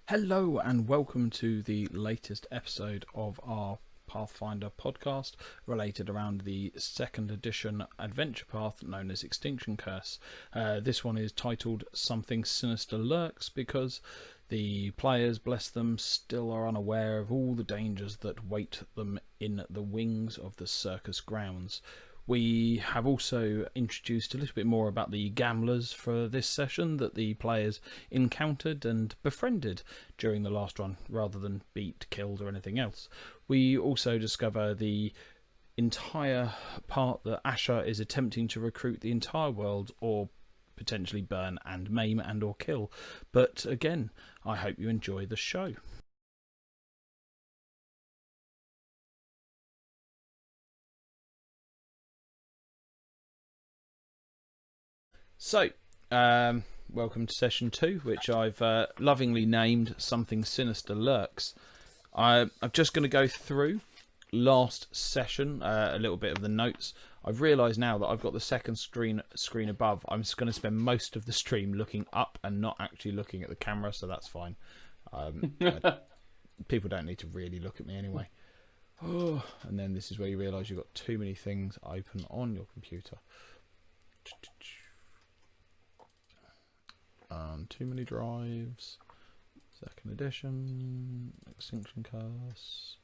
Hello and welcome to the latest episode of our Pathfinder podcast related around the second edition adventure path known as Extinction Curse. This one is titled Something Sinister Lurks because the players, bless them, still are unaware of all the dangers that wait them in the wings of the circus grounds. We have also introduced a little bit more about the gamblers for this session that the players encountered and befriended during the last run, rather than beat, killed or anything else. We also discover the entire part that Asher is attempting to recruit the entire world, or potentially burn and maim and or kill. But again, I hope you enjoy the show. So, welcome to session 2, which I've lovingly named Something Sinister Lurks. I'm just going to go through last session, a little bit of the notes. I've realised now that I've got the second screen above. I'm just going to spend most of the stream looking up and not actually looking at the camera, so that's fine. People don't need to really look at me anyway. Oh, and then this is where you realise you've got too many things open on your computer. Too many drives. Second edition. Extinction Curse.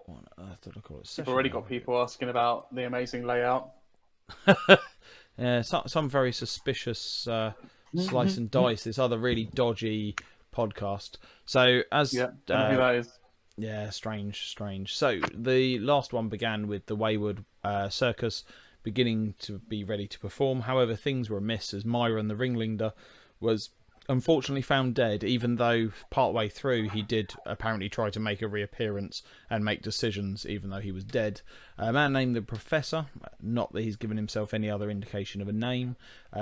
What on earth did I call it? You've already got people asking about the amazing layout. Yeah, some very suspicious slice and dice. This other really dodgy podcast. So as don't know who that is. Yeah, strange. So the last one began with the wayward circus beginning to be ready to perform. However, things were amiss as Myron the ringleader was unfortunately found dead, even though partway through he did apparently try to make a reappearance and make decisions even though he was dead. A man named the Professor, not that he's given himself any other indication of a name,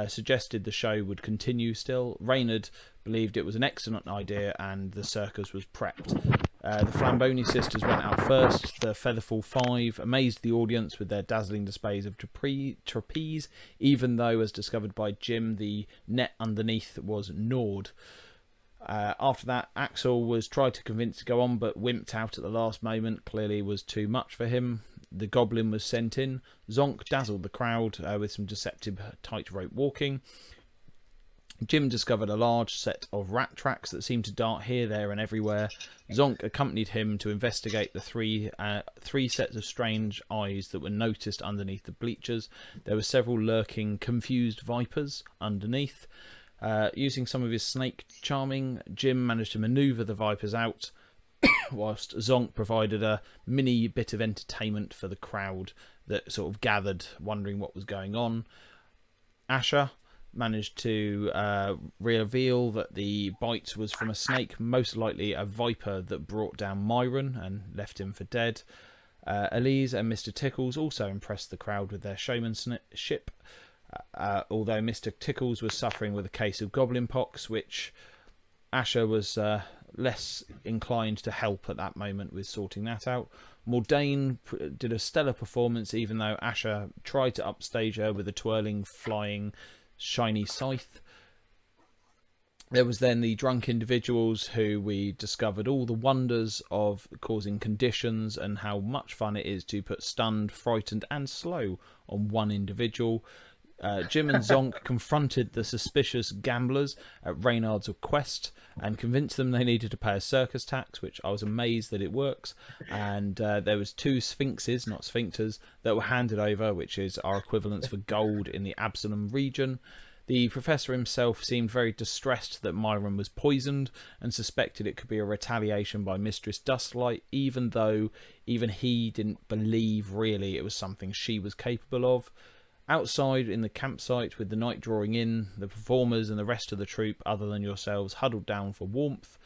suggested the show would continue still. Reynard believed it was an excellent idea and the circus was prepped. The Flamboni sisters went out first. The Featherfall Five amazed the audience with their dazzling displays of trapeze, even though, as discovered by Jim, the net underneath was gnawed. After that, Axel was tried to convince to go on, but wimped out at the last moment. Clearly was too much for him. The Goblin was sent in. Zonk dazzled the crowd with some deceptive tightrope walking. Jim discovered a large set of rat tracks that seemed to dart here, there and everywhere. Zonk accompanied him to investigate the three sets of strange eyes that were noticed underneath the bleachers. There were several lurking, confused vipers underneath. Using some of his snake charming, Jim managed to manoeuvre the vipers out, whilst Zonk provided a mini bit of entertainment for the crowd that sort of gathered, wondering what was going on. Asher managed to reveal that the bite was from a snake, most likely a viper that brought down Myron and left him for dead. Elise and Mr. Tickles also impressed the crowd with their showmanship, although Mr. Tickles was suffering with a case of goblin pox, which Asher was less inclined to help at that moment with sorting that out. Mordain did a stellar performance, even though Asher tried to upstage her with a twirling, flying, shiny scythe. There was then the drunk individuals who we discovered all the wonders of causing conditions and how much fun it is to put stunned, frightened and slow on one individual. Jim and Zonk confronted the suspicious gamblers at Reynard's request and convinced them they needed to pay a circus tax, which I was amazed that it works. And there was 2 sphinxes, not sphincters, that were handed over, which is our equivalents for gold in the Absalom region. The professor himself seemed very distressed that Myron was poisoned and suspected it could be a retaliation by Mistress Dustlight, even though even he didn't believe really it was something she was capable of. Outside in the campsite, with the night drawing in, the performers and the rest of the troupe, other than yourselves, huddled down for warmth.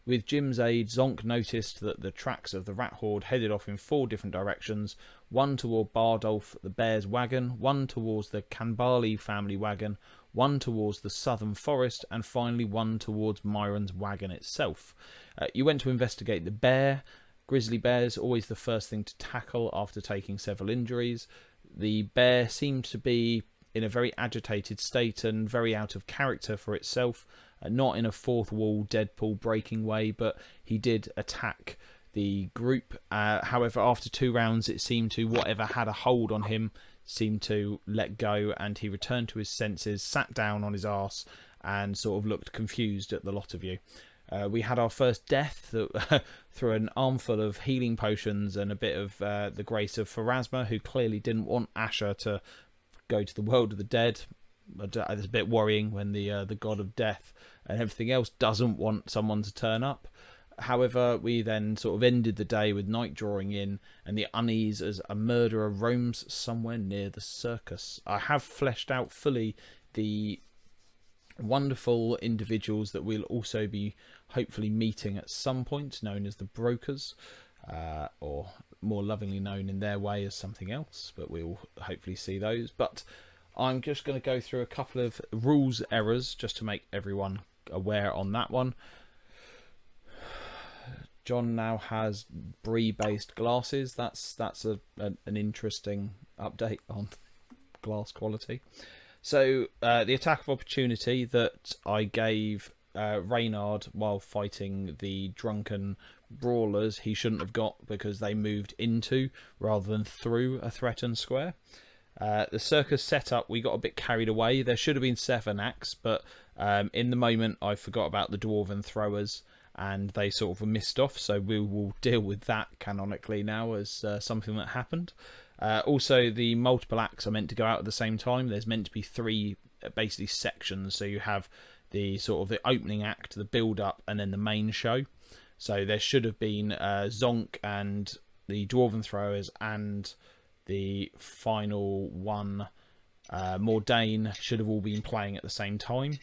With Jim's aid, Zonk noticed that the tracks of the rat horde headed off in 4 different directions, one toward Bardolph the bear's wagon, one towards the Canbali family wagon, one towards the southern forest, and finally one towards Myron's wagon itself. You went to investigate the bear. Grizzly bears, always the first thing to tackle after taking several injuries. The bear seemed to be in a very agitated state and very out of character for itself. not in a fourth wall Deadpool breaking way, but he did attack the group. However, after 2 rounds, it seemed to whatever had a hold on him seemed to let go, and he returned to his senses, sat down on his arse, and sort of looked confused at the lot of you. We had our first death through an armful of healing potions and a bit of the grace of Pharasma, who clearly didn't want Asher to go to the world of the dead. It's a bit worrying when the god of death and everything else doesn't want someone to turn up. However, we then sort of ended the day with night drawing in and the unease as a murderer roams somewhere near the circus. I have fleshed out fully the wonderful individuals that we'll also be hopefully meeting at some point, known as the brokers, or more lovingly known in their way as something else, but we'll hopefully see those. But I'm just going to go through a couple of rules errors just to make everyone aware on that one. John now has brie-based glasses. That's an interesting update on glass quality. So the attack of opportunity that I gave Reynard while fighting the drunken brawlers, he shouldn't have got because they moved into rather than through a threatened square. The circus setup, we got a bit carried away. There should have been 7 acts, but in the moment I forgot about the dwarven throwers and they sort of were missed off, so we will deal with that canonically now as something that happened. Also, the multiple acts are meant to go out at the same time. There's meant to be 3 basically sections, so you have the sort of the opening act, the build-up, and then the main show. So there should have been Zonk and the Dwarven Throwers and the final one, Mordain, should have all been playing at the same time.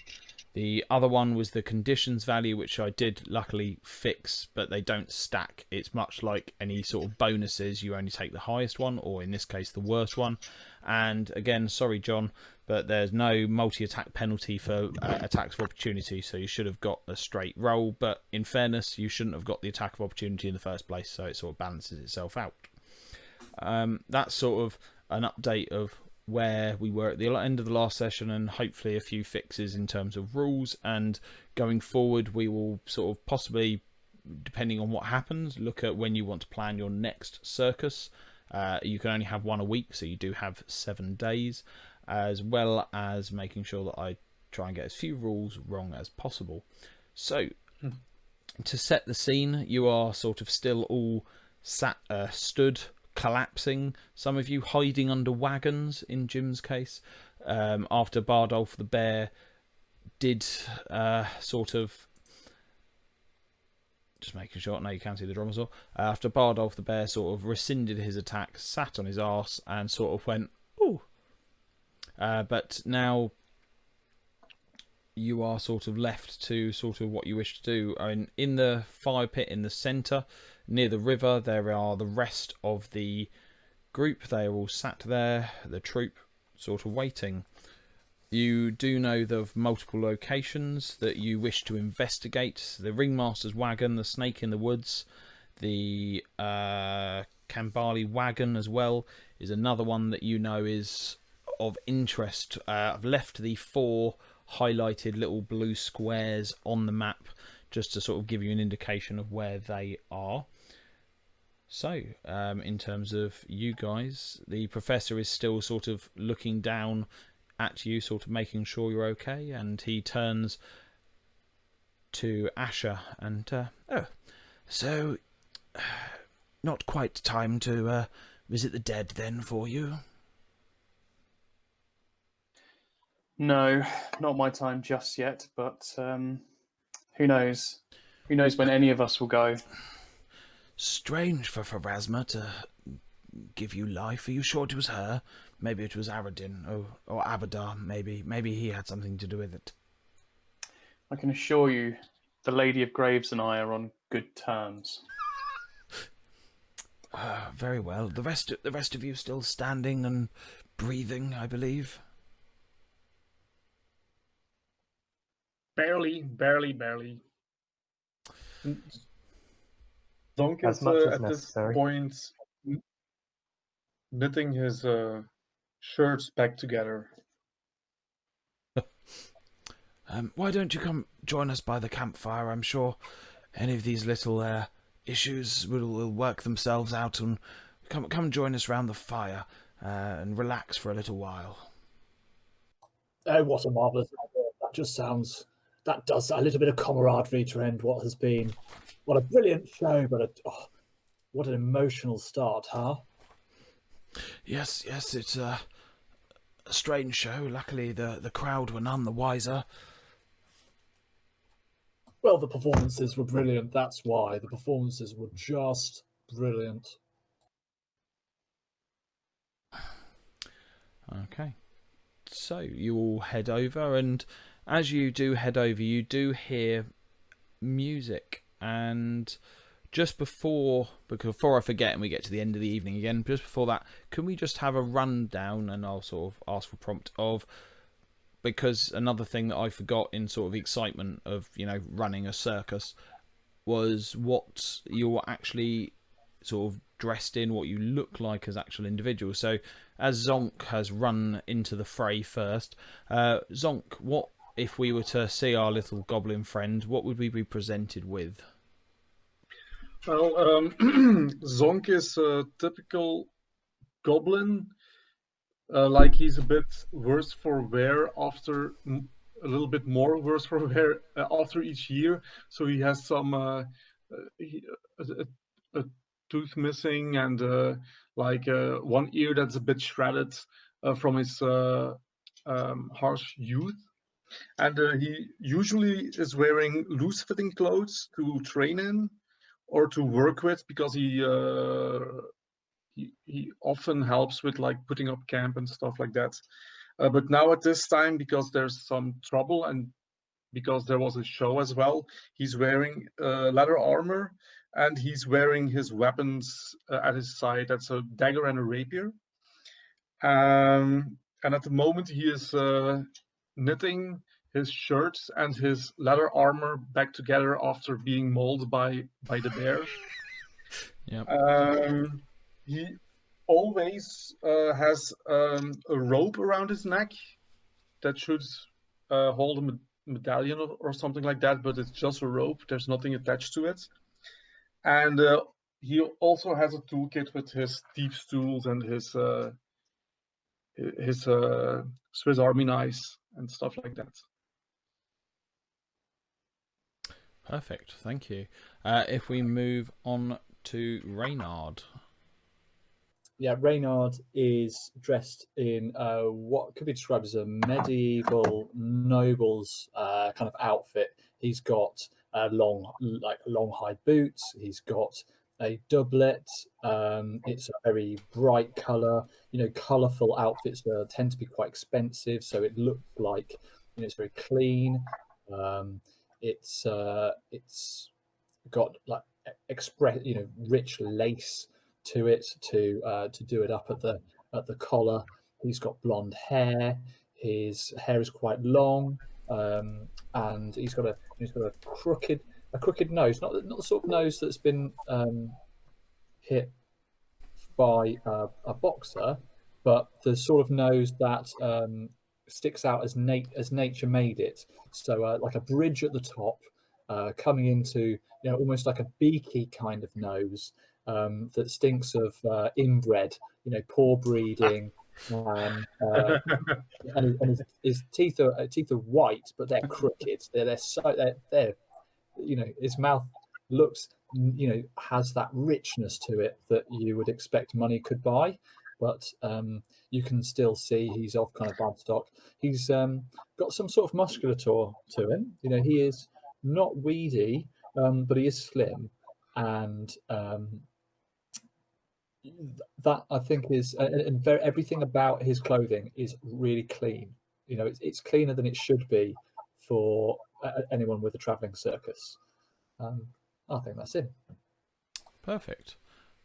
The other one was the conditions value, which I did luckily fix, but they don't stack. It's much like any sort of bonuses. You only take the highest one, or in this case, the worst one. And again, sorry, John, but there's no multi-attack penalty for attacks of opportunity, so you should have got a straight roll. But in fairness, you shouldn't have got the attack of opportunity in the first place, so it sort of balances itself out. That's sort of an update of where we were at the end of the last session, and hopefully a few fixes in terms of rules. And going forward, we will sort of possibly, depending on what happens, look at when you want to plan your next circus. You can only have 1 a week, so you do have 7 days, as well as making sure that I try and get as few rules wrong as possible. So to set the scene, you are sort of still all stood collapsing, some of you hiding under wagons in Jim's case, after Bardolph the bear did sort of, just making sure, no, you can't see the Dromasaur, after Bardolph the bear sort of rescinded his attack, sat on his arse and sort of went, ooh. But now you are sort of left to sort of what you wish to do. In the fire pit in the centre, near the river, there are the rest of the group. They are all sat there, the troop, sort of waiting. You do know of multiple locations that you wish to investigate. The Ringmaster's wagon, the Snake in the Woods, the Kambali wagon as well is another one that you know is of interest. I've left the 4 highlighted little blue squares on the map just to sort of give you an indication of where they are. So, in terms of you guys, the professor is still sort of looking down at you, sort of making sure you're okay, and he turns to Asher and, oh, so, not quite time to visit the dead then for you? No, not my time just yet, but who knows? Who knows when any of us will go? Strange for Pharasma to give you life. Are you sure it was her? Maybe it was Aradin, or Abadar, maybe. Maybe he had something to do with it. I can assure you, the Lady of Graves and I are on good terms. Very well. The rest of you still standing and breathing, I believe. Barely. Zonk As is much as at this necessary. point knitting his shirts back together. Why don't you come join us by the campfire? I'm sure any of these little issues will work themselves out, and come join us round the fire and relax for a little while. Oh, what a marvelous idea! That does a little bit of camaraderie to end what has been. What a brilliant show, but what an emotional start, huh? Yes, yes, it's a strange show. Luckily, the crowd were none the wiser. Well, the performances were brilliant. That's why the performances were just brilliant. Okay. So you all head over, and as you do head over, you do hear music. And just before I forget and we get to the end of the evening again, just before that, can we just have a rundown, and I'll sort of ask for prompt of, because another thing that I forgot in sort of excitement of, running a circus was what you're actually sort of dressed in, what you look like as actual individuals. So as Zonk has run into the fray first, Zonk, what if we were to see our little goblin friend, what would we be presented with? Well, Zonk is a typical goblin. Like he's a bit worse for wear after a little bit more worse for wear after each year. So he has some he, a tooth missing and one ear that's a bit shredded from his harsh youth. And he usually is wearing loose-fitting clothes to train in or to work with because he often helps with like putting up camp and stuff like that. But now at this time, because there's some trouble and because there was a show as well, he's wearing leather armor and he's wearing his weapons at his side. That's a dagger and a rapier. And at the moment, he is knitting his shirts and his leather armor back together after being mauled by the bear. Yep. He always has a rope around his neck that should hold a medallion or something like that, but it's just a rope. There's nothing attached to it. And he also has a toolkit with his thieves' tools and his Swiss Army knives and stuff like that. Perfect, thank you. If we move on to Reynard. Yeah, Reynard is dressed in what could be described as a medieval noble's kind of outfit. He's got long high boots. He's got a doublet. It's a very bright color. Colorful outfits tend to be quite expensive, so it looks like it's very clean. It's got like rich lace to it to do it up at the collar. He's got blonde hair. His hair is quite long, and he's got a crooked nose. Not the sort of nose that's been hit by a boxer, but the sort of nose that sticks out as nature made it. So like a bridge at the top, coming into almost like a beaky kind of nose that stinks of inbred, poor breeding, and his teeth are white, but they're crooked. They're his mouth looks has that richness to it that you would expect money could buy, but you can still see he's off kind of bad stock. He's got some sort of musculature to him. He is not weedy, but he is slim, and that I think is and everything about his clothing is really clean. It's cleaner than it should be for anyone with a traveling circus. I think that's it. Perfect.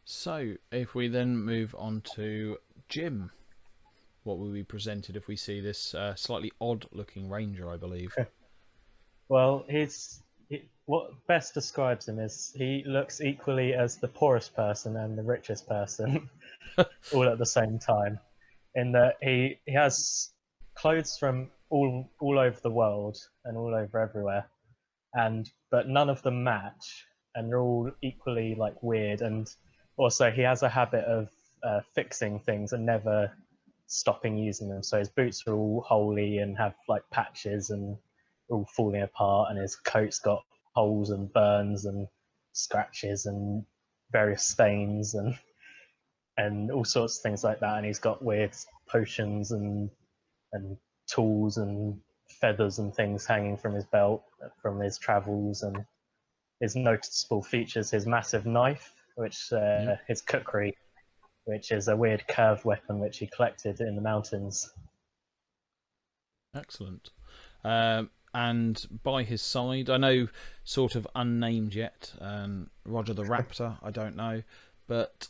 So if we then move on to Jim, what will be presented if we see this slightly odd looking ranger, I believe? Well, what best describes him is he looks equally as the poorest person and the richest person all at the same time, in that he has clothes from all over the world and all over everywhere, but none of them match, and they're all equally like weird. And also, he has a habit of fixing things and never stopping using them. So his boots are all holy and have like patches and all falling apart, and his coat's got holes and burns and scratches and various stains and all sorts of things like that. And he's got weird potions and tools and feathers and things hanging from his belt from his travels. And his noticeable features: his massive knife, which his kukri, which is a weird curved weapon which he collected in the mountains. Excellent. And by his side, I know, sort of unnamed yet, Roger the Raptor, I don't know, but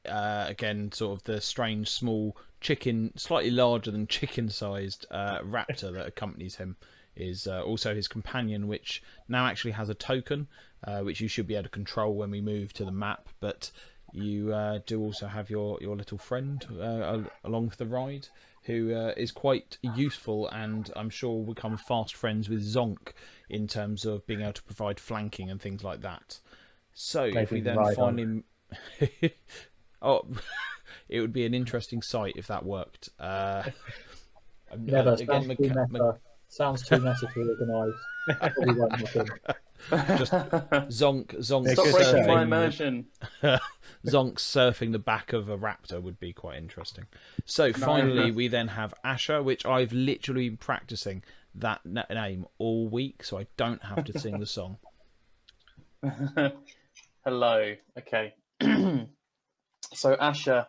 again, sort of the strange small chicken, slightly larger than chicken-sized raptor that accompanies him is also his companion, which now actually has a token, which you should be able to control when we move to the map, but you do also have your little friend along for the ride, who is quite useful, and I'm sure will become fast friends with Zonk in terms of being able to provide flanking and things like that. So Maybe if we then finally... Oh, it would be an interesting sight if that worked. Never. Again, Sounds too meta to organise. Probably won't happen. just Zonk Stop breaking my immersion. Zonk surfing the back of a raptor would be quite interesting. So finally, we then have Asher, which I've literally been practicing that name all week, so I don't have to sing the song. Hello. Okay. So Asher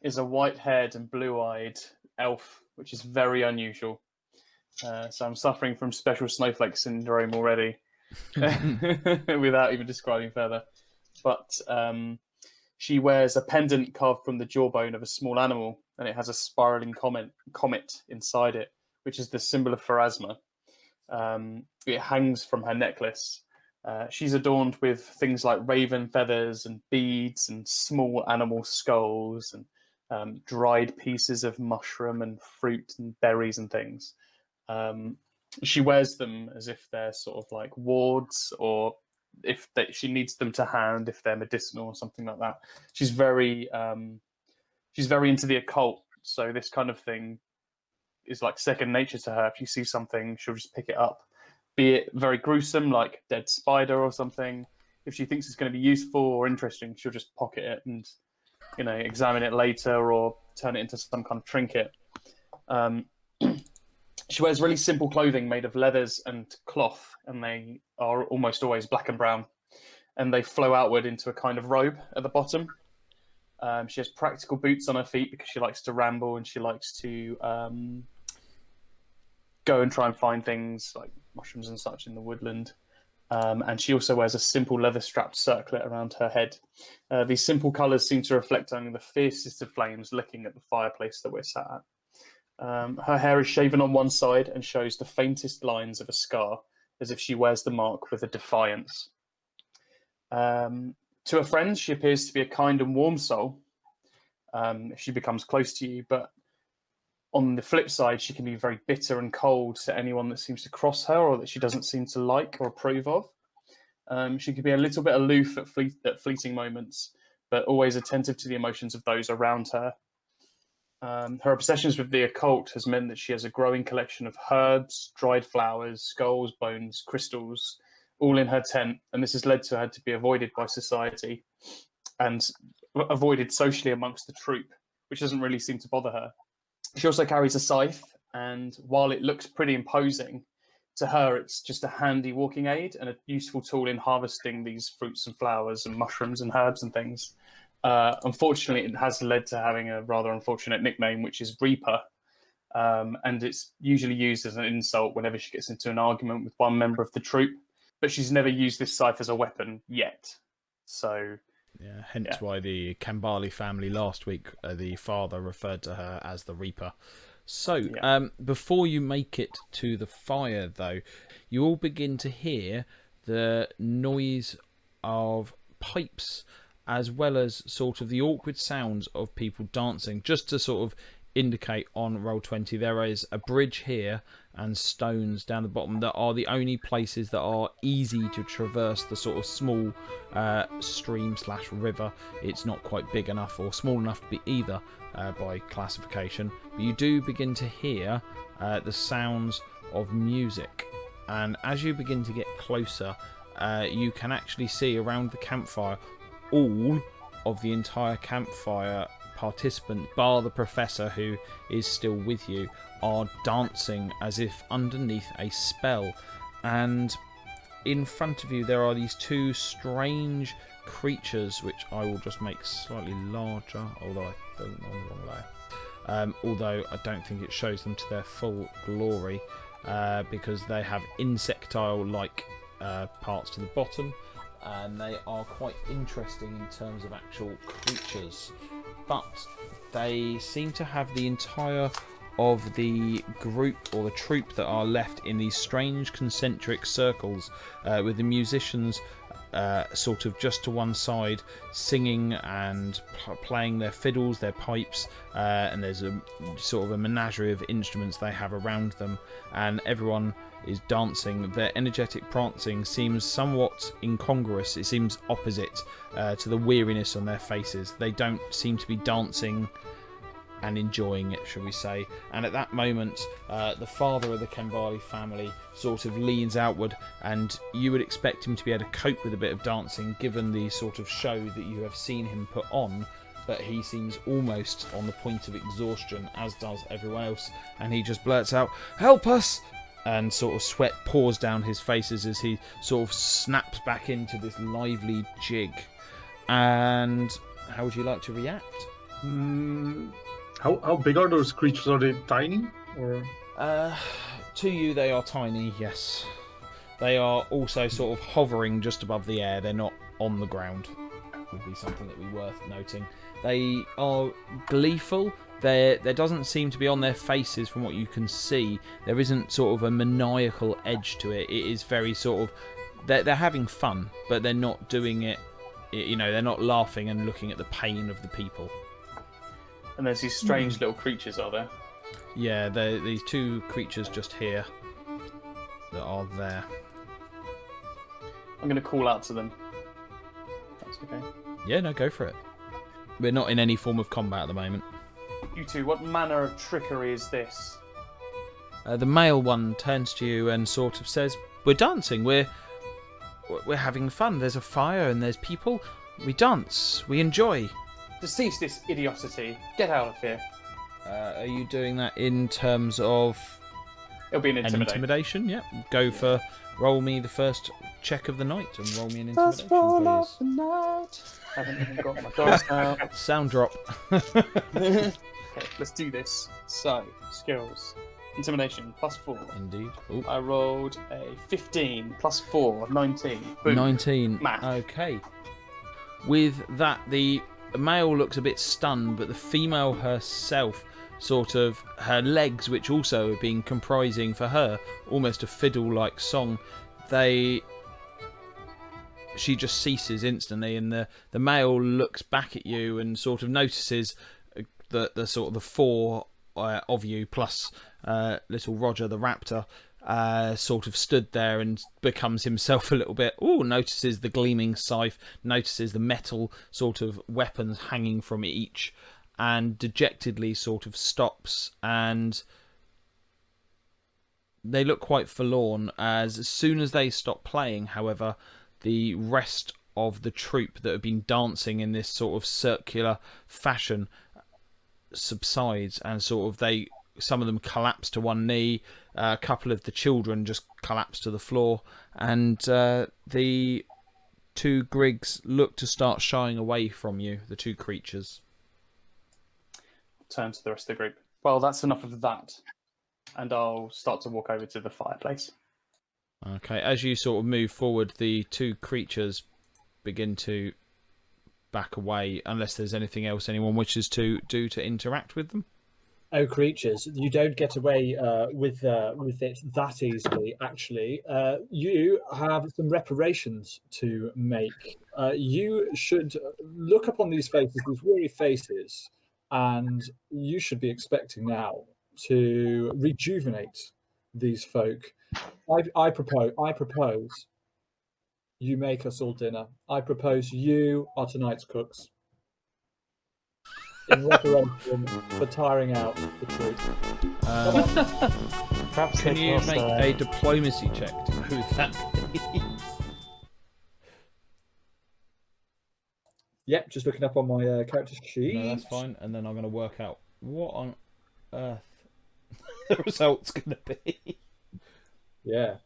is a white-haired and blue-eyed elf, which is very unusual. So I'm suffering from special snowflake syndrome already, without even describing further. But she wears a pendant carved from the jawbone of a small animal, and it has a spiraling comet inside it, which is the symbol of Pharasma. It hangs from her necklace. She's adorned with things like raven feathers and beads and small animal skulls and dried pieces of mushroom and fruit and berries and things. She wears them as if they're sort of like wards, or if she needs them to hand if they're medicinal or something like that. She's very into the occult, so this kind of thing is like second nature to her. If she sees something, she'll just pick it up, be it very gruesome, like a dead spider or something. If she thinks it's going to be useful or interesting, she'll just pocket it and, examine it later or turn it into some kind of trinket. She wears really simple clothing made of leathers and cloth, and they are almost always black and brown, and they flow outward into a kind of robe at the bottom. She has practical boots on her feet because she likes to ramble, and she likes to go and try and find things like mushrooms and such in the woodland. And she also wears a simple leather-strapped circlet around her head. These simple colours seem to reflect only the fiercest of flames licking at the fireplace that we're sat at. Her hair is shaven on one side and shows the faintest lines of a scar, as if she wears the mark with a defiance. To her friends, she appears to be a kind and warm soul if she becomes close to you, but on the flip side, she can be very bitter and cold to anyone that seems to cross her or that she doesn't seem to like or approve of. She can be a little bit aloof at fleeting moments, but always attentive to the emotions of those around her. Her obsessions with the occult has meant that she has a growing collection of herbs, dried flowers, skulls, bones, crystals, all in her tent, and this has led to her to be avoided by society and avoided socially amongst the troop, which doesn't really seem to bother her. She also carries a scythe, and while it looks pretty imposing, to her it's just a handy walking aid and a useful tool in harvesting these fruits and flowers and mushrooms and herbs and things. Unfortunately, it has led to having a rather unfortunate nickname, which is Reaper, and it's usually used as an insult whenever she gets into an argument with one member of the troop, but she's never used this scythe as a weapon yet. So... hence why the Kambali family last week, the father referred to her as the Reaper. So, before you make it to the fire, though, you all begin to hear the noise of pipes, as well as sort of the awkward sounds of people dancing, just to sort of indicate on Roll20 there is a bridge here and stones down the bottom that are the only places that are easy to traverse the sort of small stream / river. It's not quite big enough or small enough to be either by classification, but you do begin to hear the sounds of music, and as you begin to get closer, you can actually see around the campfire all of the entire campfire participants, bar the professor who is still with you, are dancing as if underneath a spell. And in front of you there are these two strange creatures, which I will just make slightly larger, although I don't know on the wrong layer. Although I don't think it shows them to their full glory, because they have insectile-like parts to the bottom, and they are quite interesting in terms of actual creatures. But they seem to have the entire of the group or the troupe that are left in these strange concentric circles, with the musicians sort of just to one side, singing and playing their fiddles, their pipes, and there's a sort of a menagerie of instruments they have around them, and everyone is dancing. Their energetic prancing seems somewhat incongruous. It seems opposite to the weariness on their faces. They don't seem to be dancing and enjoying it, shall we say. And at that moment, the father of the Kembali family sort of leans outward, and you would expect him to be able to cope with a bit of dancing given the sort of show that you have seen him put on, but he seems almost on the point of exhaustion, as does everyone else, and he just blurts out, "Help us!" and sort of sweat pours down his faces as he sort of snaps back into this lively jig. And how would you like to react? How big are those creatures? Are they tiny? Or To you, they are tiny, yes. They are also sort of hovering just above the air. They're not on the ground. Would be something that would be worth noting. They are gleeful. There doesn't seem to be on their faces, from what you can see, there isn't sort of a maniacal edge to it. It is very sort of... They're having fun, but they're not doing it... You know, they're not laughing and looking at the pain of the people. And there's these strange little creatures, are there? Yeah, these two creatures just here that are there. I'm going to call out to them. That's okay. Yeah, no, go for it. We're not in any form of combat at the moment. You two, what manner of trickery is this? The male one turns to you and sort of says, "We're dancing. We're having fun. There's a fire and there's people. We dance. We enjoy." To cease this idiocy, get out of here. Are you doing that in terms of It'll be an an intimidation. intimidation? Yep. Go for roll me the first check of the night and roll me an intimidation, please. Haven't even got my dice out. Sound drop. Okay, let's do this. So, skills. Intimidation, +4. Indeed. Ooh. I rolled a 15, +4, 19. Boom. 19. Math. Okay. With that, the male looks a bit stunned, but the female herself, sort of, her legs, which also have been comprising for her almost a fiddle-like song, she just ceases instantly, and the male looks back at you and sort of notices the sort of the four of you plus little Roger the raptor sort of stood there and becomes himself a little bit. Notices the gleaming scythe, notices the metal sort of weapons hanging from each, and dejectedly sort of stops, and they look quite forlorn. As soon as they stop playing, however, the rest of the troupe that have been dancing in this sort of circular fashion subsides, and sort of some of them collapse to one knee, a couple of the children just collapse to the floor, and the two Griggs look to start shying away from you, the two creatures. Turn to the rest of the group. Well, that's enough of that. And I'll start to walk over to the fireplace. Okay, as you sort of move forward, the two creatures begin to back away, unless there's anything else anyone wishes to do to interact with them. Oh, creatures, you don't get away with it that easily, actually. You have some reparations to make. You should look upon these faces, these weary faces, and you should be expecting now to rejuvenate these folk. I propose you make us all dinner. I propose you are tonight's cooks in reparation for tiring out the troops. Come on. Perhaps Can they you also, make a diplomacy check to know who that is? Yep, just looking up on my character sheet. No, that's fine. And then I'm going to work out what on earth the result's going to be. Yeah.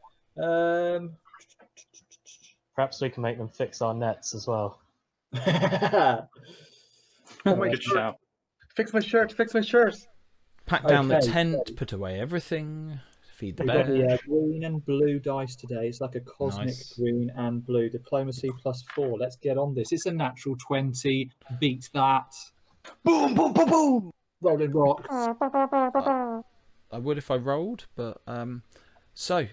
perhaps we can make them fix our nets as well. Oh my Good God. shout. Fix my shirt, fix my shirt. Pack down the Okay, tent, put away everything, feed the We've got the bear. green and blue dice today. It's like a cosmic Nice. green and blue. Diplomacy +4. Let's get on this. It's a natural 20. Beat that. Boom, boom, boom, boom. Rolling rock. I would if I rolled, but so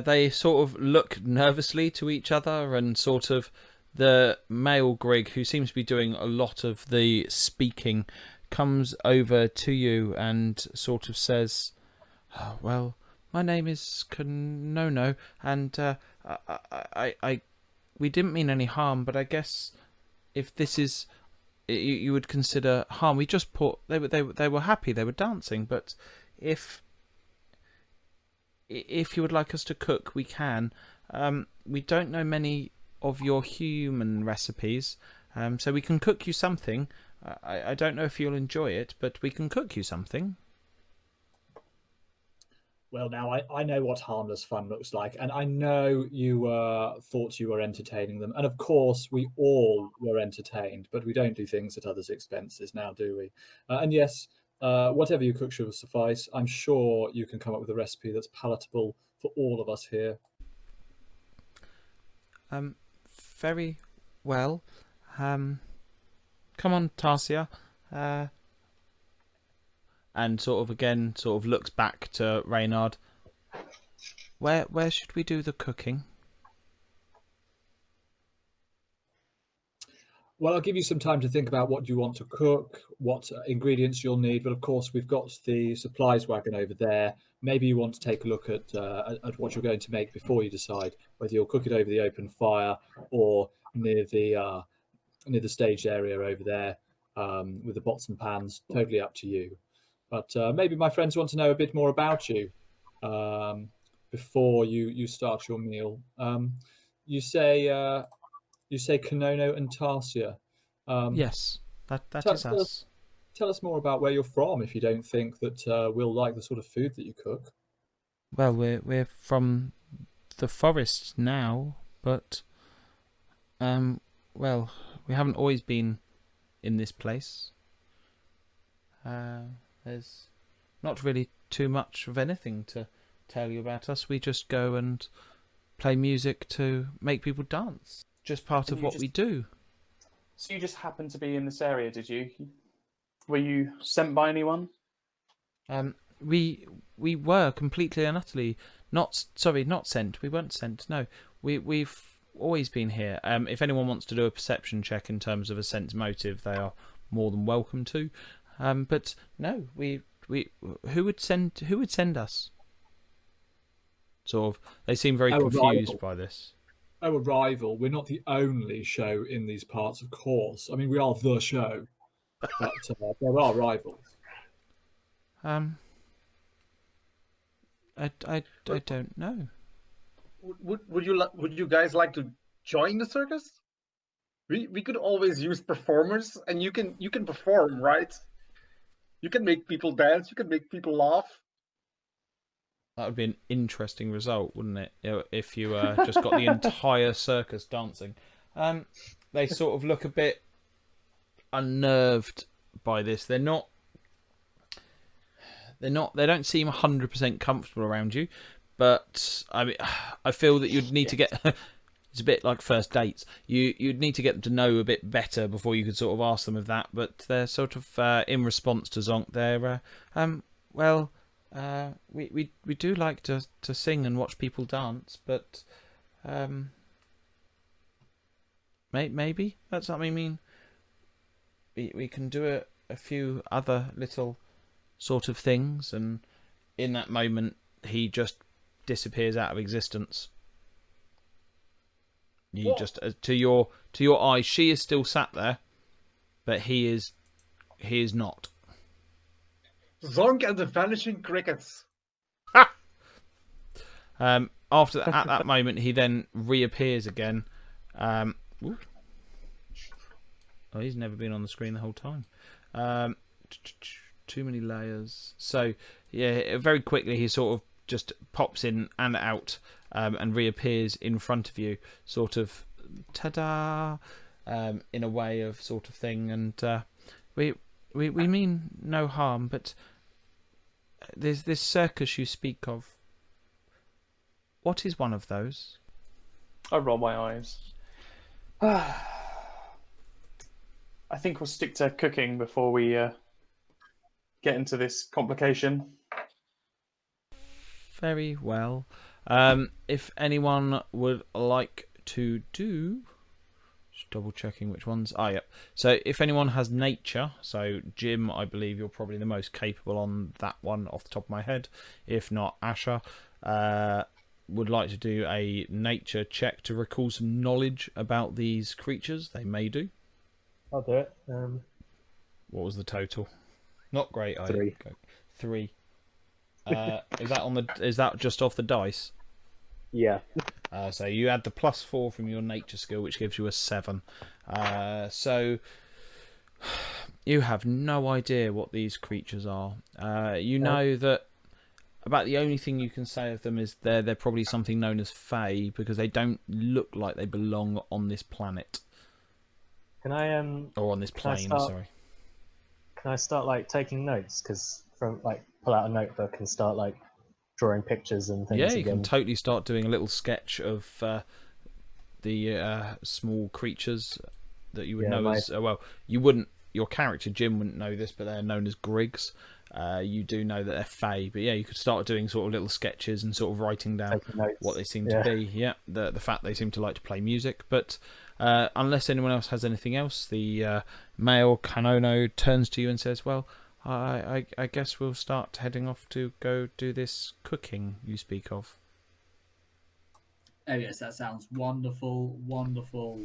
they sort of look nervously to each other, and sort of the male Grig, who seems to be doing a lot of the speaking, comes over to you and sort of says, "Oh, well, my name is Konono, and we didn't mean any harm, but I guess if this is, you would consider harm. We just put they were happy, they were dancing, but if you would like us to cook, we can. We don't know many of your human recipes, so we can cook you something. I don't know if you'll enjoy it, but we can cook you something." Well, now I know what harmless fun looks like, and I know you thought you were entertaining them, and of course we all were entertained, but we don't do things at others' expenses now, do we? And yes, whatever you cook should suffice. I'm sure you can come up with a recipe that's palatable for all of us here. Very well. Come on, Tarsia. And sort of again, sort of looks back to Reynard. Where should we do the cooking? Well, I'll give you some time to think about what you want to cook, what ingredients you'll need. But of course, we've got the supplies wagon over there. Maybe you want to take a look at what you're going to make before you decide whether you'll cook it over the open fire or near the stage area over there with the pots and pans. Totally up to you. But maybe my friends want to know a bit more about you before you start your meal. You say Konono and Tarsia. Yes, that tell- is us. Tell us more about where you're from if you don't think that we'll like the sort of food that you cook. Well, we're from the forest now, but well, we haven't always been in this place. There's not really too much of anything to tell you about us. We just go and play music to make people dance. Just part of what we do. So you just happened to be in this area, did you? Were you sent by anyone? We were completely and utterly not sent. We weren't sent. No, we've always been here. If anyone wants to do a perception check in terms of a sense motive, they are more than welcome to. But no, who would send us? Sort of, they seem very confused by this. Our arrival. We're not the only show in these parts, of course. I mean, we are the show, but there are rivals. I don't know. Would you guys like to join the circus? We could always use performers, and you can perform, right? You can make people dance. You can make people laugh. That would be an interesting result, wouldn't it? If you just got the entire circus dancing. They sort of look a bit unnerved by this. They don't seem 100% comfortable around you. But I mean, I feel that you'd need to get. It's a bit like first dates. You'd need to get them to know a bit better before you could sort of ask them of that. But they're sort of in response to Zonk. They're we do like to sing and watch people dance, but maybe that's something. I mean, we can do a few other little sort of things, and in that moment he just disappears out of existence. You What? just to your eyes, she is still sat there, but he is not. Zonk and the Vanishing Crickets. After that, at that moment, he then reappears again. Ooh. Oh, he's never been on the screen the whole time. Too many layers. So yeah, very quickly he sort of just pops in and out, and reappears in front of you, sort of ta-da, in a way of sort of thing. And we mean no harm, but there's this circus you speak of. What is one of those? I roll my eyes. I think we'll stick to cooking before we get into this complication. Very well. If anyone would like to do... Just double checking which ones. Yep. So if anyone has nature, so Jim, I believe you're probably the most capable on that one off the top of my head. If not, Asher would like to do a nature check to recall some knowledge about these creatures. They may do. I'll do it. What was the total? Not great. 3. 3. Is that just off the dice? Yeah. So you add the +4 from your nature skill, which gives you a 7. So you have no idea what these creatures are. You know that about the only thing you can say of them is they're probably something known as Fae, because they don't look like they belong on this planet. Can I or on this plane? Sorry. Can I start like taking notes? Because from like pull out a notebook and start like drawing pictures and things. Yeah, you can totally start doing a little sketch of the small creatures that you would know as well. You wouldn't. Your character Jim wouldn't know this, but they're known as Griggs. You do know that they're Fae, but yeah, you could start doing sort of little sketches and sort of writing down what they seem to be. Yeah, the fact they seem to like to play music. But unless anyone else has anything else, the male Kanono turns to you and says, "Well, I guess we'll start heading off to go do this cooking you speak of." Oh yes, that sounds wonderful, wonderful.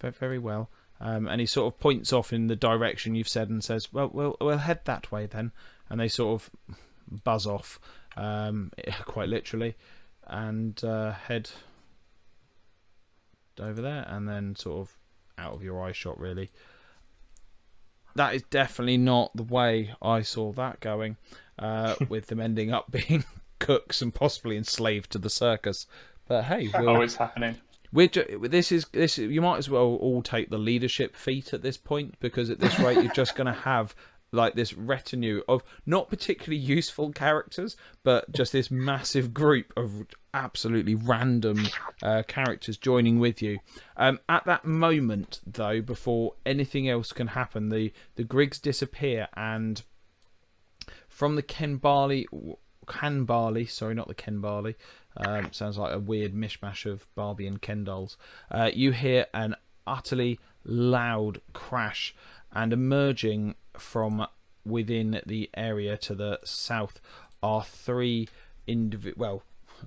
Very well. And he sort of points off in the direction you've said and says, "Well, we'll head that way then." And they sort of buzz off, quite literally, and head over there, and then sort of out of your eye shot, really. That is definitely not the way I saw that going, with them ending up being cooks and possibly enslaved to the circus. But hey, Always happening. This is you might as well all take the leadership feat at this point, because at this rate you're just going to have like this retinue of not particularly useful characters, but just this massive group of absolutely random characters joining with you. At that moment, though, before anything else can happen, the Griggs disappear, and from the Canbarley, sorry, not the Kenbarley. Sounds like a weird mishmash of Barbie and Ken dolls. You hear an utterly loud crash, and emerging from within the area to the south are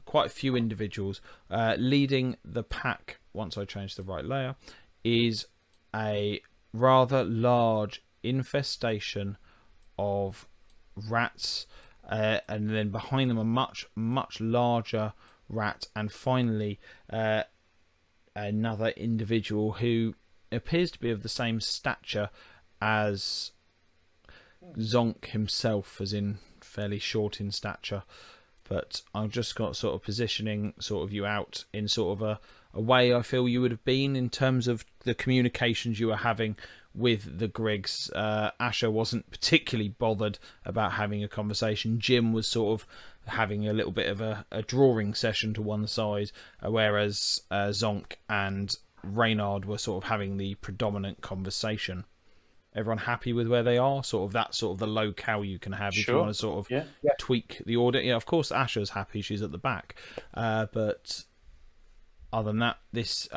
quite a few individuals. Leading the pack, once I change the right layer, is a rather large infestation of rats. And then behind them a much larger rat, and finally another individual who appears to be of the same stature as Zonk himself, as in fairly short in stature. But I've just got sort of positioning sort of you out in sort of a way I feel you would have been in terms of the communications you were having with the Griggs. Asher wasn't particularly bothered about having a conversation. Jim was sort of having a little bit of a drawing session to one side, whereas Zonk and Reynard were sort of having the predominant conversation. Everyone happy with where they are? That's sort of the locale you can have if you want to sort of tweak the order. Yeah, of course Asher's happy, she's at the back. But other than that, these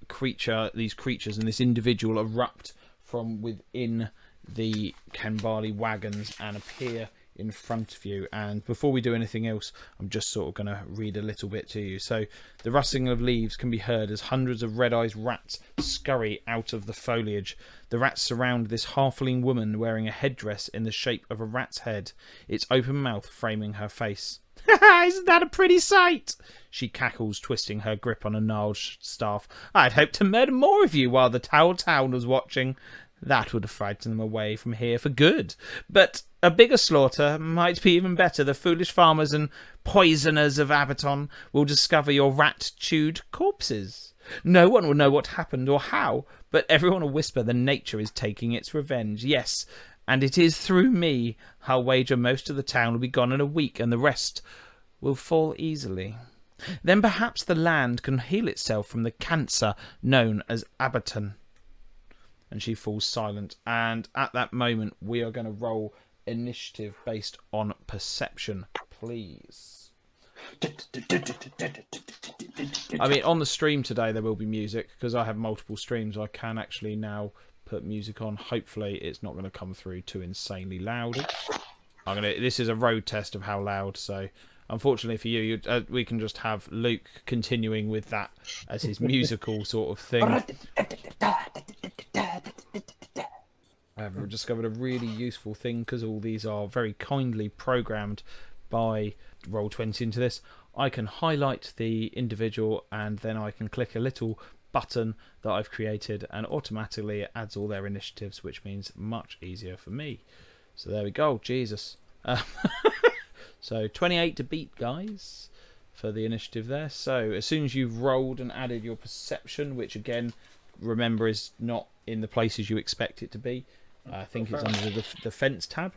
creatures and this individual erupt from within the Kambali wagons and appear in front of you. And before we do anything else, I'm just sort of going to read a little bit to you. So the rustling of leaves can be heard as hundreds of red-eyed rats scurry out of the foliage. The rats surround this halfling woman wearing a headdress in the shape of a rat's head, its open mouth framing her face. Isn't that a pretty sight? She cackles, twisting her grip on a gnarled staff. I'd hoped to murder more of you while the whole town was watching. That would have frightened them away from here for good. But a bigger slaughter might be even better. The foolish farmers and poisoners of Abaton will discover your rat-chewed corpses. No one will know what happened or how, but everyone will whisper that nature is taking its revenge. Yes, and it is through me. I'll wager most of the town will be gone in a week, and the rest will fall easily. Then perhaps the land can heal itself from the cancer known as Abaton. And she falls silent. And at that moment, we are going to roll initiative based on perception, please. I mean, on the stream today, there will be music because I have multiple streams. I can actually now put music on. Hopefully, it's not going to come through too insanely loud. This is a road test of how loud. So, unfortunately for you, we can just have Luke continuing with that as his musical sort of thing. I've discovered a really useful thing because all these are very kindly programmed by Roll20 into this. I can highlight the individual and then I can click a little button that I've created and automatically it adds all their initiatives, which means much easier for me. So there we go. Jesus. So 28 to beat, guys, for the initiative there. So as soon as you've rolled and added your perception, which again, remember, is not in the places you expect it to be. I think it's under the defense tab.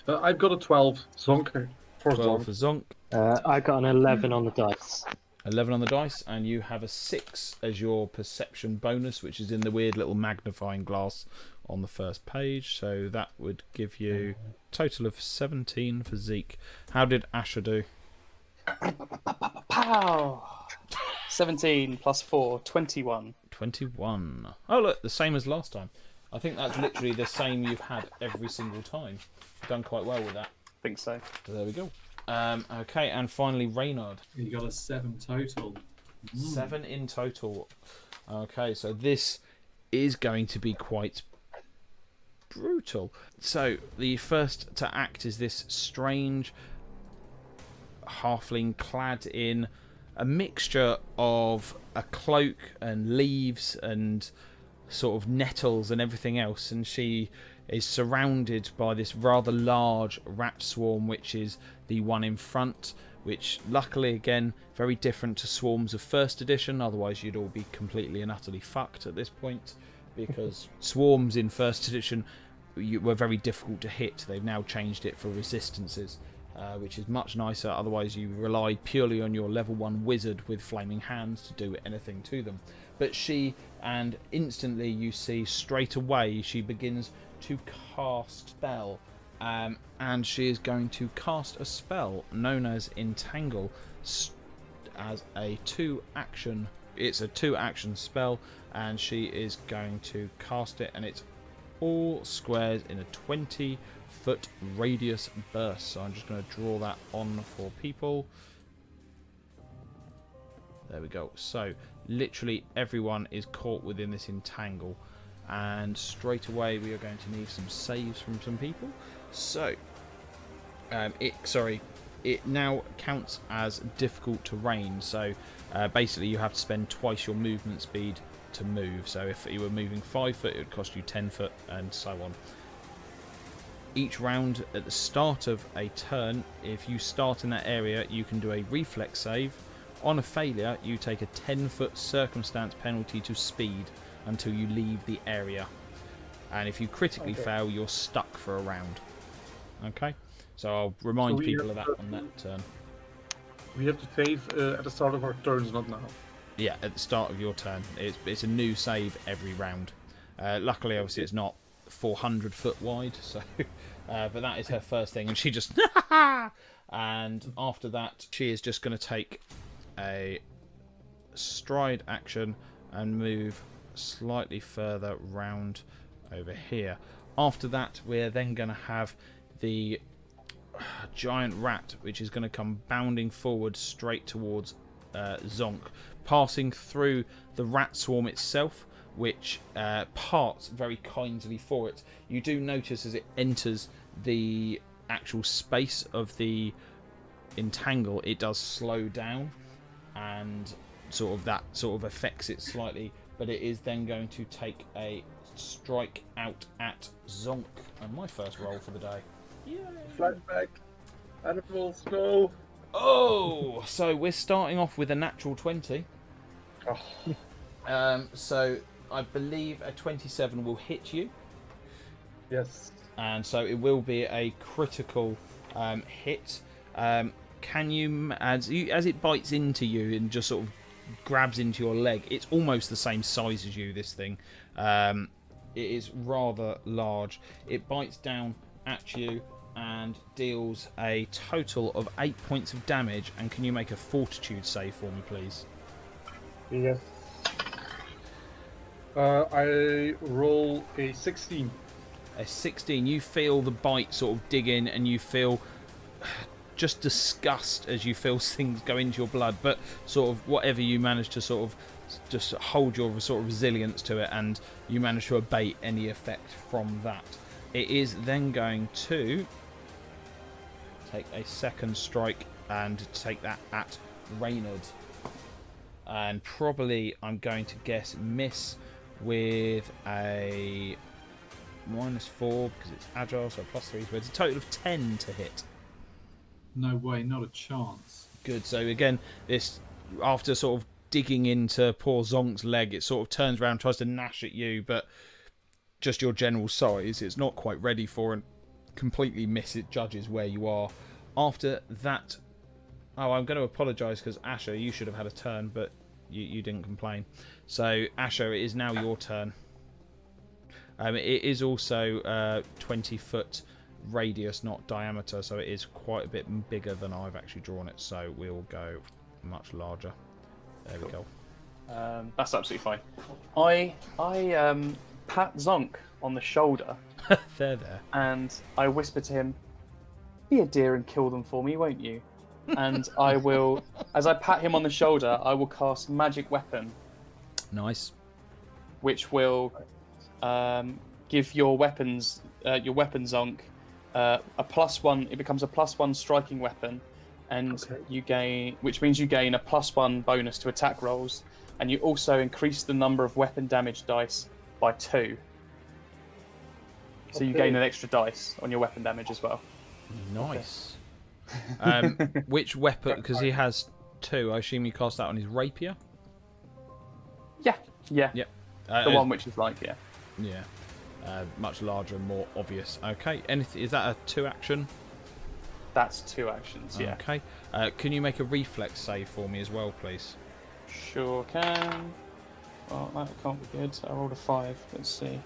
I've got a 12. Zonk. 12 for Zonk. I got an 11 on the dice. 11 on the dice, and you have a 6 as your perception bonus, which is in the weird little magnifying glass on the first page. So that would give you a total of 17 for Zeke. How did Asher do? Pow! 17 plus 4, 21. 21. Oh, look, the same as last time. I think that's literally the same you've had every single time. You've done quite well with that. I think so. So there we go. Okay, and finally, Reynard. You got a 7 total. 7 in total. Okay, so this is going to be quite brutal. So the first to act is this strange halfling clad in a mixture of a cloak and leaves and sort of nettles and everything else, and she is surrounded by this rather large rat swarm, which is the one in front, which luckily again very different to swarms of first edition, otherwise you'd all be completely and utterly fucked at this point, because swarms in first edition were very difficult to hit. They've now changed it for resistances, which is much nicer. Otherwise you relied purely on your level 1 wizard with flaming hands to do anything to them. But she, and instantly you see straight away she begins to cast spell, and she is going to cast a spell known as Entangle as a 2-action. It's a 2-action spell, and she is going to cast it, and it's all squares in a 20-foot radius burst. So I'm just going to draw that on for people. There we go. So literally everyone is caught within this entangle, and straight away we are going to need some saves from some people. So it now counts as difficult terrain. So basically you have to spend twice your movement speed to move. So if you were moving 5 foot, it would cost you 10 foot, and so on. Each round at the start of a turn, if you start in that area, you can do a reflex save. On a failure, you take a 10-foot circumstance penalty to speed until you leave the area. And if you critically fail, you're stuck for a round. Okay? So I'll remind people of that on that turn. We have to save at the start of our turns, not now. Yeah, at the start of your turn. It's a new save every round. Luckily, obviously, it's not 400 foot wide, so but that is her first thing, and she just and after that she is just going to take a stride action and move slightly further round over here. After that, we're then going to have the giant rat, which is going to come bounding forward straight towards Zonk, passing through the rat swarm itself, which parts very kindly for it. You do notice as it enters the actual space of the entangle, it does slow down, and that affects it slightly, but it is then going to take a strike out at Zonk, and my first roll for the day. Flashback. Animals, no. Oh, so we're starting off with a natural 20. Oh, So I believe a 27 will hit you, yes. and so it will be a critical hit. Can you, as it bites into you and just sort of grabs into your leg, it's almost the same size as you, this thing. It is rather large. It bites down at you and deals a total of 8 points of damage. And can you make a fortitude save for me, please? Yes. I roll a 16. A 16. You feel the bite sort of dig in, and you feel just disgust as you feel things go into your blood, but sort of whatever, you manage to sort of just hold your sort of resilience to it, and you manage to abate any effect from that. It is then going to take a second strike and take that at Reynard, and probably, I'm going to guess, miss with a -4 because it's agile, so +3, so it's a total of 10 to hit. No way, not a chance. Good. So again, this, after sort of digging into poor Zonk's leg, it sort of turns around, tries to gnash at you, but just your general size, it's not quite ready for, and completely misjudges where you are. After that, I'm going to apologise because Asher, you should have had a turn, but you didn't complain. So Asher, it is now your turn. It is also 20-foot radius, not diameter, so it is quite a bit bigger than I've actually drawn it, so we'll go much larger. There we go. That's absolutely fine. I pat Zonk on the shoulder there. and I whisper to him, "Be a dear and kill them for me, won't you?" And I will, as I pat him on the shoulder, I will cast Magic Weapon, Nice. which will give your weapon Zonk a +1. It becomes a +1 striking weapon, and you gain, which means you gain a +1 bonus to attack rolls, and you also increase the number of weapon damage dice by 2. So you gain an extra dice on your weapon damage as well. Nice. Which weapon? Because he has 2. I assume you cast that on his rapier. Yeah. The one which is like, Yeah. Much larger and more obvious. Okay. Anything? Is that a 2 action? That's 2 actions. Yeah. Okay. Can you make a reflex save for me as well, please? Sure can. Well, that can't be good. I rolled a 5. Let's see.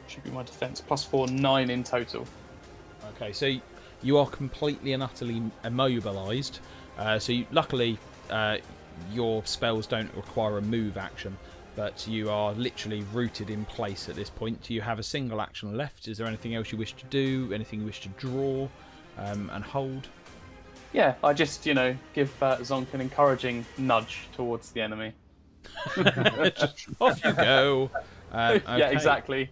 Should be my defense. +4, 9 in total. Okay. So you are completely and utterly immobilized. Luckily, your spells don't require a move action, but you are literally rooted in place at this point. Do you have a single action left? Is there anything else you wish to do? Anything you wish to draw and hold? Yeah, I just, give Zonk an encouraging nudge towards the enemy. Just off you go. Okay. Yeah, exactly.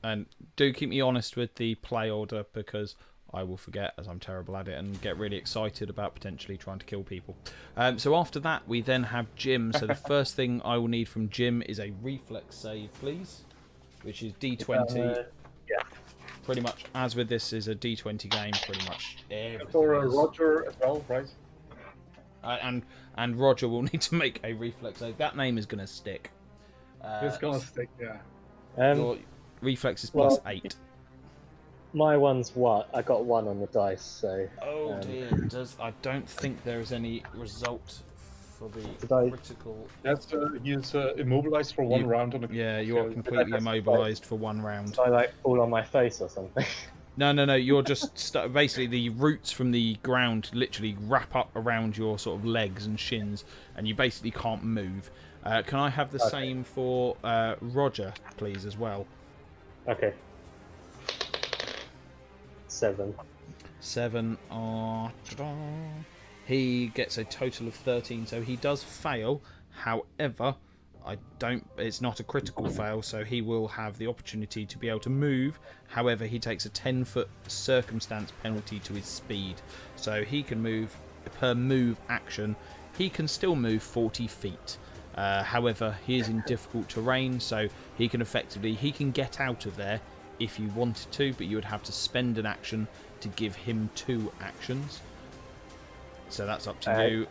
And do keep me honest with the play order, because I will forget, as I'm terrible at it, and get really excited about potentially trying to kill people. So after that, we then have Jim. So the first thing I will need from Jim is a reflex save, please, which is D20. Yeah. Pretty much, as with this, is a D20 game. Pretty much everything. For is. Roger as well, right? And Roger will need to make a reflex save. That name is going to stick. It's gonna stick, yeah. Your reflex is +8. My one's what? I got 1 on the dice, so. Oh dear, I don't think there is any result for the critical. That's he's immobilized for 1 round on the. Yeah, you are completely immobilized for 1 round. So I fall on my face or something. No. You're just basically the roots from the ground literally wrap up around your sort of legs and shins, and you basically can't move. Can I have the same for Roger, please, as well? Okay. 7. 7. He gets a total of 13, so he does fail. However, it's not a critical fail, so he will have the opportunity to be able to move. However, he takes a 10-foot circumstance penalty to his speed, so he can move per move action. He can still move 40 feet. However, he is in difficult terrain, so he can get out of there if you wanted to, but you would have to spend an action to give him 2 actions. So that's up to you.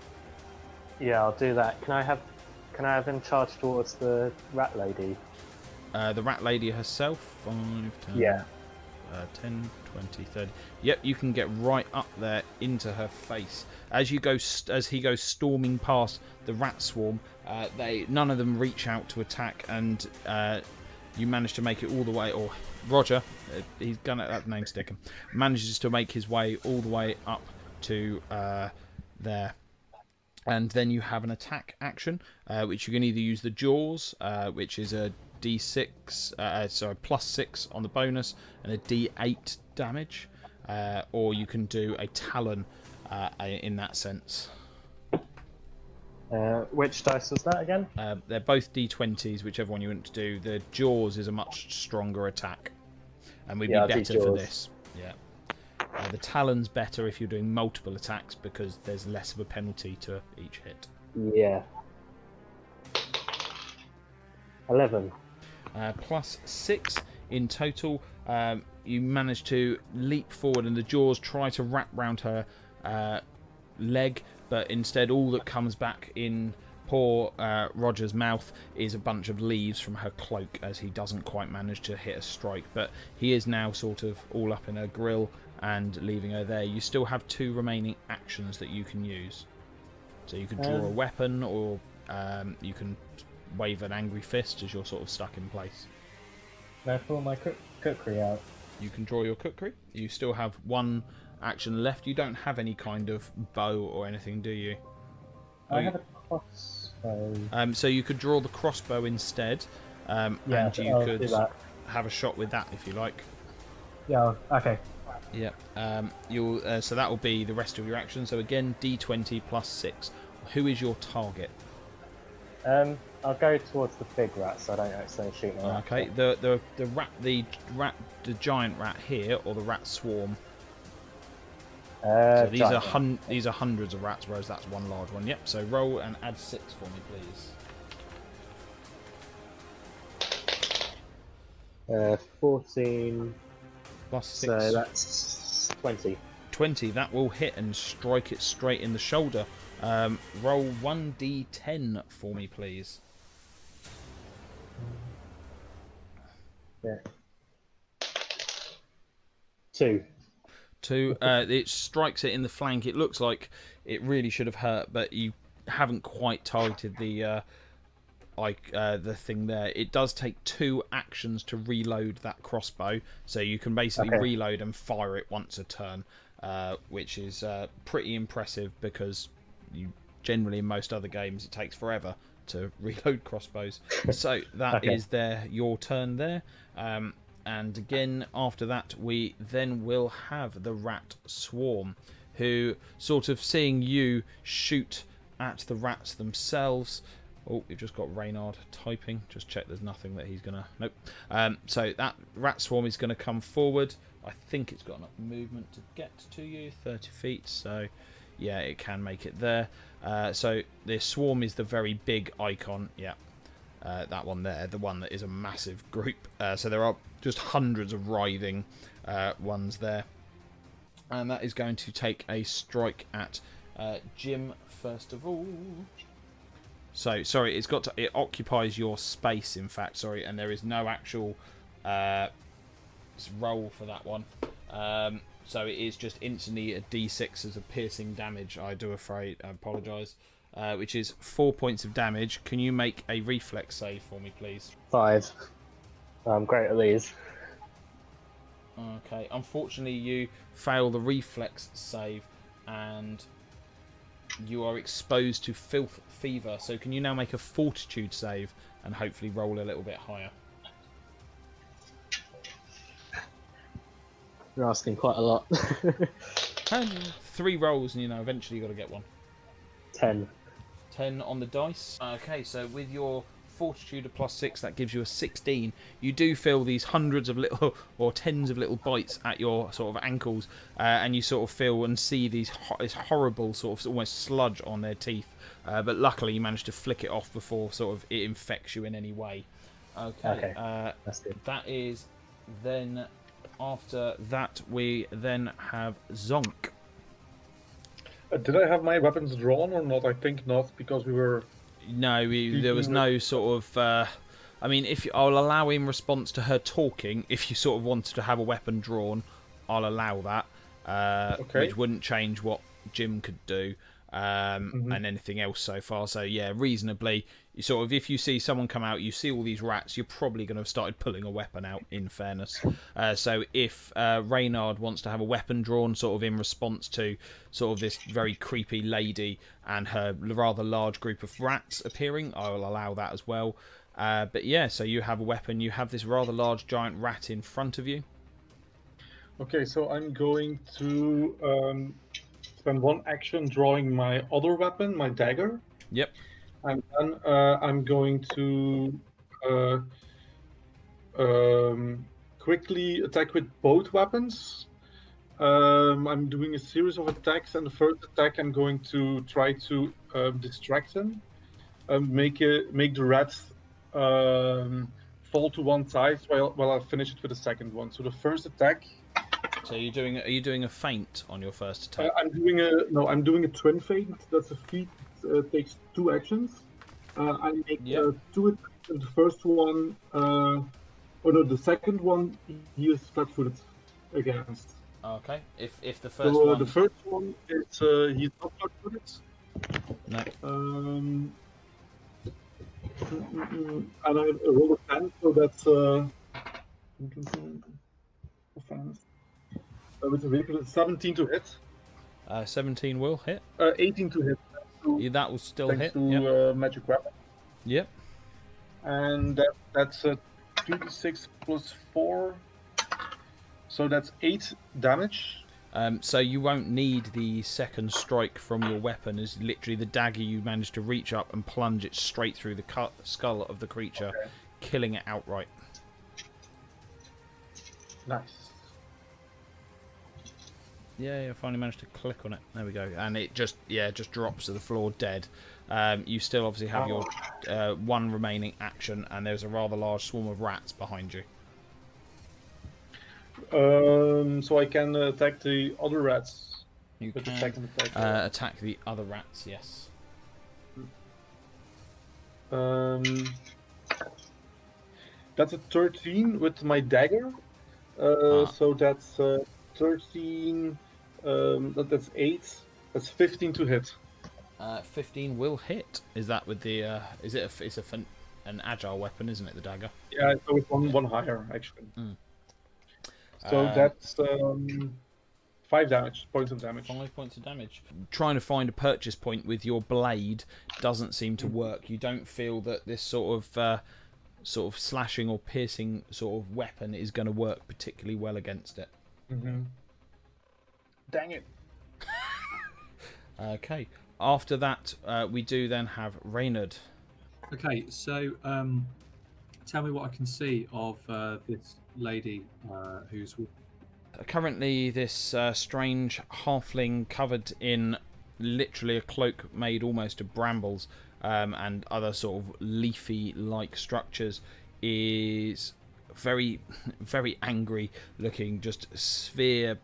Yeah, I'll do that. Can I have him charge towards the rat lady? The rat lady herself, 5, 10, Yeah. 10, 20, 30. Yep, you can get right up there into her face. As he goes storming past the rat swarm, none of them reach out to attack, and you manage to make it all the way. Or Roger, he's gonna that name sticking, manages to make his way all the way up to there. And then you have an attack action, which you can either use the Jaws, which is a D6, plus 6 on the bonus, and a D8 damage, or you can do a Talon in that sense. Which dice was that again? They're both D20s, whichever one you want to do. The Jaws is a much stronger attack, and would be better for this. Yeah. The Talon's better if you're doing multiple attacks because there's less of a penalty to each hit. Yeah. 11. Plus 6 in total. You manage to leap forward, and the Jaws try to wrap round her leg, but instead all that comes back in poor Roger's mouth is a bunch of leaves from her cloak, as he doesn't quite manage to hit a strike. But he is now sort of all up in her grill and leaving her there. You still have 2 remaining actions that you can use. So you can draw a weapon, or you can wave an angry fist as you're sort of stuck in place. Can I pull my cookery out? You can draw your cookery. You still have 1 action left. You don't have any kind of bow or anything, do you? I have a crossbow. So you could draw the crossbow instead, and you could have a shot with that if you like. Yeah. Okay. Yeah. So that will be the rest of your action. So again, D20 plus 6. Who is your target? I'll go towards the big rat so I don't accidentally shoot my rat. Okay. The giant rat here, or the rat swarm. So these are hundreds of rats, whereas that's 1 large one. Yep. So roll and add 6 for me, please. 14 plus 6. So that's 20. 20. That will hit and strike it straight in the shoulder. Roll 1d10 for me, please. Yeah. 2. It strikes it in the flank. It looks like it really should have hurt, but you haven't quite targeted the thing there. It does take 2 actions to reload that crossbow, so you can basically reload and fire it once a turn, which is pretty impressive, because you generally in most other games it takes forever to reload crossbows. So that is your turn there. And again, after that, we then will have the rat swarm, who, sort of seeing you shoot at the rats themselves. Oh, we've just got Reynard typing. Just check there's nothing that he's going to... Nope. So that rat swarm is going to come forward. I think it's got enough movement to get to you, 30 feet. So, yeah, it can make it there. So the swarm is the very big icon. Yeah. That one there, the one that is a massive group. So there are just hundreds of writhing ones there. And that is going to take a strike at Jim first of all. So, sorry, it occupies your space, in fact, sorry, and there is no actual roll for that one. So it is just instantly a D6 as a piercing damage, I apologise. Which is 4 points of damage. Can you make a reflex save for me, please? 5. I'm great at these. Okay, unfortunately you fail the reflex save and you are exposed to filth fever. So can you now make a fortitude save and hopefully roll a little bit higher? You're asking quite a lot. And 3 rolls and eventually you got to get one. 10. 10 on the dice. Okay, so with your fortitude of +6, that gives you a 16. You do feel these hundreds of little or tens of little bites at your sort of ankles, and you sort of feel and see this horrible sort of almost sludge on their teeth. But luckily, you managed to flick it off before sort of it infects you in any way. Okay, That's good. that is then. After that, we then have Zonk. Did I have my weapons drawn or not? I think not, because we were... No, there was no sort of. I mean, I'll allow in response to her talking. If you sort of wanted to have a weapon drawn, I'll allow that. Okay. Which wouldn't change what Jim could do, and anything else so far. So yeah, reasonably, you sort of if you see someone come out, you see all these rats, you're probably going to have started pulling a weapon out. In fairness, so if Reynard wants to have a weapon drawn, sort of in response to sort of this very creepy lady and her rather large group of rats appearing, I will allow that as well. But yeah, so you have a weapon. You have this rather large giant rat in front of you. Okay, so I'm going to spend 1 action drawing my other weapon, my dagger. Yep. And then I'm going to quickly attack with both weapons. I'm doing a series of attacks, and the first attack I'm going to try to distract him, make the rats fall to one side while I finish it with the second one. So the first attack. So are you doing a feint on your first attack? I'm doing a twin feint. That's a feat. Takes 2 actions. I make 2 attacks. And the first one, the second one he is flat-footed against. Okay. If the first one. The first one is he's not flat-footed. No. And I roll a 10, so that's offense. With a vehicle, 17 to hit. 17 will hit. 18 to hit. That will still thanks hit. to magic weapon. Yep. And that's 2d6 plus 4. So that's 8 damage. So you won't need the second strike from your weapon, as literally the dagger you managed to reach up and plunge it straight through the skull of the creature, killing it outright. Nice. Yeah, I finally managed to click on it. There we go. And it just drops to the floor dead. You still obviously have your 1 remaining action, and there's a rather large swarm of rats behind you. So I can attack the other rats. You with can the second attack. attack the other rats, yes. That's a 13 with my dagger. So that's 13. That's 8. That's 15 to hit. 15 will hit. Is that with the? It's an agile weapon, isn't it? The dagger. Yeah, so it's one higher actually. So that's 5 points of damage. 5 points of damage. Trying to find a purchase point with your blade doesn't seem to work. You don't feel that this sort of slashing or piercing sort of weapon is going to work particularly well against it. Dang it. Okay. After that, we do then have Reynard. Okay, so tell me what I can see of this lady who's... Currently, this strange halfling covered in literally a cloak made almost of brambles and other sort of leafy-like structures is very, very angry looking, just sphere,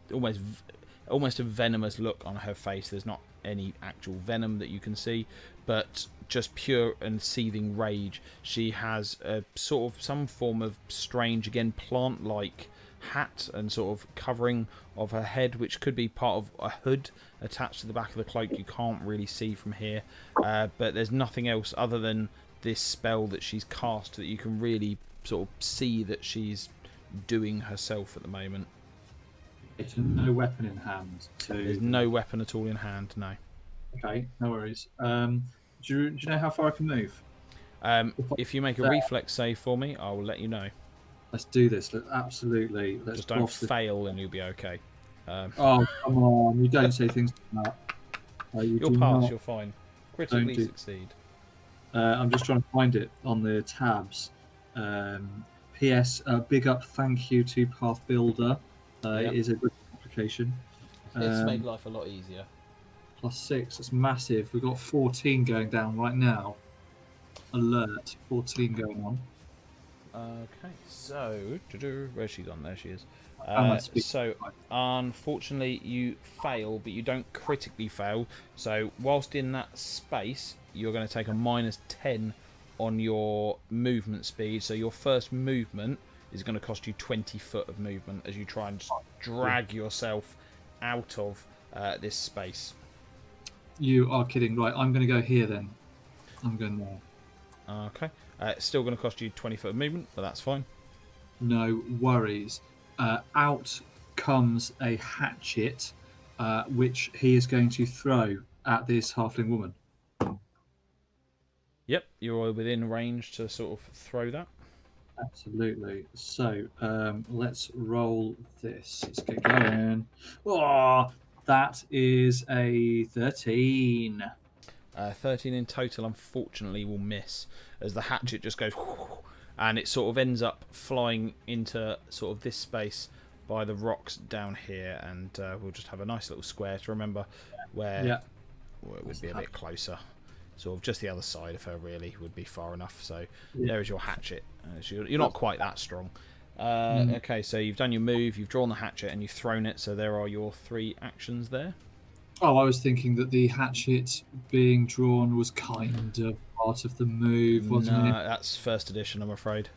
almost a venomous look on her face. There's not any actual venom that you can see, but just pure and seething rage. She has a sort of some form of strange, again, plant-like hat and sort of covering of her head, which could be part of a hood attached to the back of the cloak. You can't really see from here, but there's nothing else other than this spell that she's cast that you can really sort of see that she's doing herself at the moment. So no weapon in hand. There's no weapon at all in hand, no. Okay, no worries. Do you know how far I can move? If you make a reflex save for me, I will let you know. Let's do this. Absolutely. Let's Just don't fail and you'll be okay. Oh, come on. You don't say things like that. You'll pass, you're fine. Critically succeed. I'm just trying to find it on the tabs. P.S. Big up thank you to Path Builder. It is a good application. It's made life a lot easier. +6, that's massive. We've got 14 going down right now. Alert, 14 going on. Okay, so where's she gone? There she is. So unfortunately you fail, but you don't critically fail. So whilst in that space, you're going to take a -10 on your movement speed. So your first movement is going to cost you 20 foot of movement as you try and drag yourself out of this space. You are kidding, right? I'm going to go here then. I'm going there. Okay. It's still going to cost you 20 foot of movement, but that's fine. No worries. Out comes a hatchet, which he is going to throw at this halfling woman. Yep, you're within range to sort of throw that. Absolutely. So let's roll this. Let's get going. Oh, that is a 13. 13 in total, unfortunately, will miss as the hatchet just goes and it sort of ends up flying into sort of this space by the rocks down here, and we'll just have a nice little square to remember where it would be a bit closer. Sort of just the other side of her really would be far enough. So there is your hatchet. You're not quite that strong. Okay, so you've done your move, you've drawn the hatchet and you've thrown it, so there are your 3 actions there. Oh, I was thinking that the hatchet being drawn was kind of part of the move, wasn't it? No, that's first edition, I'm afraid.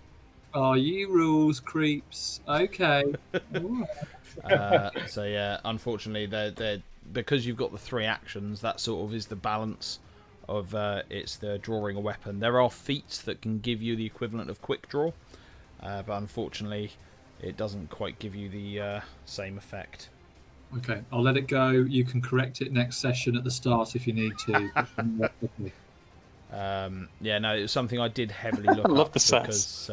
Oh, you rules, creeps. Okay. So yeah, unfortunately, they're because you've got the 3 actions, that sort of is the balance of it's the drawing a weapon. There are feats that can give you the equivalent of quick draw, but unfortunately, it doesn't quite give you the same effect. Okay, I'll let it go. You can correct it next session at the start if you need to. Yeah, no, it was something I did heavily look up because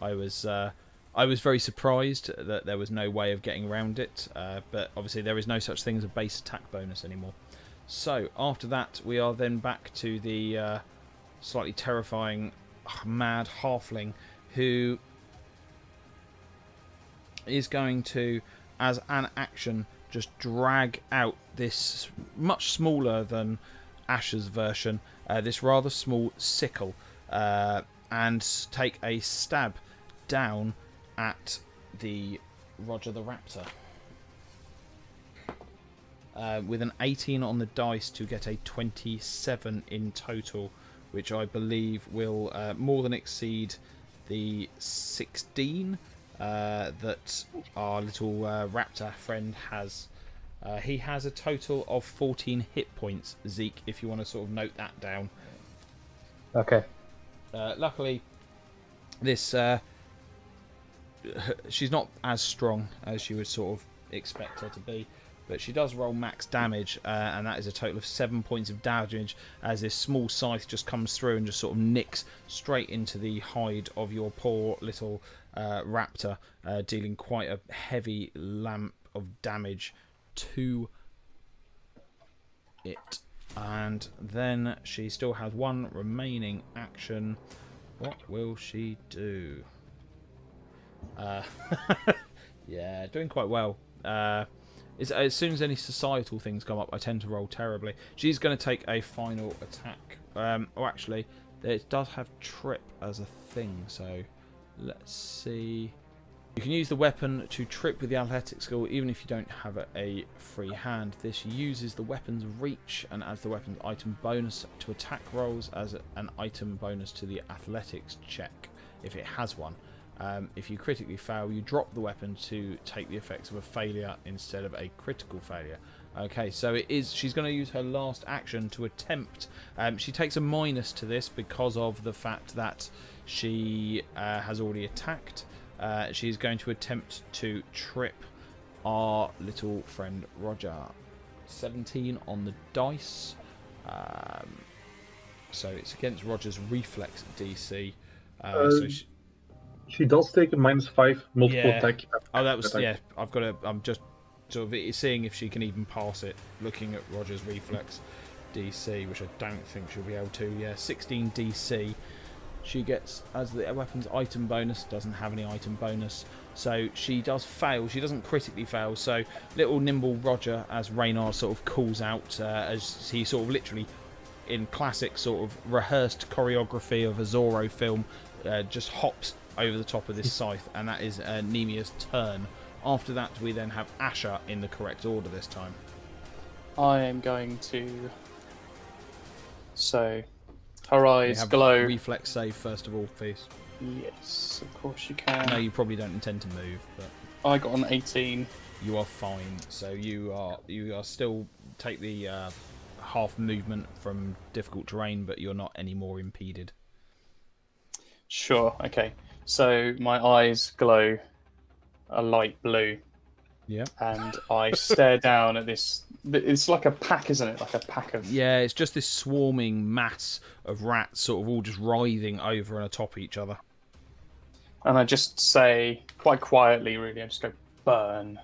I was very surprised that there was no way of getting around it. But obviously, there is no such thing as a base attack bonus anymore. So after that, we are then back to the slightly terrifying, mad halfling who is going to, as an action, just drag out this much smaller than Ash's version, this rather small sickle, and take a stab down at the Roger the Raptor. With an 18 on the dice to get a 27 in total, which I believe will more than exceed the 16 that our little raptor friend has. He has a total of 14 hit points, Zeke, if you want to sort of note that down. Okay. Luckily, this she's not as strong as you would sort of expect her to be, but she does roll max damage, and that is a total of 7 points of damage as this small scythe just comes through and just sort of nicks straight into the hide of your poor little raptor, dealing quite a heavy lump of damage to it. And then she still has 1 remaining action. What will she do? Yeah, doing quite well. As soon as any societal things come up, I tend to roll terribly. She's going to take a final attack. Oh, actually, it does have trip as a thing, so let's see. You can use the weapon to trip with the athletics skill, even if you don't have a free hand. This uses the weapon's reach and adds the weapon's item bonus to attack rolls as an item bonus to the athletics check, if it has one. If you critically fail, you drop the weapon to take the effects of a failure instead of a critical failure. Okay, so she's going to use her last action to attempt. She takes a minus to this because of the fact that she has already attacked. She's going to attempt to trip our little friend Roger. 17 on the dice. So it's against Roger's reflex DC. She does take a -5 multiple attack. Oh, that was I've got to. I'm just sort of seeing if she can even pass it. Looking at Roger's reflex DC, which I don't think she'll be able to. Yeah, 16 DC. She gets as the weapon's item bonus. Doesn't have any item bonus, so she does fail. She doesn't critically fail. So little nimble Roger, as Reynard sort of calls out, as he sort of literally, in classic sort of rehearsed choreography of a Zorro film, just hops over the top of this scythe, and that is Nemia's turn. After that, we then have Asher in the correct order this time. I am going to. So, her eyes glow. Reflex save first of all, please. Yes, of course you can. No, you probably don't intend to move, but I got an 18. You are fine. So you are still take the half movement from difficult terrain, but you're not any more impeded. Sure. Okay. So my eyes glow a light blue. Yeah. And I stare down at this. It's like a pack, isn't it? Like a pack of. Yeah, it's just this swarming mass of rats, sort of all just writhing over and atop each other. And I just say, quite quietly, really, I just go, burn.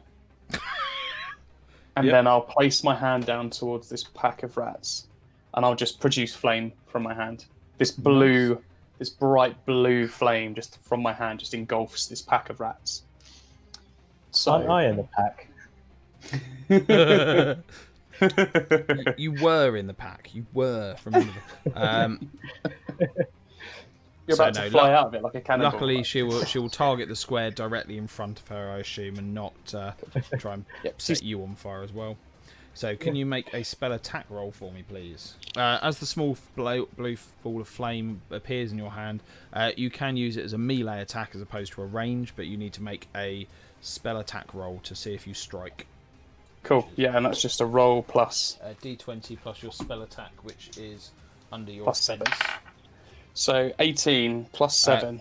And then I'll place my hand down towards this pack of rats, and I'll just produce flame from my hand. This blue, this bright blue flame, just from my hand, just engulfs this pack of rats. So Aren't I in the pack? You were in the pack. You were. Remember. You're about to fly out of it like a cannonball. Luckily, she will target the square directly in front of her, I assume, and not try and set you on fire as well. So, can you make a spell attack roll for me, please? As the small blue ball of flame appears in your hand, you can use it as a melee attack as opposed to a range, but you need to make a spell attack roll to see if you strike. Cool. Yeah, and that's just a roll plus D20 plus your spell attack, which is under your plus 7. So 18 plus 7.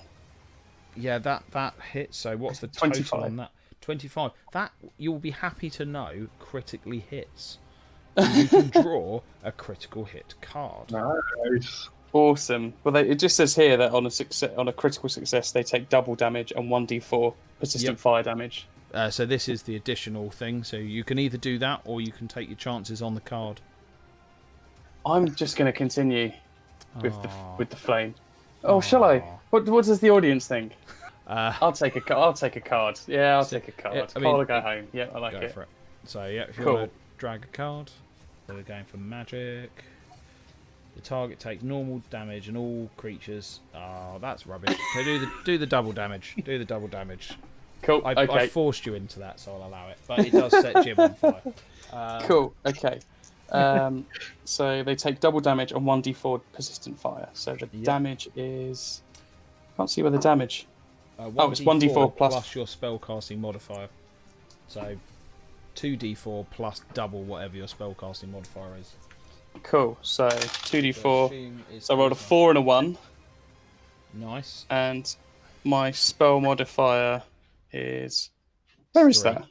Yeah, that hits. So what's the total 25. on that? 25. That, you'll be happy to know, critically hits. You can draw a critical hit card. Nice. Awesome. Well, it just says here that on a critical success, they take double damage and 1d4 persistent fire damage. So this is the additional thing. So you can either do that, or you can take your chances on the card. I'm just going to continue with the flame. Oh, shall I? What does the audience think? I'll take a card. Yeah, I'll take a card. Yeah, Call or go home. Yeah, I like go it. for it. So yeah, if you Cool. want to drag a card, so we're going for magic. The target takes normal damage, and all creatures. Oh, that's rubbish. So do the double damage. Do the double damage. Cool. I Okay. forced you into that, so I'll allow it. But it does set Jim on fire. Cool. Okay. So they take double damage and 1d4 persistent fire. So the damage is. Can't see where the damage. It's 1d4 plus your spellcasting modifier. So 2d4 plus double whatever your spellcasting modifier is. Cool. So 2d4. So I rolled a 4 and a 1. Nice. And my spell modifier is. Where is 3. that?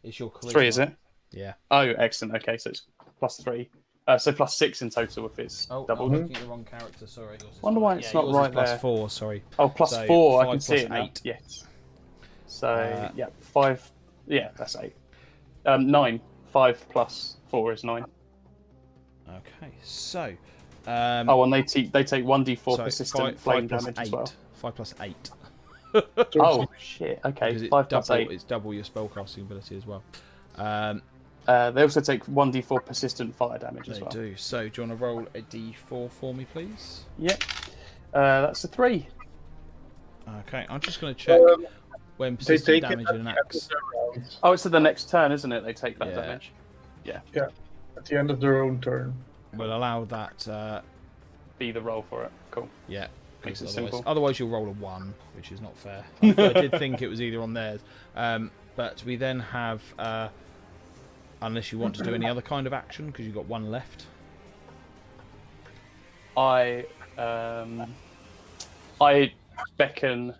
It's your charisma. 3, is it? Yeah. Oh, excellent. Okay, so it's plus 3. So plus 6 in total if it's double. I'm looking at the wrong character. Sorry. Wonder why it's not right plus there. 4. Sorry. Oh, plus So 4. I 5 can see plus it now. 8. Yes. So 5. Yeah, that's 8. 9. 5 plus 4 is 9. Okay. So. And they take 1d4 so persistent 5 flame plus damage 8. as well. 5 plus 8. Oh shit! Okay, Because 5 plus 8. it's double your spellcasting ability as well. They also take 1d4 persistent fire damage as They well. do. So, do you want to roll a d4 for me, please? Yep. That's a 3. Okay, I'm just going to check when persistent take damage it in an axe. Oh, it's at the next turn, isn't it? They take that Yeah. damage. Yeah, at the end of their own turn. We'll allow that. Be the roll for it. Cool. Yeah. Makes it Otherwise, simple. otherwise you'll roll a 1, which is not fair. I did think it was either on theirs. But we then have, unless you want to do any other kind of action, because you've got 1 left. I beckon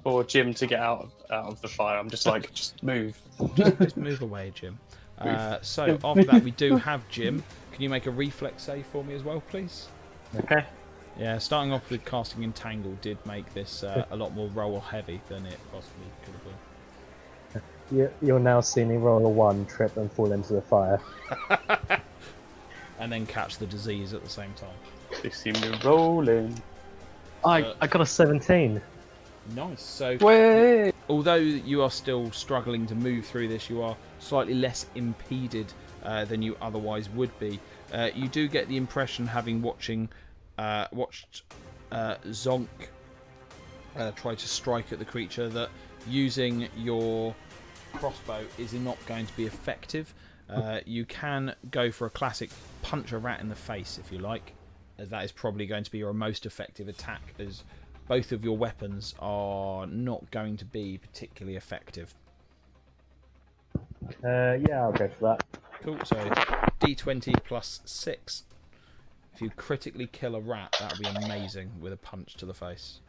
for Jim to get out of the fire. I'm just like, just move. Just move away, Jim. So after that, we do have Jim. Can you make a reflex save for me as well, please? Okay. Yeah, starting off with casting Entangle did make this a lot more roll heavy than it possibly could have been. You'll now see me roll a 1, trip, and fall into the fire. And then catch the disease at the same time. They seem to be rolling. I got a 17. Nice. So, Way. although you are still struggling to move through this, you are slightly less impeded than you otherwise would be. You do get the impression, having watched Zonk try to strike at the creature, that using your crossbow is not going to be effective. You can go for a classic punch a rat in the face if you like, as that is probably going to be your most effective attack, as both of your weapons are not going to be particularly effective. Yeah, I'll go for that. Cool, so d20 plus 6. If you critically kill a rat, that would be amazing with a punch to the face.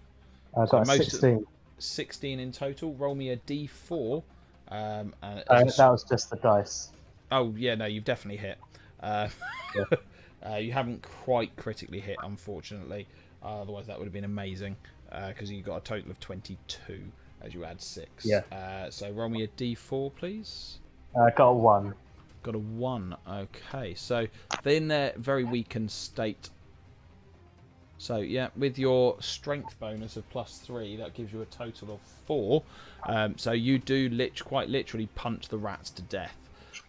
I've got a 16. 16 in total. Roll me a d4. And That was just the dice. Oh, yeah, no, you've definitely hit. You haven't quite critically hit, unfortunately. Otherwise, that would have been amazing, because you got a total of 22 as you add 6. Yeah. So roll me a d4, please. I got a 1. Got a 1. Okay, so they're in their very weakened state. So, yeah, with your strength bonus of +3, that gives you a total of 4. So you do quite literally punch the rats to death.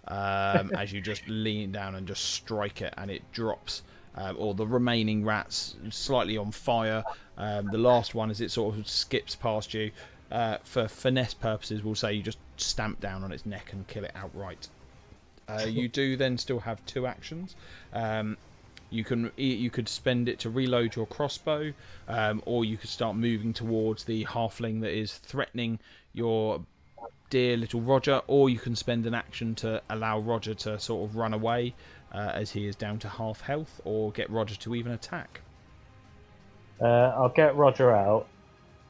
As you just lean down and just strike it, and it drops. Or the remaining rats slightly on fire. The last one, as it sort of skips past you, for finesse purposes, we'll say you just stamp down on its neck and kill it outright. You do then still have 2 actions. You could spend it to reload your crossbow, or you could start moving towards the halfling that is threatening your dear little Roger, or you can spend an action to allow Roger to sort of run away, as he is down to half health, or get Roger to even attack. I'll get Roger out.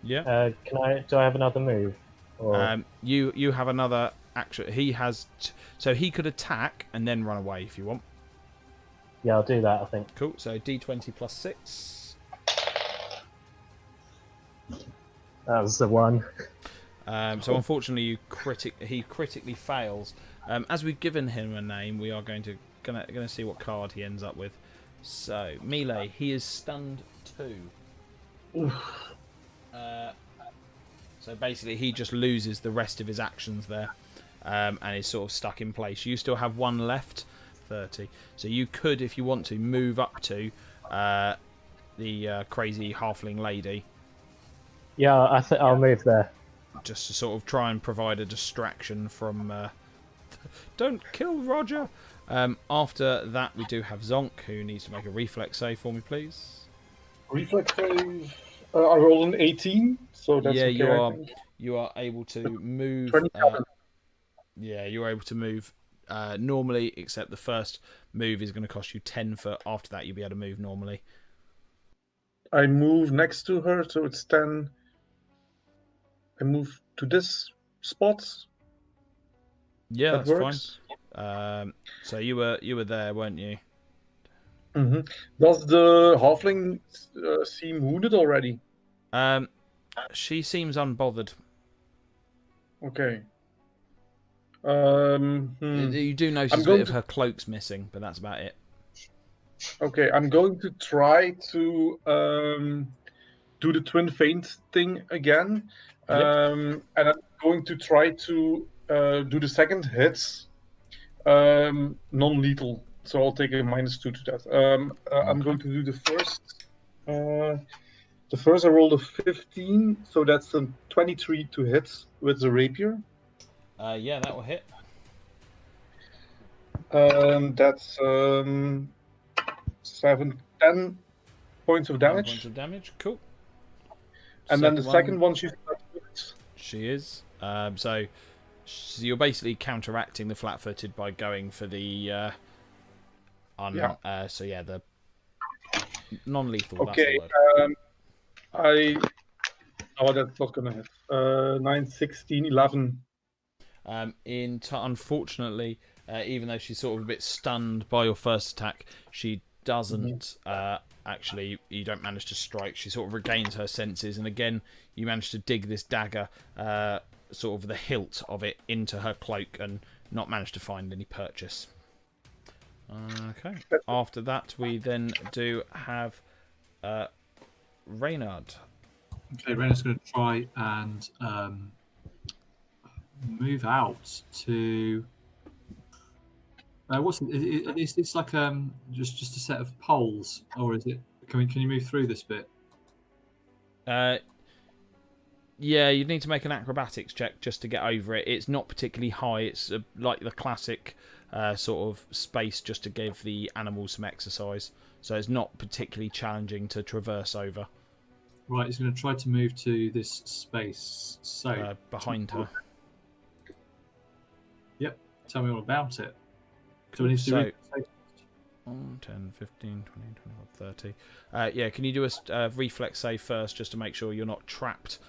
Yeah. Do I have another move? Or... You have another action. He has, so he could attack and then run away if you want. Yeah, I'll do that, I think. Cool. So d20 plus 6. That was the 1. So unfortunately, he critically fails. As we've given him a name, we are gonna see what card he ends up with. So melee, he is stunned 2. So basically, he just loses the rest of his actions there, and is sort of stuck in place. You still have 1 left, 30. So you could, if you want to, move up to the crazy halfling lady. Yeah, I'll move there. Just to sort of try and provide a distraction from... Don't kill Roger! After that, we do have Zonk, who needs to make a reflex save for me, please. Reflex save. I rolled an 18, so that's okay. You are able to move... 27. Yeah, you're able to move normally, except the first move is going to cost you 10 foot. After that, you'll be able to move normally. I move next to her, so it's 10. I move to this spot. Yeah, that that's works. Fine. So you were there, weren't you? Mm-hmm. Does the halfling seem wounded already? She seems unbothered. Okay. You do notice a bit of her cloak's missing, but that's about it. Okay, I'm going to try to do the twin feint thing again. Yep. And I'm going to try to do the second hit non-lethal. So I'll take a -2 to that. I'm going to do the first. The first I rolled a 15, so that's a 23 to hit with the rapier. Yeah, that will hit. That's 10 points of 10 damage. points of damage, cool. And then the second one she's flat-footed. She is. So you're basically counteracting the flat-footed by going for the so yeah, the non-lethal. Okay. That's the word. Oh, that's not gonna hit. 9, 16, 11. Unfortunately, even though she's sort of a bit stunned by your first attack, she doesn't actually. You don't manage to strike. She sort of regains her senses, and again, you manage to dig this dagger, sort of the hilt of it, into her cloak, and not manage to find any purchase. Okay. After that, we then do have Reynard. Okay, Reynard's going to try and move out to. What's it? Is this like just a set of poles, or is it? Can you move through this bit? Yeah, you'd need to make an acrobatics check just to get over it. It's not particularly high. It's like the classic sort of space just to give the animals some exercise. So it's not particularly challenging to traverse over. Right, he's going to try to move to this space. So behind her. Yep, tell me all about it. Do I need to do 10, 15, 20, 25, 30. Yeah, can you do a reflex save first just to make sure you're not trapped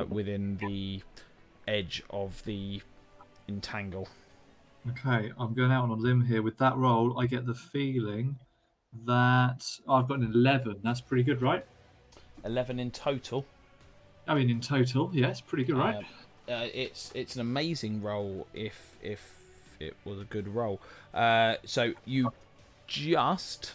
within the edge of the entangle? Okay, I'm going out on a limb here. With that roll, I get the feeling that I've got an 11. That's pretty good, right? 11 in total. I mean, in total, yes, pretty good, right? It's an amazing roll if it was a good roll. So you just,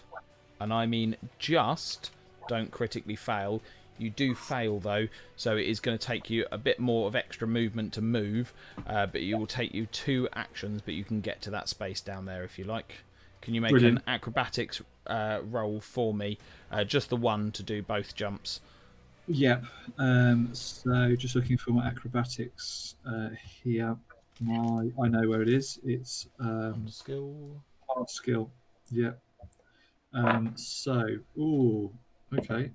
and I mean just, don't critically fail. You do fail though, so it is going to take you a bit more of extra movement to move, but it will take you 2 actions, but you can get to that space down there if you like. Can you make an acrobatics roll for me? Just the one to do both jumps. Yep. So just looking for my acrobatics here. I know where it is. It's skill. Hard skill. Yep. So, okay.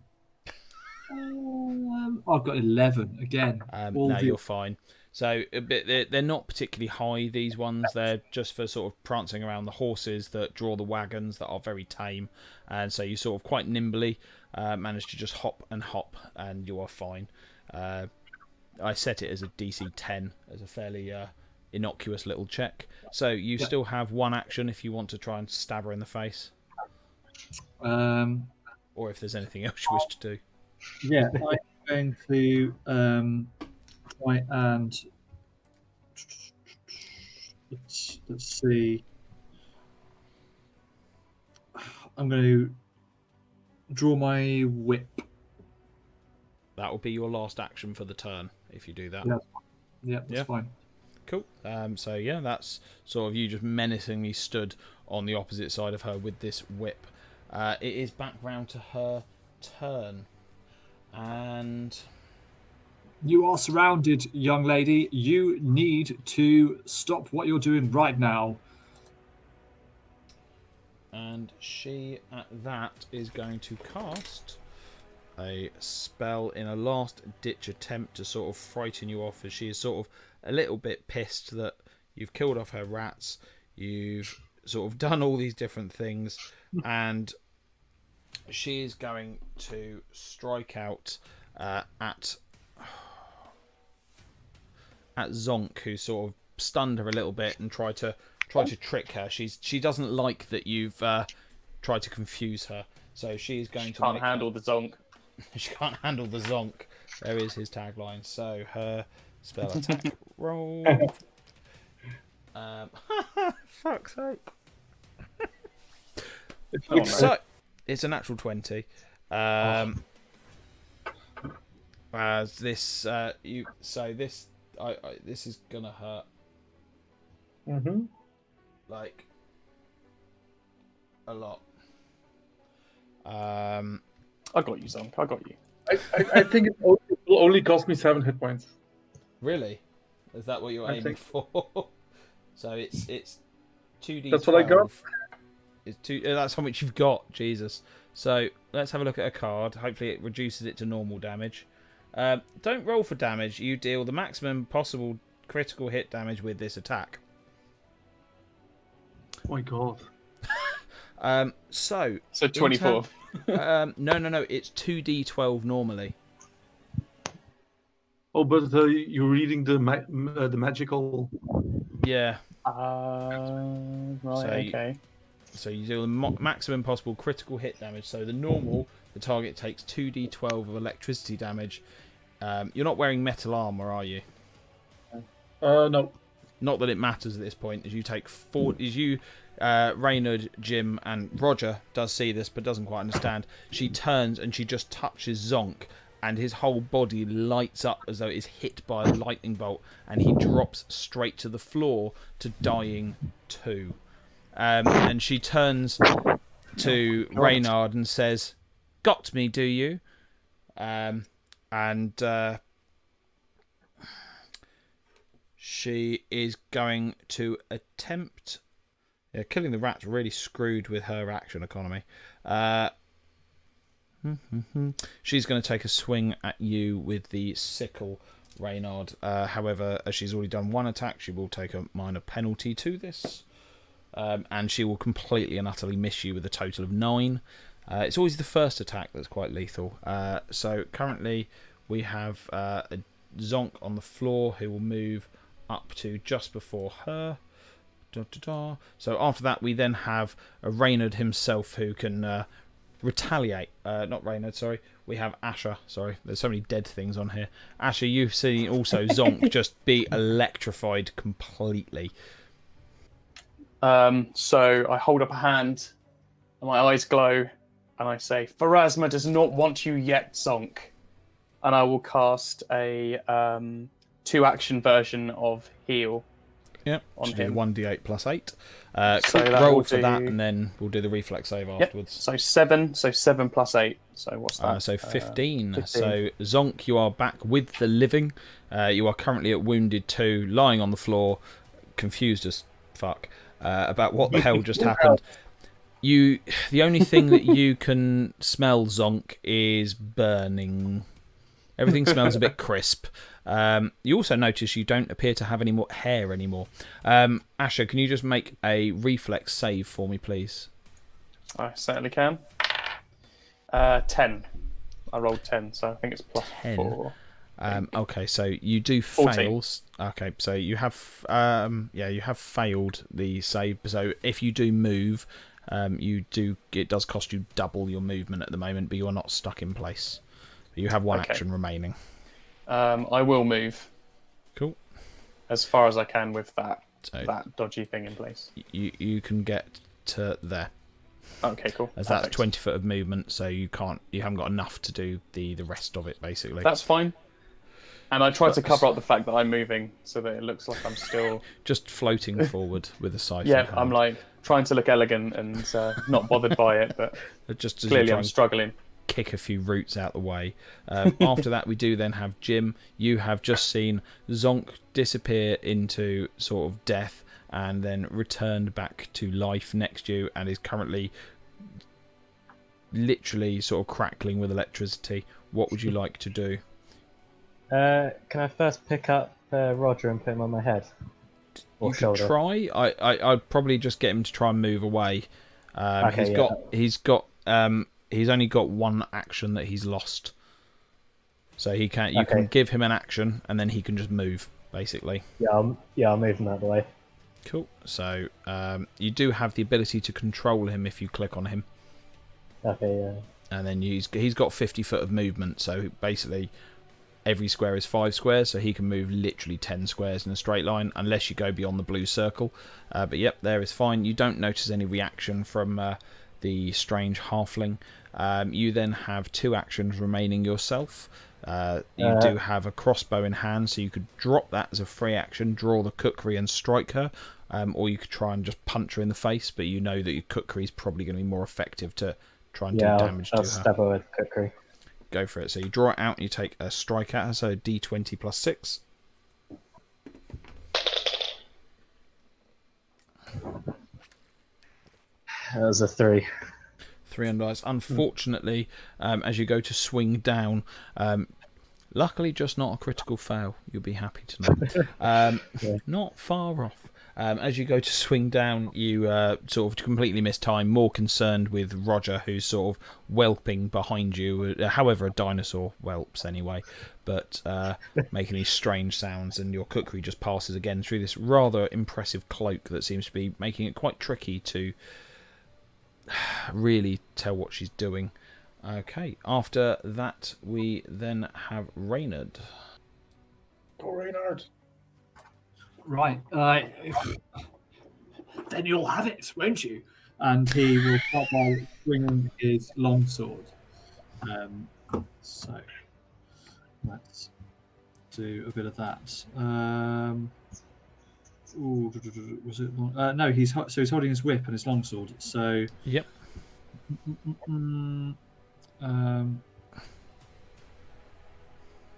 I've got 11 again. No, you're fine. So they're not particularly high, these ones. They're just for sort of prancing around the horses that draw the wagons that are very tame. And so you sort of quite nimbly manage to just hop, and you are fine. I set it as a DC 10 as a fairly innocuous little check. So you still have 1 action if you want to try and stab her in the face. Or if there's anything else you wish to do. Yeah, I'm going to try and let's see. I'm going to draw my whip. That will be your last action for the turn if you do that. Yeah, that's fine. Cool. So yeah, that's sort of you just menacingly stood on the opposite side of her with this whip. It is back round to her turn. And you are surrounded, young lady. You need to stop what you're doing right now. And she, at that, is going to cast a spell in a last-ditch attempt to sort of frighten you off, as she is sort of a little bit pissed that you've killed off her rats, you've sort of done all these different things, and she is going to strike out at Zonk, who sort of stunned her a little bit and tried to trick her. She doesn't like that you've tried to confuse her, so she is going to. Can't handle the Zonk. She can't handle the Zonk. There is his tagline. So her spell attack roll. Fuck's sake. So it's a natural 20. As this this is gonna hurt. Like a lot. I got you, Zonk. I got you. I think it will only cost me 7 hit points. Really? Is that what you're aiming for? So it's 2d12. That's what I got. It's that's how much you've got. Jesus. So let's have a look at a card. Hopefully it reduces it to normal damage. Don't roll for damage. You deal the maximum possible critical hit damage with this attack. Oh my god. So 24. No. It's 2d12 normally. Oh, but you're reading the magical. Yeah. Right. Okay. So you do the maximum possible critical hit damage. So the target takes 2d12 of electricity damage. You're not wearing metal armor, are you? No. Not that it matters at this point, as you take Reynard, Jim, and Roger does see this but doesn't quite understand. She turns and she just touches Zonk, and his whole body lights up as though it is hit by a lightning bolt, and he drops straight to the floor to dying too. And she turns to Reynard and says, "Got me, do you?" She is going to attempt... Yeah, killing the rat's really screwed with her action economy. She's going to take a swing at you with the sickle, Reynard. However, as she's already done one attack, she will take a minor penalty to this. And she will completely and utterly miss you with a total of 9. It's always the first attack that's quite lethal. So currently we have a Zonk on the floor who will move up to just before her. So after that we then have a Reynard himself who can retaliate. Not Reynard, sorry. We have Asher. Sorry, there's so many dead things on here. Asher, you've seen also Zonk just be electrified completely. So I hold up a hand, and my eyes glow, and I say, "Pharasma does not want you yet, Zonk." And I will cast a 2-action version of heal. Yep. On him. 1d8 plus 8. So roll for that, and then we'll do the reflex save afterwards. So 7. So 7 plus 8. So what's that? So 15. So Zonk, you are back with the living. You are currently at wounded 2, lying on the floor, confused as fuck about what the hell just happened. The only thing that you can smell, Zonk, is burning. Everything smells a bit crisp. You also notice you don't appear to have any more hair anymore. Asher, can you just make a reflex save for me, please? I certainly can. 10. I rolled 10, so I think it's plus 10. 4. Okay, so you do 14. fail. Okay, so you have you have failed the save. So if you do move, it does cost you double your movement at the moment, but you are not stuck in place. You have one action remaining. I will move. Cool. As far as I can with that dodgy thing in place. You can get to there. Okay, cool. As that's 20 foot of movement, so you haven't got enough to do the rest of it, basically. That's fine. And I try to cover up the fact that I'm moving so that it looks like I'm still just floating forward with a siphon. Yeah, hand. I'm like trying to look elegant and not bothered by it, but just clearly I'm struggling. Kick a few roots out the way. After that, we do then have Jim. You have just seen Zonk disappear into sort of death and then returned back to life next to you, and is currently literally sort of crackling with electricity. What would you like to do? Can I first pick up Roger and put him on my head? Or you shoulder? Could try. I'd probably just get him to try and move away. He's only got one action that he's lost, so he can. You can give him an action, and then he can just move, basically. I'll move him out of the way. Cool. So you do have the ability to control him if you click on him. Okay. Yeah. And then he's got 50 foot of movement, so basically every square is 5 squares, so he can move literally 10 squares in a straight line, unless you go beyond the blue circle. But yep, there is fine. You don't notice any reaction from the strange halfling. You then have 2 actions remaining yourself. You do have a crossbow in hand, so you could drop that as a free action, draw the kukri and strike her, or you could try and just punch her in the face, but you know that your kukri is probably going to be more effective to try and do damage to her. I'll stab her with kukri. Go for it. So you draw it out and you take a strike at her, so d20 plus 6. That was a 3. 3 on dice. Unfortunately, as you go to swing down, luckily just not a critical fail. You'll be happy to know. Not far off. As you go to swing down, you sort of completely miss time, more concerned with Roger, who's sort of whelping behind you, however a dinosaur whelps anyway, but making these strange sounds, and your kukri just passes again through this rather impressive cloak that seems to be making it quite tricky to really tell what she's doing. Okay, after that we then have Reynard. Go, Reynard. Right. Then you'll have it, won't you? And he will start by swinging his longsword. So let's do a bit of that. Was it? No, he's holding his whip and his longsword. So Yep. I'm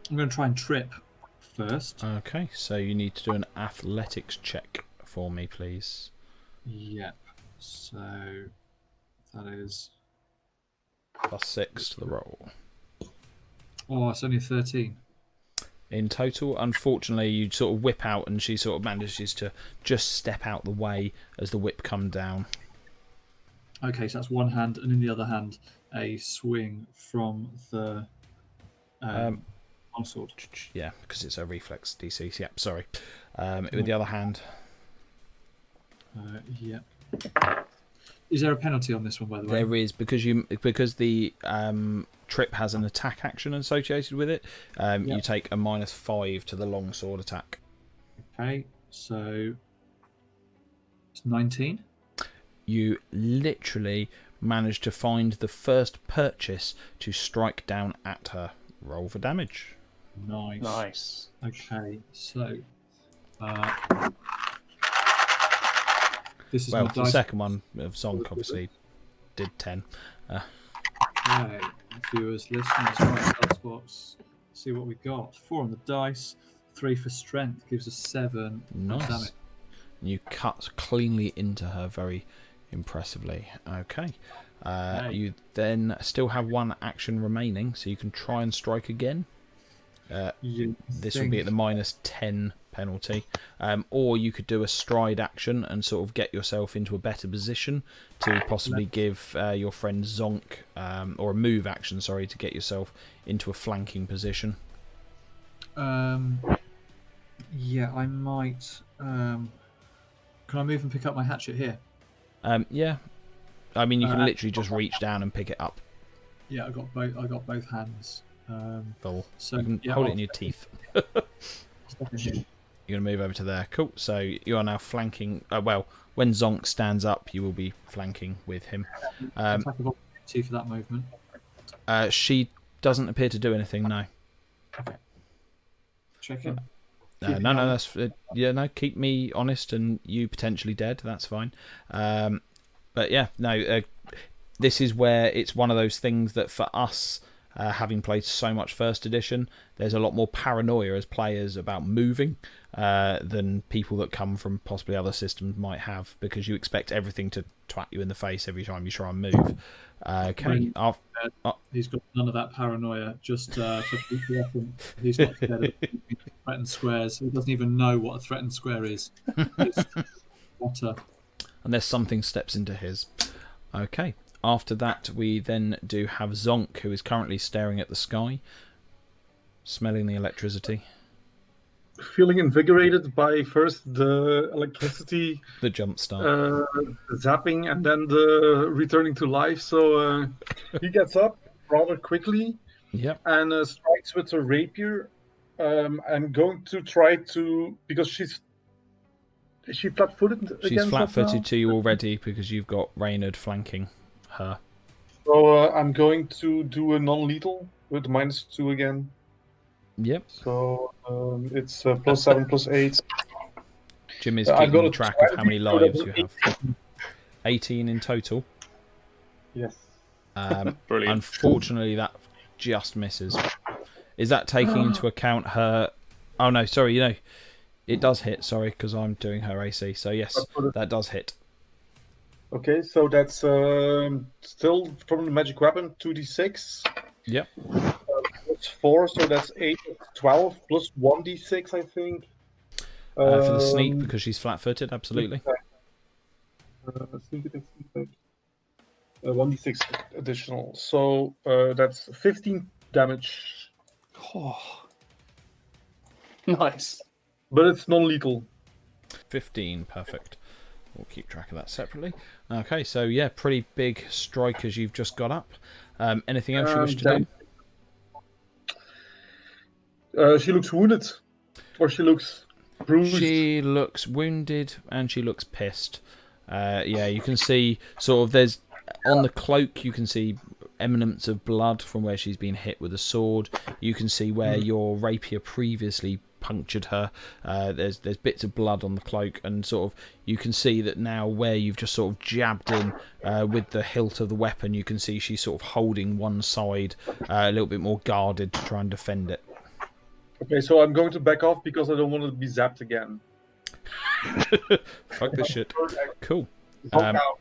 going to try and trip first. Okay, so you need to do an athletics check for me, please. Yep. So that is +6 to the roll. Oh, it's only 13. In total, unfortunately, you sort of whip out and she sort of manages to just step out the way as the whip come down. Okay, so that's one hand, and in the other hand, a swing from the longsword. Yeah, because it's a reflex DC. Yeah, sorry. With the other hand. Yeah. Is there a penalty on this one, by the way? There is, because the trip has an attack action associated with it. You take a -5 to the longsword attack. Okay, so it's 19. You literally manage to find the first purchase to strike down at her. Roll for damage. Nice. Okay, so this is Well, my the dice. second one of Zonk obviously did 10. Okay, viewers, listeners, right, dice box. See what we got. 4 on the dice, 3 for strength, gives us 7. Nice. Damage. You cut cleanly into her very impressively. Okay. You then still have one action remaining, so you can try and strike again. This will be at the -10 penalty. Or you could do a stride action and sort of get yourself into a better position to possibly give your friend Zonk, or a move action, sorry, to get yourself into a flanking position. Yeah, I might. Can I move and pick up my hatchet here? Yeah. I mean, you can literally just reach down and pick it up. Yeah, I got both hands. Full. So You can yeah, hold it I'll- in your teeth. Step in here. You're going to move over to there. Cool. So you are now flanking. Well, when Zonk stands up, you will be flanking with him. Attack of opportunity for that movement. She doesn't appear to do anything, no. Check in. No, that's no. Keep me honest, and you potentially dead. That's fine. But yeah, no. This is where it's one of those things that for us, having played so much first edition, there's a lot more paranoia as players about moving than people that come from possibly other systems might have, because you expect everything to twat you in the face every time you try and move. Okay. He's got none of that paranoia. Just for future reference, he's not scared of threatened squares. He doesn't even know what a threatened square is. Unless something steps into his. Okay. After that, we then do have Zonk, who is currently staring at the sky, smelling the electricity. Feeling invigorated by first the electricity, The jump start. zapping, and then the returning to life. So he gets up rather quickly Yep. and strikes with a rapier. I'm going to try to, because is she flat-footed? She's flat-footed to you already because you've got Reynard flanking her. So I'm going to do a non-lethal with -2 again. Yep. So it's +7, +8. Jim is I've got keeping a track of how many lives you 18. have. 18 in total. Yes. Brilliant. Unfortunately, that just misses. Is that taking into account her... Oh, no, sorry, it does hit, sorry, because I'm doing her AC. So, yes, that does hit. Okay, so that's still from the magic weapon, 2d6. Yep. Plus 4, so that's 8, 12, plus 1d6, I think. for the sneak Um, because she's flat-footed. Absolutely. Sneak attack, sneak attack. 1d6 additional. So that's 15 damage, Oh, nice. but it's non-lethal. 15, perfect. We'll keep track of that separately. Okay, so yeah, pretty big strikers you've just got up. Anything else you wish to do? She looks wounded, or she looks bruised. She looks wounded and she looks pissed. Yeah, you can see sort of there's on the cloak you can see eminence of blood from where she's been hit with a sword. You can see where your rapier previously punctured her. There's bits of blood on the cloak, and sort of you can see that now where you've just sort of jabbed in with the hilt of the weapon, you can see she's sort of holding one side a little bit more guarded to try and defend it. Okay, so I'm going to back off because I don't want to be zapped again. Fuck this shit. Cool. Knock out.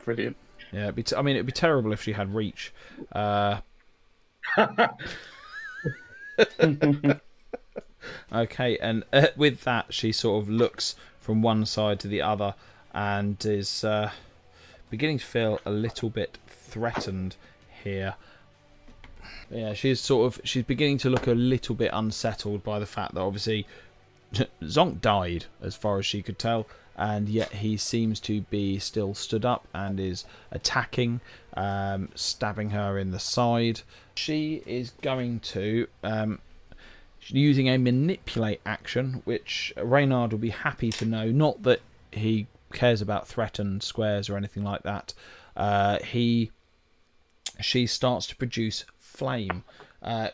Brilliant. Yeah, I mean, it'd be terrible if she had reach. Okay, and with that, she sort of looks from one side to the other and is beginning to feel a little bit threatened here. Yeah, she's beginning to look a little bit unsettled by the fact that obviously Zonk died, as far as she could tell, and yet he seems to be still stood up and is attacking, stabbing her in the side. She is going to, using a manipulate action, which Reynard will be happy to know, not that he cares about threatened squares or anything like that. She starts to produce flame.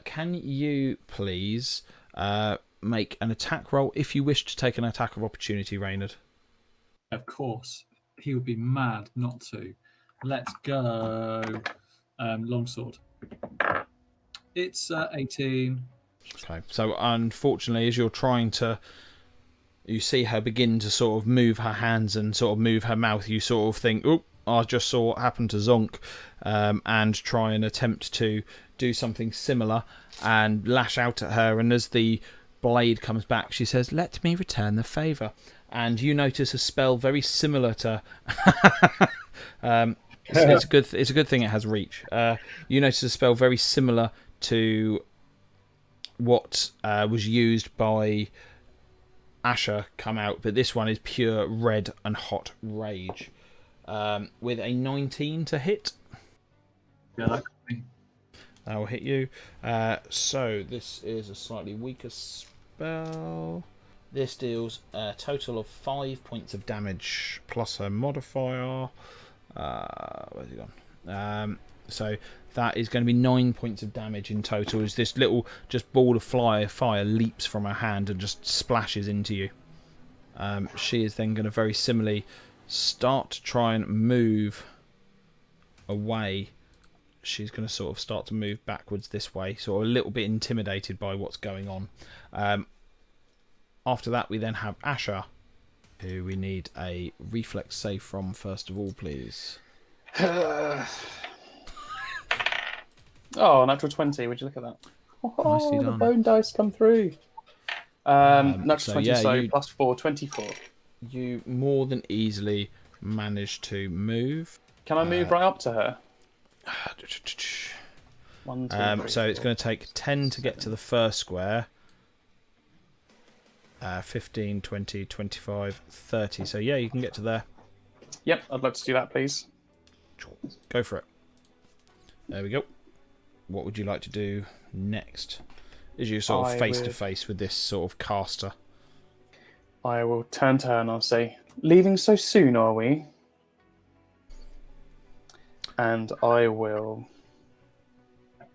Can you please make an attack roll if you wish to take an attack of opportunity, Reynard? Of course. He would be mad not to. Let's go. Longsword. It's 18. Okay, so unfortunately, as you're trying to, you see her begin to sort of move her hands and sort of move her mouth, you sort of think, oh, I just saw what happened to Zonk, and try and attempt to do something similar and lash out at her, and as the blade comes back, she says, "Let me return the favour." And you notice a spell very similar to it's a good thing it has reach. You notice a spell very similar to what was used by Asher come out, but this one is pure red and hot rage, with a 19 to hit. Yeah, That will hit you. So this is a slightly weaker spell. This deals a total of 5 points of damage plus a modifier. Where's he gone? So that is going to be 9 points of damage in total as this little just ball of fire leaps from her hand and just splashes into you. She is then going to very similarly start to try and move away. She's going to sort of start to move backwards this way, sort of a little bit intimidated by what's going on. After that, we then have Asher, who we need a reflex save from first of all, please. Oh, natural 20. Would you look at that? Oh, Nicely the done. bone dice come through. Natural so 20, yeah, so you- plus 4, 24. You more than easily manage to move. Can I move right up to her? 1, 2, 3, So it's 4. going to take 10 to get to the first square. 15, 20, 25, 30. So yeah, you can get to there. Yep, I'd like to do that, please. Go for it. There we go. What would you like to do next? Is you sort of face to face with this sort of caster? I will turn to her and I'll say, "Leaving so soon, are we?" And I will...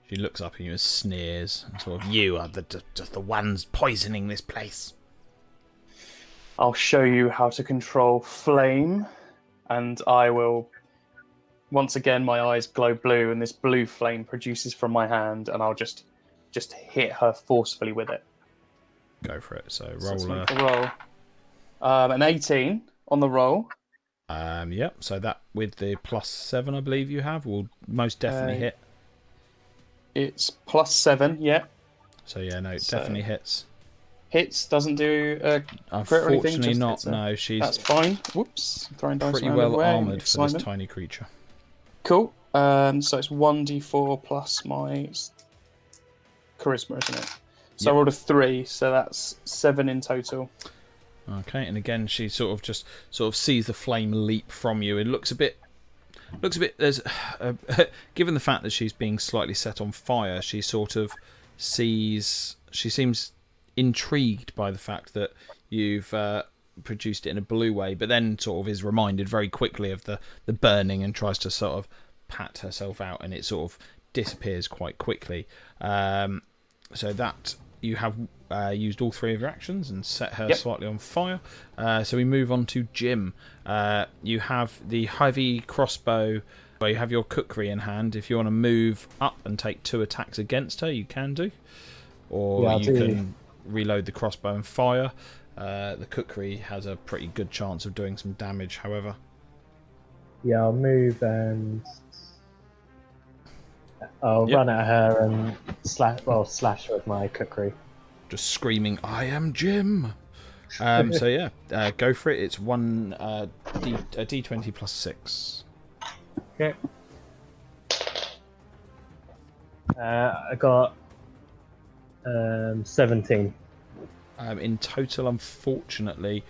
She looks up at you and sneers. And sort of, you are just the ones poisoning this place. I'll show you how to control flame, and I will... Once again, my eyes glow blue, and this blue flame produces from my hand, and I'll just hit her forcefully with it. Go for it. So So let's roll make a roll. An 18 on the roll. Yep. So that with the +7, I believe you have, will most definitely hit. It's +7, yeah. So yeah, no, it So- definitely hits. hits, doesn't do a crit or anything. Unfortunately Just not. hits her. No, she's That's fine. Whoops, throwing dice pretty around well everywhere in armoured for this excitement. tiny creature. Cool. So it's 1d4 plus my charisma, isn't it? So I rolled a 3, so that's 7 in total. Okay, and again she sort of sees the flame leap from you. It looks a bit. There's, given the fact that she's being slightly set on fire, she sort of sees. She seems intrigued by the fact that you've produced it in a blue way, but then sort of is reminded very quickly of the burning and tries to sort of pat herself out, and it sort of disappears quite quickly. So that you have used all 3 of your actions and set her slightly on fire. So we move on to Jim. You have the heavy crossbow where you have your kukri in hand. If you want to move up and take 2 attacks against her, you can do. Or you can reload the crossbow and fire. The kukri has a pretty good chance of doing some damage, however. Yeah, I'll move and I'll run at her and slash her with my kukri. Just screaming, "I am Jim!" So yeah, go for it. It's a D20 plus 6. Okay. I got 17. In total, unfortunately,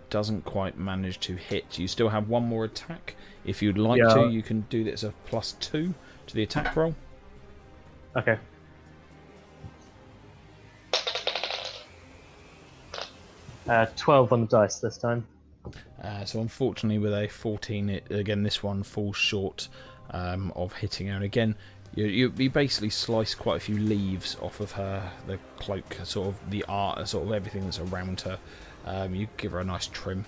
doesn't quite manage to hit. You still have 1 more attack. If you'd like to, you can do this as a +2 to the attack roll. Okay. Uh, 12 on the dice this time. So unfortunately, with a 14, again this one falls short of hitting her. And again, you basically slice quite a few leaves off of her, the cloak, sort of the art, sort of everything that's around her. You give her a nice trim.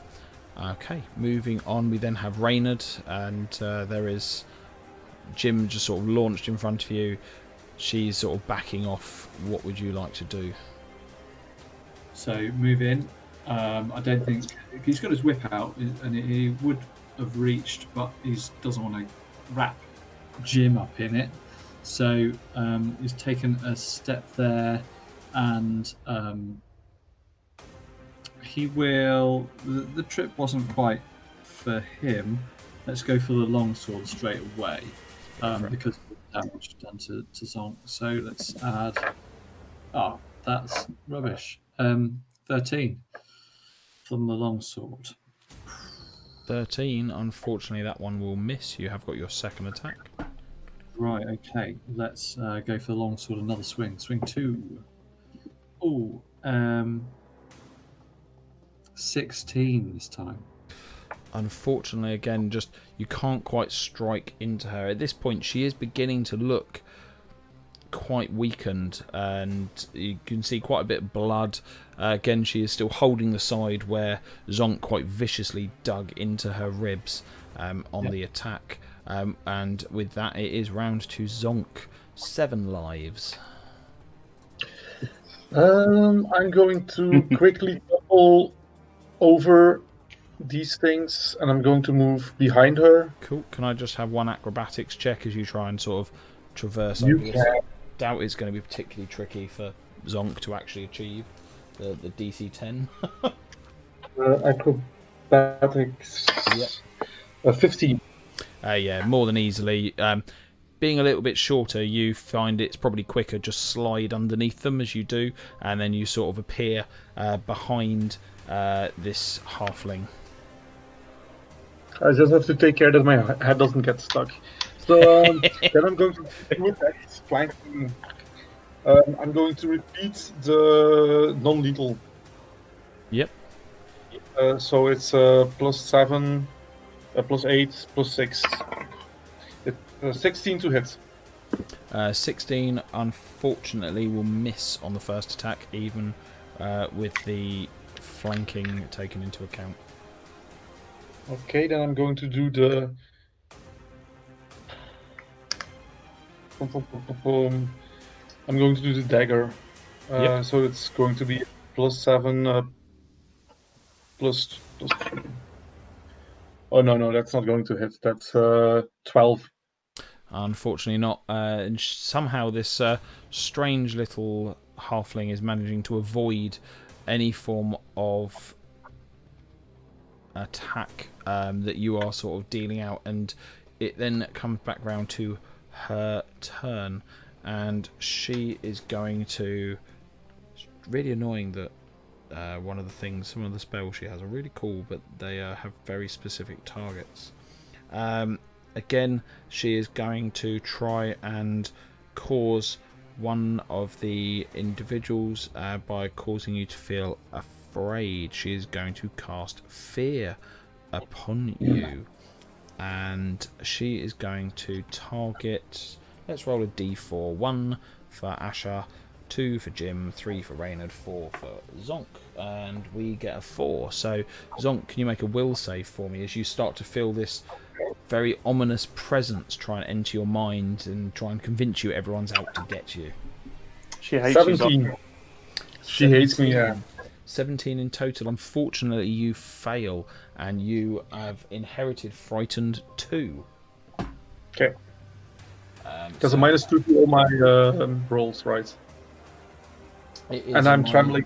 Okay, moving on, we then have Reynard, and there is Jim just sort of launched in front of you. She's sort of backing off. What would you like to do? So move in. I don't think he's got his whip out, and he would have reached, but he doesn't want to wrap Jim up in it. So he's taken a step there, and he will. The trip wasn't quite for him. Let's go for the longsword straight away, because of the damage done to Zonk. So let's add. Oh, that's rubbish. 13 from the longsword. 13. Unfortunately, that one will miss. You have got your second attack. Right, okay. Let's go for the longsword. Another swing. Swing 2. Oh, 16 this time. Unfortunately, again, just you can't quite strike into her. At this point, she is beginning to look quite weakened, and you can see quite a bit of blood. Again, she is still holding the side where Zonk quite viciously dug into her ribs on the attack. And with that, it is round to Zonk. 7 lives. I'm going to quickly double over these things, and I'm going to move behind her. Cool. Can I just have 1 acrobatics check as you try and sort of traverse You over this? Doubt it's going to be particularly tricky for Zonk to actually achieve the DC 10. Acrobatics. 15. Yeah, more than easily. Being a little bit shorter, you find it's probably quicker just slide underneath them as you do, and then you sort of appear behind this halfling. I just have to take care that my head doesn't get stuck. So then I'm going to do attacks, flanking. I'm going to repeat the non-lethal. Yep. So it's +7, +8, +6. 16 to hit. 16, unfortunately, will miss on the first attack, even with the flanking taken into account. Okay, then I'm going to do the... I'm going to do the dagger. So it's going to be +7, plus... Oh, no, that's not going to hit. That's 12. Unfortunately not. And somehow this strange little halfling is managing to avoid any form of attack that you are sort of dealing out, and it then comes back round to her turn, and she is going to... It's really annoying that some of the spells she has are really cool, but they have very specific targets. Again, she is going to try and cause one of the individuals by causing you to feel afraid. She is going to cast fear upon you, and she is going to target... Let's roll a d4. 1 for Asher, 2 for Jim, 3 for Reynard, 4 for Zonk, and we get a 4. So Zonk, can you make a will save for me as you start to feel this very ominous presence try and enter your mind and try and convince you everyone's out to get you? She hates 17. you. She hates me, yeah. 17 in total. Unfortunately, you fail, and you have inherited Frightened 2. Okay. There's a -2 to all my rolls, right? And I'm trembling.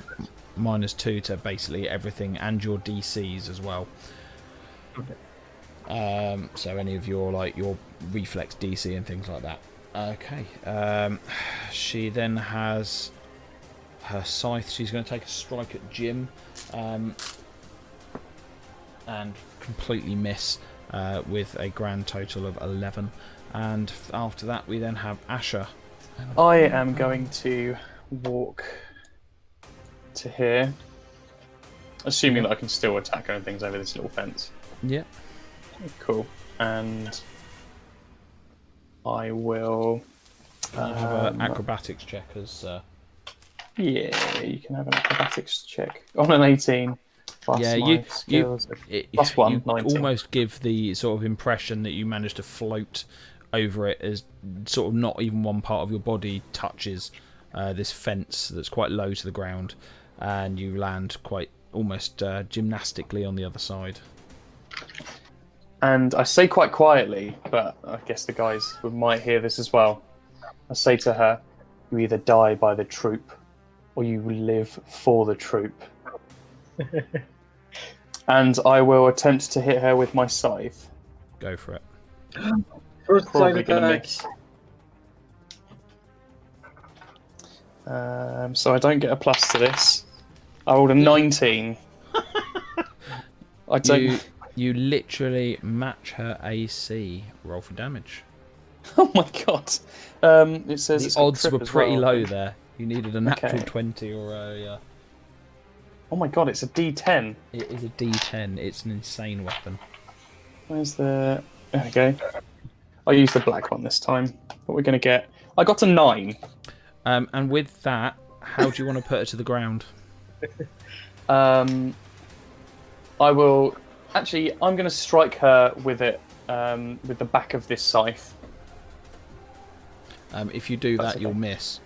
-2 to basically everything and your DCs as well. Okay. So any of your reflex DC and things like that. Okay. She then has her scythe. She's going to take a strike at Jim, and completely miss with a grand total of 11. And after that, we then have Asher. I am going to walk to here, assuming that I can still attack her and things over this little fence. Yeah. Cool. And I will... have an acrobatics check as... Yeah, you can have an acrobatics check. On an 18. Plus my skills. Plus 1, you 19. almost give the sort of impression that you managed to float over it, as sort of not even one part of your body touches this fence that's quite low to the ground, and you land quite almost gymnastically on the other side. And I say quite quietly, but I guess the guys might hear this as well. I say to her, you either die by the troop, or you live for the troop. And I will attempt to hit her with my scythe. Go for it. First Probably side going to attack. miss. So I don't get a plus to this. I rolled a 19. I don't... You literally match her AC. Roll for damage. Oh my god. It says The odds were pretty low there. there. You needed a natural Okay. 20 or a... Oh my god, it's a D10. It is a D10. It's an insane weapon. Where's the... There we go. I'll use the black one this time. What we're going to get... I got a 9. And with that, how do you want to put her to the ground? I will... Actually, I'm going to strike her with it, with the back of this scythe. If you do That's that, you'll okay. miss.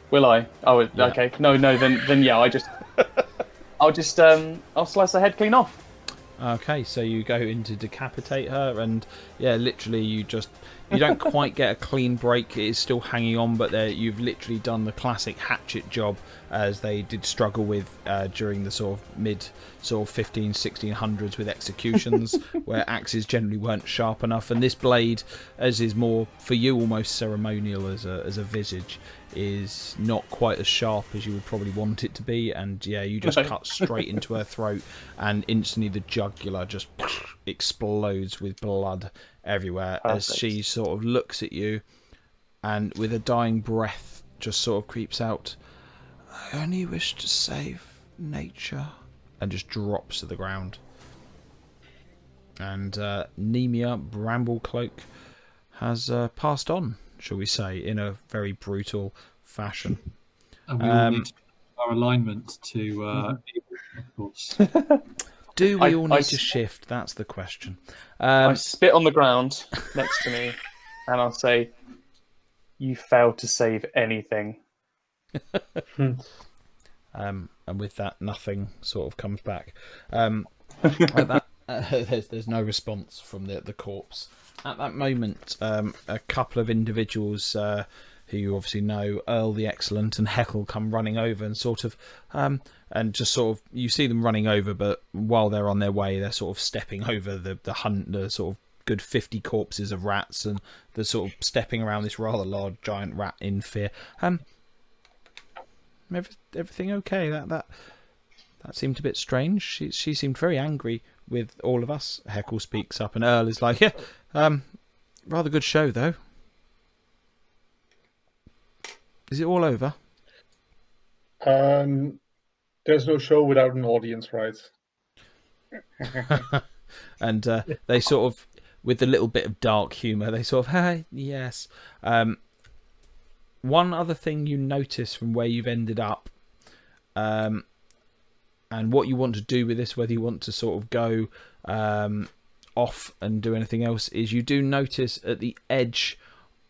Will I? Oh, Yeah. okay. No, then yeah, I'll slice her head clean off. Okay, so you go in to decapitate her, and yeah, literally you don't quite get a clean break. It is still hanging on, but you've literally done the classic hatchet job, as they did struggle with during the sort of mid 1600s with executions, where axes generally weren't sharp enough. And this blade, as is more for you almost ceremonial as a visage, is not quite as sharp as you would probably want it to be. And yeah, you just cut straight into her throat, and instantly the jugular just explodes with blood everywhere. Perfect. As she sort of looks at you, and with a dying breath just sort of creeps out, I only wish to save nature, and just drops to the ground. And Nemia Bramblecloak has passed on, shall we say, in a very brutal fashion. And we all need to our alignment to of course. Do we all I need to shift? That's the question. I spit on the ground next to me, and I'll say, "You failed to save anything." And with that, nothing sort of comes back. At that, there's no response from the corpse. At that moment, a couple of individuals who you obviously know, Earl the Excellent, and Heckle come running over and sort of, and just sort of, you see them running over, but while they're on their way, they're sort of stepping over the sort of good 50 corpses of rats, and they're sort of stepping around this rather large giant rat in fear. Everything okay? That seemed a bit strange. She seemed very angry with all of us. Heckle speaks up, and Earl is like, yeah, rather good show though. Is it all over? There's no show without an audience, right? And they sort of, with a little bit of dark humour, they sort of, hey, yes. One other thing you notice from where you've ended up, and what you want to do with this, whether you want to sort of go off and do anything else, is you do notice at the edge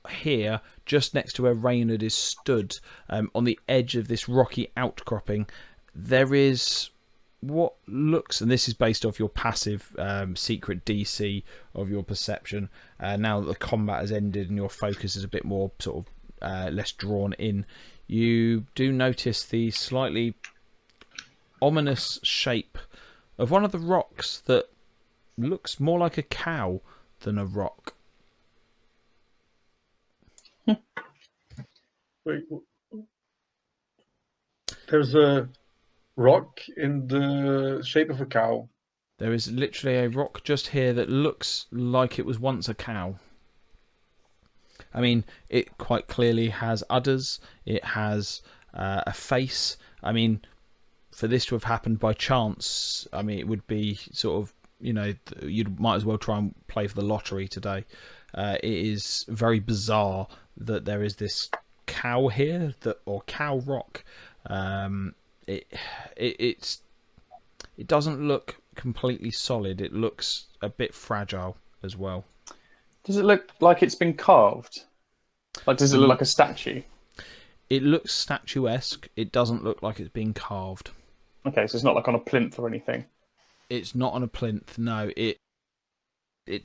here, just next to where Reynard is stood, on the edge of this rocky outcropping, there is what looks, and this is based off your passive secret DC of your perception, now that the combat has ended and your focus is a bit more sort of less drawn in, you do notice the slightly ominous shape of one of the rocks that looks more like a cow than a rock. Wait, there's a rock in the shape of a cow. There is literally a rock just here that looks like it was once a cow. I mean, it quite clearly has udders. It has a face. I mean, for this to have happened by chance, I mean, it would be sort of, you know, you might as well try and play for the lottery today. It is very bizarre that there is this cow here, or cow rock. It doesn't look completely solid. It looks a bit fragile as well. Does it look like it's been carved? Like, does it look like a statue? It looks statuesque. It doesn't look like it's been carved. Okay, so it's not like on a plinth or anything. It's not on a plinth. No, it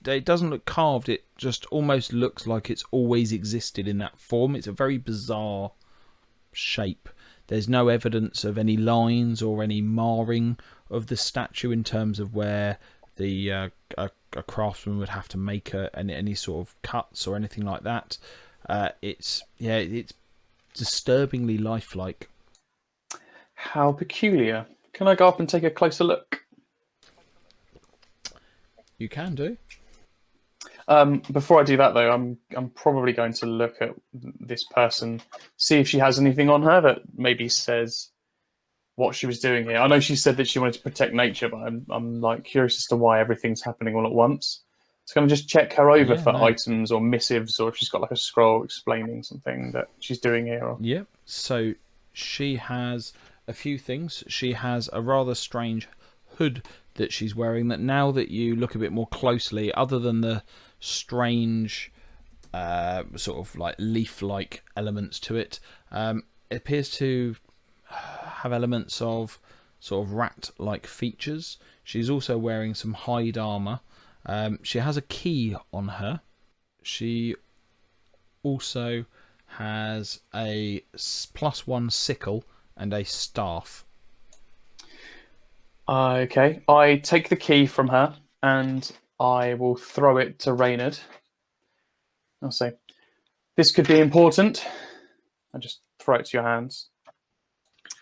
doesn't look carved. It just almost looks like it's always existed in that form. It's a very bizarre shape. There's no evidence of any lines or any marring of the statue in terms of where the a craftsman would have to make any sort of cuts or anything like that. It's disturbingly lifelike. How peculiar. Can I go up and take a closer look? You can do. Before I do that, though, I'm probably going to look at this person, see if she has anything on her that maybe says what she was doing here. I know she said that she wanted to protect nature, but I'm like curious as to why everything's happening all at once. So I'm going to just check her over for items or missives, or if she's got like a scroll explaining something that she's doing here. Or... Yep. So she has a few things. She has a rather strange hood that she's wearing that, now that you look a bit more closely, other than the strange sort of like leaf-like elements to it, it appears to have elements of sort of rat-like features. She's also wearing some hide armour. She has a key on her. She also has a +1 sickle and a staff. Okay, I take the key from her and I will throw it to Reynard. I'll say, "This could be important." I just throw it to your hands.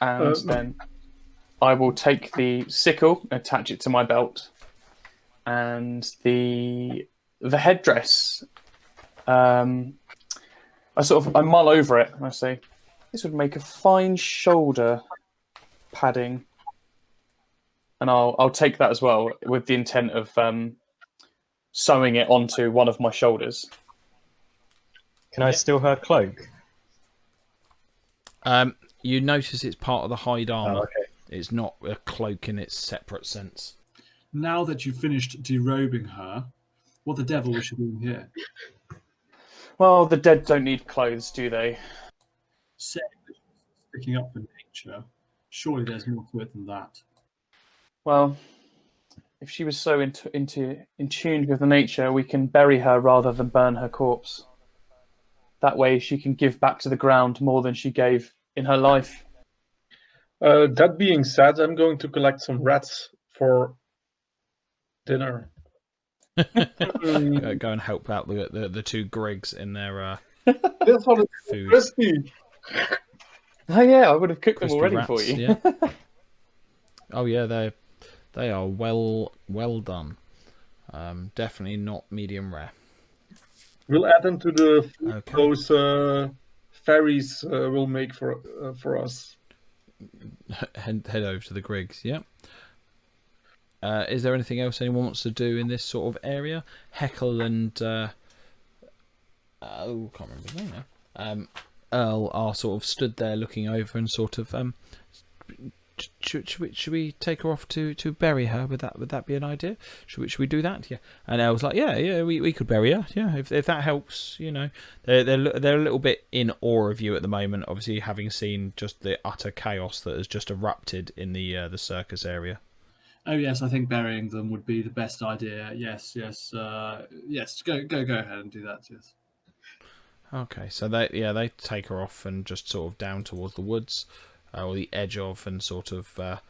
And then I will take the sickle, attach it to my belt, and the headdress. I mull over it and I say, "This would make a fine shoulder padding." And I'll take that as well, with the intent of sewing it onto one of my shoulders. Can I steal her cloak? You notice it's part of the hide armour. Oh, okay. It's not a cloak in its separate sense. Now that you've finished derobing her, what the devil was she doing here? Well, the dead don't need clothes, do they? Saying that she's sticking up for nature, surely there's more to it than that. Well, if she was so in tune with the nature, we can bury her rather than burn her corpse. That way she can give back to the ground more than she gave in her life. That being said, I'm going to collect some rats for dinner. Go and help out the two Griggs in their This one is food. crispy. Oh yeah, I would have cooked them Crispy already rats, for you. yeah. Oh yeah, they are well done. Definitely not medium rare. We'll add them to the food Okay. those fairies will make for us. Head over to the Griggs. Yeah. Is there anything else anyone wants to do in this sort of area? Heckle and can't remember his name now. Earl are sort of stood there looking over and sort of should we take her off to bury her? Would that be an idea? Should we do that? Yeah. And I was like, yeah, we could bury her. Yeah, if that helps, you know. They're a little bit in awe of you at the moment, obviously having seen just the utter chaos that has just erupted in the circus area. Oh yes, I think burying them would be the best idea. Yes. Go ahead and do that. Yes. Okay, so they take her off and just sort of down towards the woods, or the edge of, and sort of go.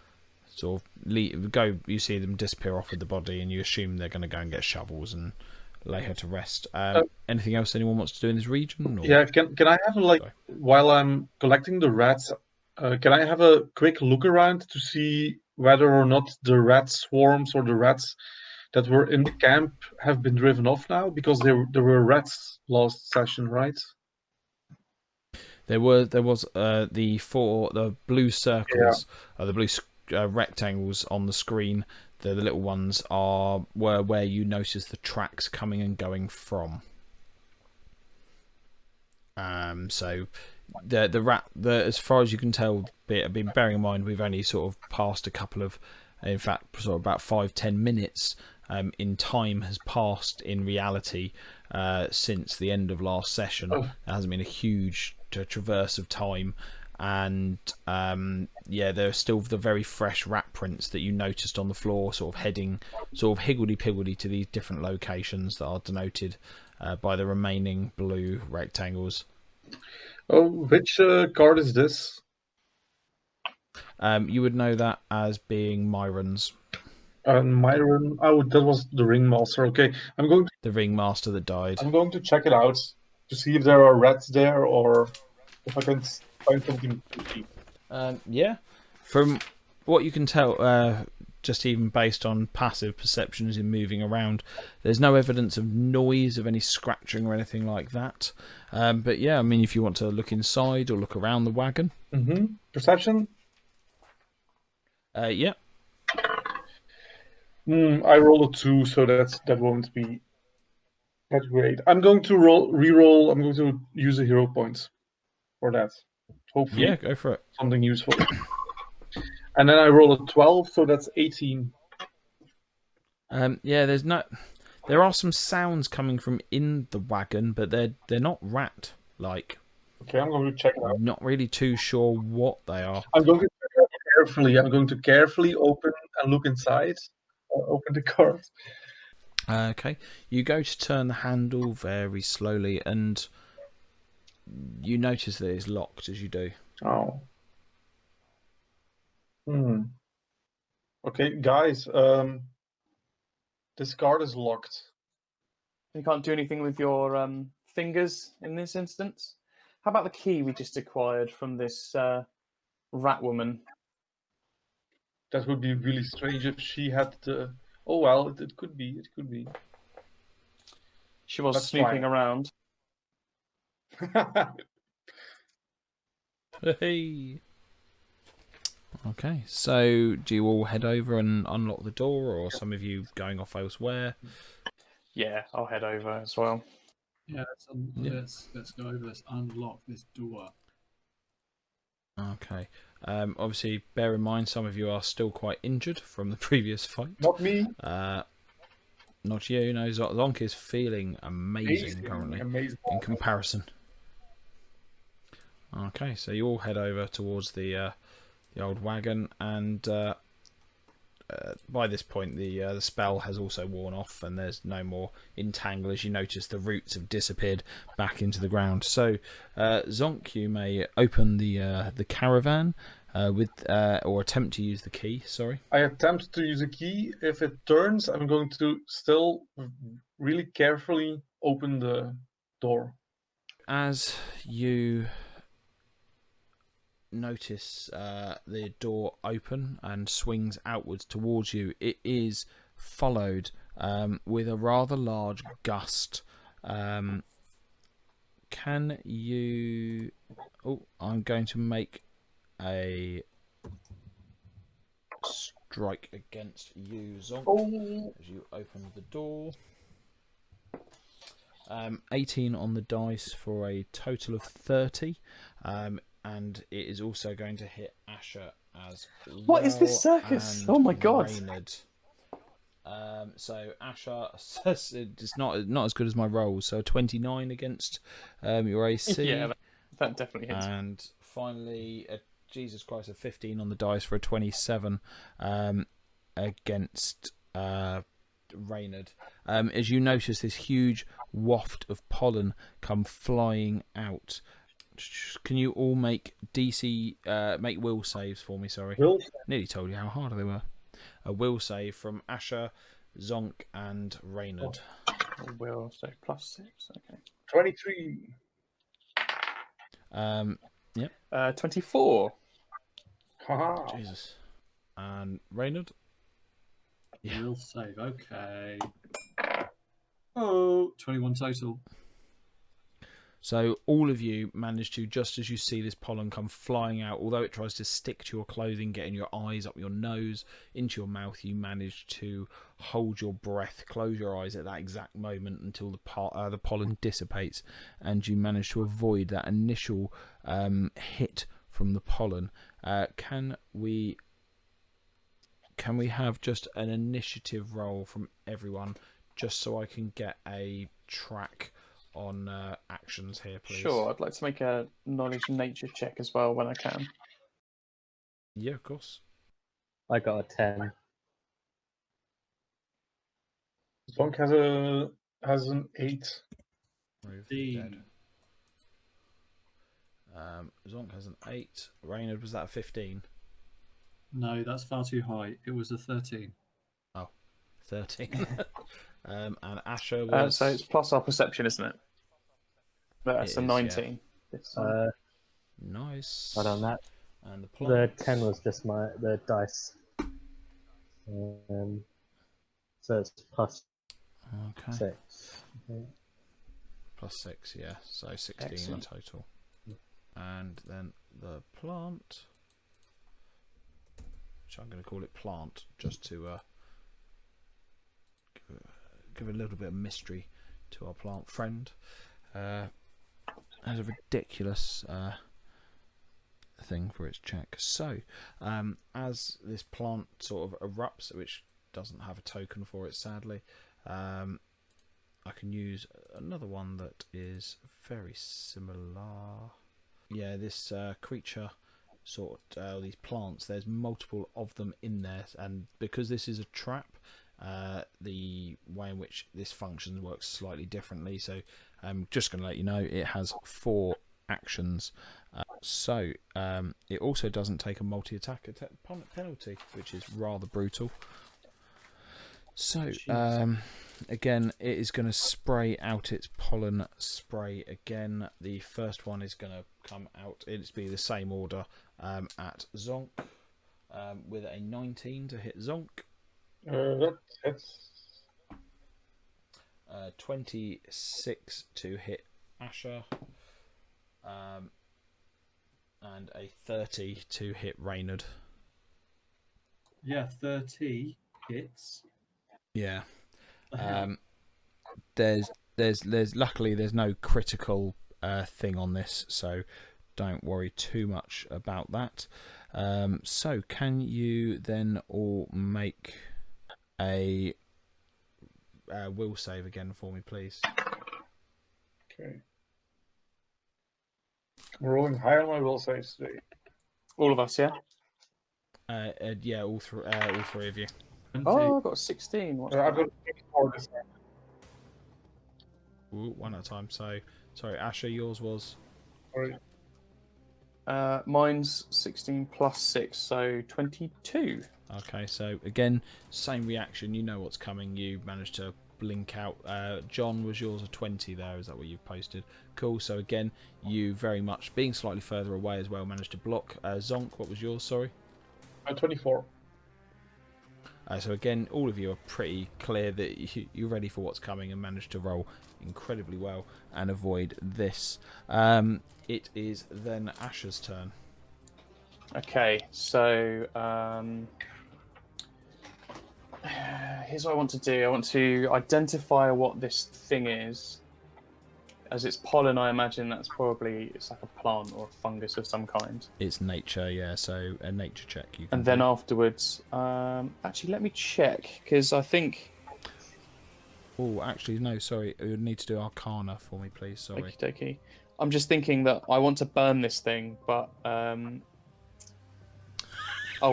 You see them disappear off with the body, and you assume they're going to go and get shovels and lay her to rest. Anything else anyone wants to do in this region? Or? Yeah, can I have while I'm collecting the rats, can I have a quick look around to see whether or not the rat swarms or the rats that were in the camp have been driven off now? Because there were rats last session, right? There was the blue circles, the blue rectangles on the screen. The little ones were where you notice the tracks coming and going from. So the rat, as far as you can tell, bearing in mind we've only sort of passed a couple of, in fact, sort of about 5-10 minutes in time has passed in reality since the end of last session. There hasn't been a huge traverse of time, and there are still the very fresh rat prints that you noticed on the floor, sort of heading sort of higgledy-piggledy to these different locations that are denoted by the remaining blue rectangles. Oh, which card is this? You would know that as being Myron's. Myron. Oh, that was the ringmaster. Okay, the ringmaster that died. I'm going to check it out to see if there are rats there or if I can find something. Yeah, from what you can tell, just even based on passive perceptions in moving around, there's no evidence of noise of any scratching or anything like that. But yeah, I mean, if you want to look inside or look around the wagon. Perception? Yeah. I roll a 2, so that won't be that great. I'm going to re-roll. I'm going to use a hero point for that. Hopefully, yeah, go for it. Something useful. And then I roll a 12, so that's 18. Yeah, there are some sounds coming from in the wagon, but they're not rat-like. Okay, I'm going to check it out. I'm not really too sure what they are. I'm going to check it out carefully. I'm going to carefully open and look inside. Open the card. Okay, you go to turn the handle very slowly, and you notice that it's locked as you do. Oh. Okay, guys. This card is locked. You can't do anything with your fingers in this instance. How about the key we just acquired from this rat woman? That would be really strange if she had the. Oh well, it could be. It could be. She was snooping around. Hey. Okay, so do you all head over and unlock the door, or some of you going off elsewhere? Yeah, I'll head over as well. Yeah, let's go over. Let's unlock this door. Okay. Obviously, bear in mind some of you are still quite injured from the previous fight. Not me. Not you. No, Zonk is feeling amazing currently in comparison. Okay, so you all head over towards the old wagon, and by this point, the spell has also worn off, and there's no more entangle. As you notice, the roots have disappeared back into the ground. So, Zonk, you may open the caravan with or attempt to use the key. Sorry. I attempt to use a key. If it turns, I'm going to still really carefully open the door. As you notice the door open and swings outwards towards you, it is followed with a rather large gust. Can you... Oh, I'm going to make a strike against you, Zonk, as you open the door. 18 on the dice for a total of 30. And it is also going to hit Asher as well. What is this circus? Oh my god. Reynard. So Asher says it's not as good as my rolls. So 29 against your AC. Yeah, that definitely hits. And finally, Jesus Christ, a 15 on the dice for a 27 against Reynard. As you notice this huge waft of pollen come flying out. Can you all make make will saves for me? Sorry, nearly told you how hard they were. A will save from Asher, Zonk, and Reynard. Will save +6. Okay. 23. Yep. 24. Haha. Jesus. And Reynard. Yeah. Will save. Okay. Oh, 21 total. So all of you manage to, just as you see this pollen come flying out, although it tries to stick to your clothing, get in your eyes, up your nose, into your mouth, you manage to hold your breath, close your eyes at that exact moment until the pollen dissipates, and you manage to avoid that initial hit from the pollen. Can we have just an initiative roll from everyone, just so I can get a track on actions here, please? Sure, I'd like to make a knowledge nature check as well when I can. Yeah, of course. I got a 10. Zonk has an 8. Dead. Zonk has an 8. Reynard, was that a 15? No, that's far too high. It was a 13. Oh, 13. And Asher was... so it's plus our perception, isn't it? That's It a is, 19. Yeah. Nice. Well done, that. And the The plants. 10 was just the dice. So it's plus Okay. 6. Okay. Plus 6, yeah. So 16 Excellent. in total. And then the plant, which I'm going to call it plant, just to give a little bit of mystery to our plant friend. Has a ridiculous thing for its check. So, as this plant sort of erupts, which doesn't have a token for it, sadly, I can use another one that is very similar. Yeah, this creature these plants, there's multiple of them in there, and because this is a trap, the way in which this functions works slightly differently. So I'm just going to let you know it has 4 actions. So it also doesn't take a multi-attack penalty, which is rather brutal. So again, it is going to spray out its pollen spray again. The first one is going to come out. It's be the same order at Zonk with a 19 to hit Zonk. That's 26 to hit Asher, and a 30 to hit Reynard. Yeah, 30 hits. Yeah. There's luckily there's no critical thing on this, so don't worry too much about that. So can you then all make a will save again for me, please? okay. I'm rolling high on my will saves today. All of us, yeah? Yeah, all three of you. Oh, I've got a 16. What's I've that? got 24 this time. Ooh, one at a time. So, sorry, Asher, yours was. Sorry. Mine's 16 plus 6, so 22. Okay, so again, same reaction. You know what's coming. You managed to blink out. John, was yours a 20 there? Is that what you've posted? Cool. So again, you very much, being slightly further away as well, managed to block. Zonk, what was yours? Sorry. 24. So again, all of you are pretty clear that you're ready for what's coming and managed to roll incredibly well and avoid this. It is then Asher's turn. Okay, so here's what I want to do. I want to identify what this thing is. As it's pollen, I imagine it's like a plant or a fungus of some kind. It's nature, yeah. So a nature check. You can And then do. afterwards, actually, let me check because I think. Oh, actually, no. Sorry, you would need to do Arcana for me, please. Sorry. Okie dokie. I'm just thinking that I want to burn this thing, but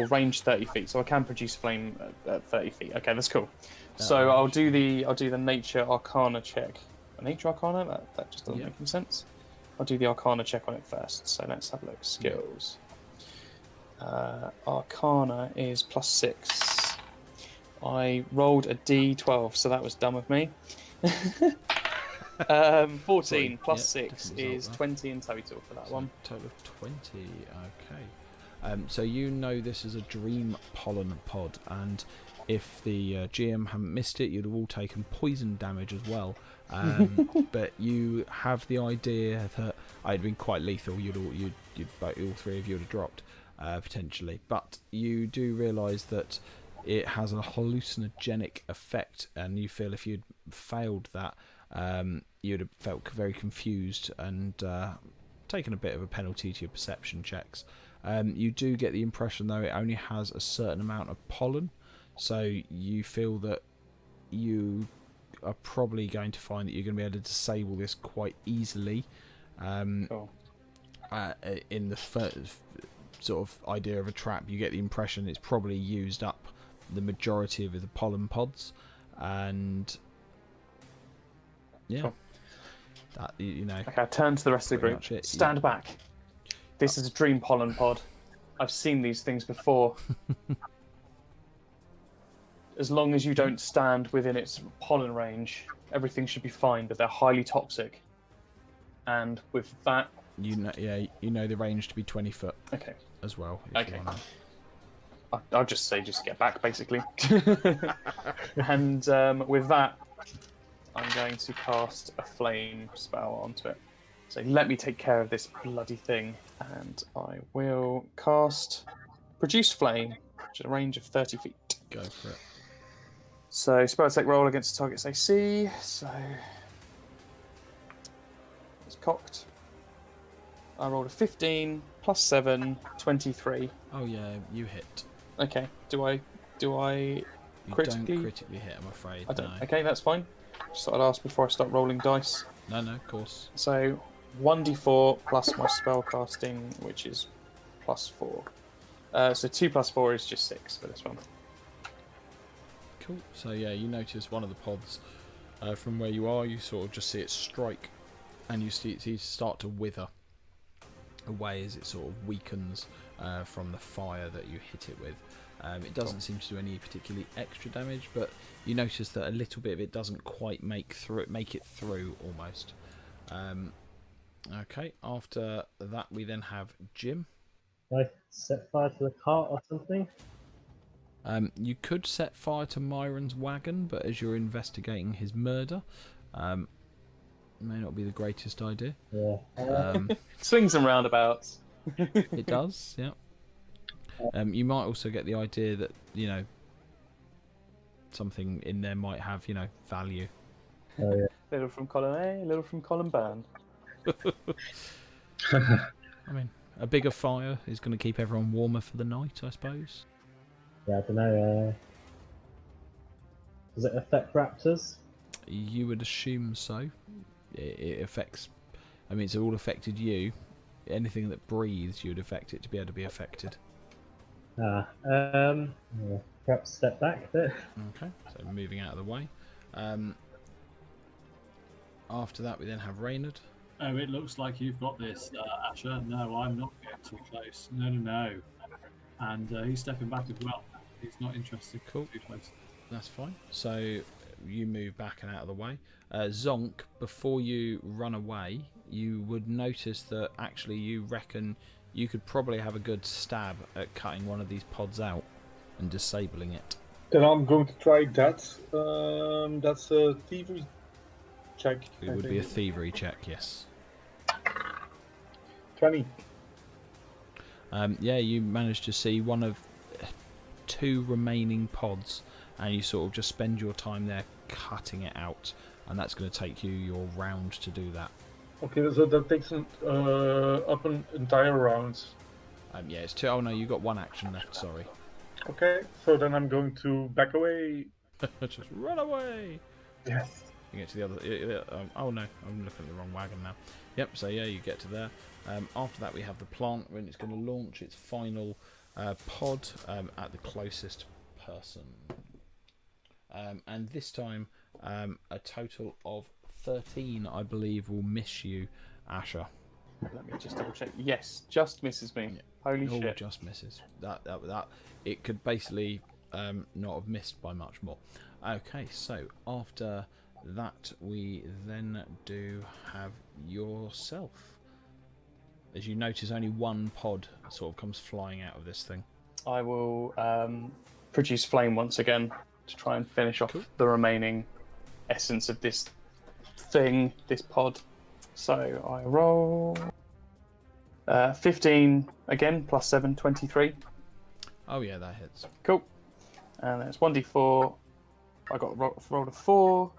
range 30 feet, so I can produce flame at 30 feet. Okay, that's cool. So I'll do the nature arcana check. A nature arcana? That just doesn't make any sense. I'll do the arcana check on it first. So let's have a look. Skills. Arcana is +6. I rolled a D12, so that was dumb of me. 14 plus 6 is 20 in total for that one. Total of 20. Okay. So you know this is a dream pollen pod, and if the GM hadn't missed it, you'd have all taken poison damage as well. But you have the idea that I'd been quite lethal. All three of you would have dropped potentially, but you do realise that it has a hallucinogenic effect, and you feel if you'd failed that, you'd have felt very confused and taken a bit of a penalty to your perception checks. You do get the impression, though, it only has a certain amount of pollen, so you feel that you are probably going to find that you're going to be able to disable this quite easily. Cool. In the first sort of idea of a trap, you get the impression it's probably used up the majority of the pollen pods, and yeah, cool. That, you know. Okay, I turn to the rest of the group. Stand back. This is a dream pollen pod. I've seen these things before. As long as you don't stand within its pollen range, everything should be fine, but they're highly toxic. And with that... You know the range to be 20 foot. Okay. As well. Okay. I'll just say just get back, basically. And with that, I'm going to cast a flame spell onto it. So let me take care of this bloody thing. And I will cast Produce Flame, which is a range of 30 feet. Go for it. So spell attack roll against the target's AC. So it's cocked. I rolled a 15 plus 7, 23. Oh yeah, you hit. Okay. Do I You critically? don't critically hit, I'm afraid. I don't. No. Okay, that's fine. Just thought I'd ask before I start rolling dice. No, of course. So 1d4 plus my spell casting, which is +4. So 2 plus 4 is just 6 for this one. Cool. So yeah, you notice one of the pods from where you are. You sort of just see it strike, and you see it start to wither away as it sort of weakens from the fire that you hit it with. It doesn't seem to do any particularly extra damage, but you notice that a little bit of it doesn't quite make it through almost. Okay. After that, we then have Jim. I set fire to the cart or something? You could set fire to Myron's wagon, but as you're investigating his murder, may not be the greatest idea. Yeah. Swings and roundabouts. It does, yeah. You might also get the idea that, something in there might have, value. Oh, yeah. Little from column A, little from column B. I mean, a bigger fire is going to keep everyone warmer for the night, I suppose. Yeah, I don't know. Does it affect raptors? You would assume so. It affects... I mean, it's all affected you. Anything that breathes, you would affect it to be able to be affected. Yeah, perhaps step back a bit. Okay, so moving out of the way. After that, we then have Reynard. Oh, it looks like you've got this, Asher. No, I'm not getting too close. No, no, no. And he's stepping back as well. He's not interested. Cool. Too close. That's fine. So you move back and out of the way. Zonk, before you run away, you would notice that actually you reckon you could probably have a good stab at cutting one of these pods out and disabling it. Then I'm going to try that. That's a thievery check. It would be a thievery check, yes. 20. Yeah, you managed to see one of 2 remaining pods, and you sort of just spend your time there cutting it out, and that's going to take you your round to do that. Okay, so that takes up an entire round. Yeah, it's 2. Oh no, you got 1 action left. Sorry. Okay, so then I'm going to back away. Just run away. Yes. You get to the other. Oh no, I'm looking at the wrong wagon now. Yep. So yeah, you get to there. After that, we have the plant when it's going to launch its final pod at the closest person. And this time, a total of 13, I believe, will miss you, Asher. Let me just double check. Yes, just misses me. Yeah. Holy All shit. just misses. That it could basically not have missed by much more. Okay, so after that, we then do have yourself. As you notice, only 1 pod sort of comes flying out of this thing. I will produce flame once again to try and finish off the remaining essence of this thing, this pod. So I roll 15 again, plus 7, 23. Oh yeah, that hits. Cool. And then it's 1d4. I got rolled a 4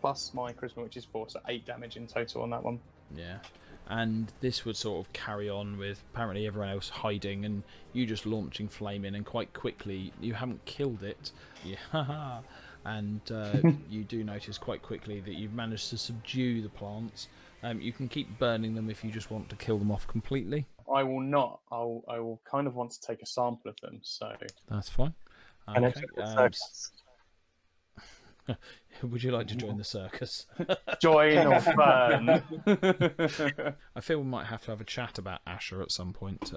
plus my charisma, which is 4, so 8 damage in total on that one. Yeah. And this would sort of carry on with apparently everyone else hiding and you just launching flame in, and quite quickly you haven't killed it. Yeah. And you do notice quite quickly that you've managed to subdue the plants. You can keep burning them if you just want to kill them off completely. I will not. I will kind of want to take a sample of them, so... That's fine. And Okay. enter the circus. Would you like to join the circus? Join or burn. I feel we might have to have a chat about Asher at some point.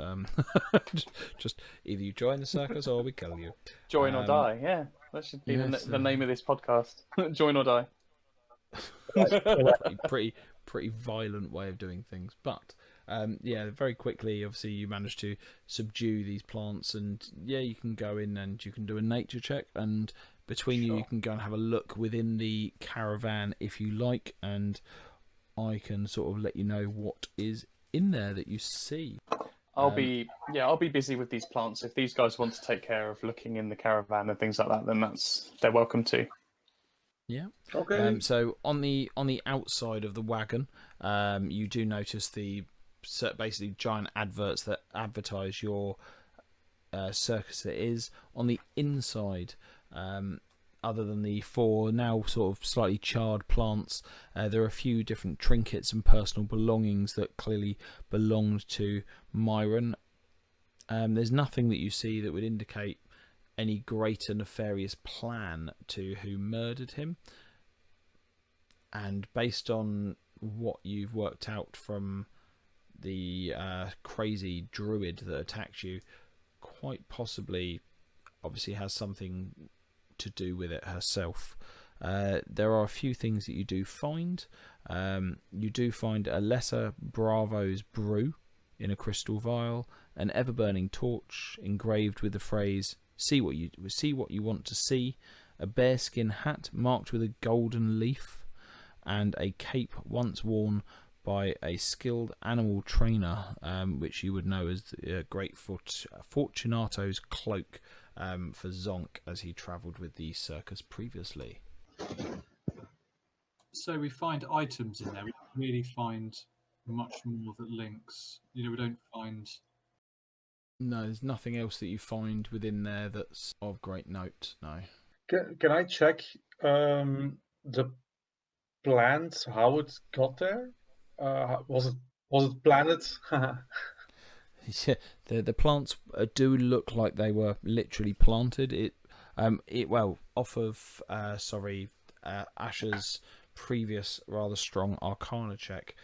Just either you join the circus or we kill you. Join or die, yeah. That should be yes, the name of this podcast. Join or die. pretty violent way of doing things. But yeah, very quickly, obviously, you manage to subdue these plants, and yeah, you can go in and you can do a nature check, and between you can go and have a look within the caravan if you like, and I can sort of let you know what is in there that you see. I'll be busy with these plants. If these guys want to take care of looking in the caravan and things like that, then they're welcome to. Yeah. Okay. So on the outside of the wagon, you do notice the basically giant adverts that advertise your circus. It is on the inside. Other than the 4 now sort of slightly charred plants, there are a few different trinkets and personal belongings that clearly belonged to Myron. There's nothing that you see that would indicate any greater nefarious plan to who murdered him. And based on what you've worked out from the crazy druid that attacked you, quite possibly obviously has something to do with it herself. There are a few things that you do find. You do find a lesser Bravo's brew in a crystal vial, an ever-burning torch engraved with the phrase see what you want to see, a bearskin hat marked with a golden leaf, and a cape once worn by a skilled animal trainer, which you would know as Great Fortunato's cloak for Zonk as he travelled with the circus previously. So we find items in there. We don't really find much more that links. You know, we don't find... No, there's nothing else that you find within there that's of great note, no. Can I check the plant, how it got there? Was it planted? Yeah, the plants do look like they were literally planted. Off of Asher's previous rather strong Arcana check,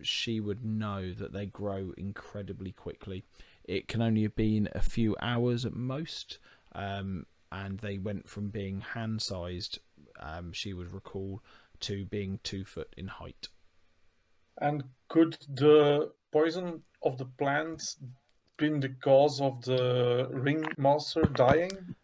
she would know that they grow incredibly quickly. It can only have been a few hours at most, and they went from being hand-sized, she would recall, to being 2 foot in height. And could the poison of the plants been the cause of the ringmaster dying?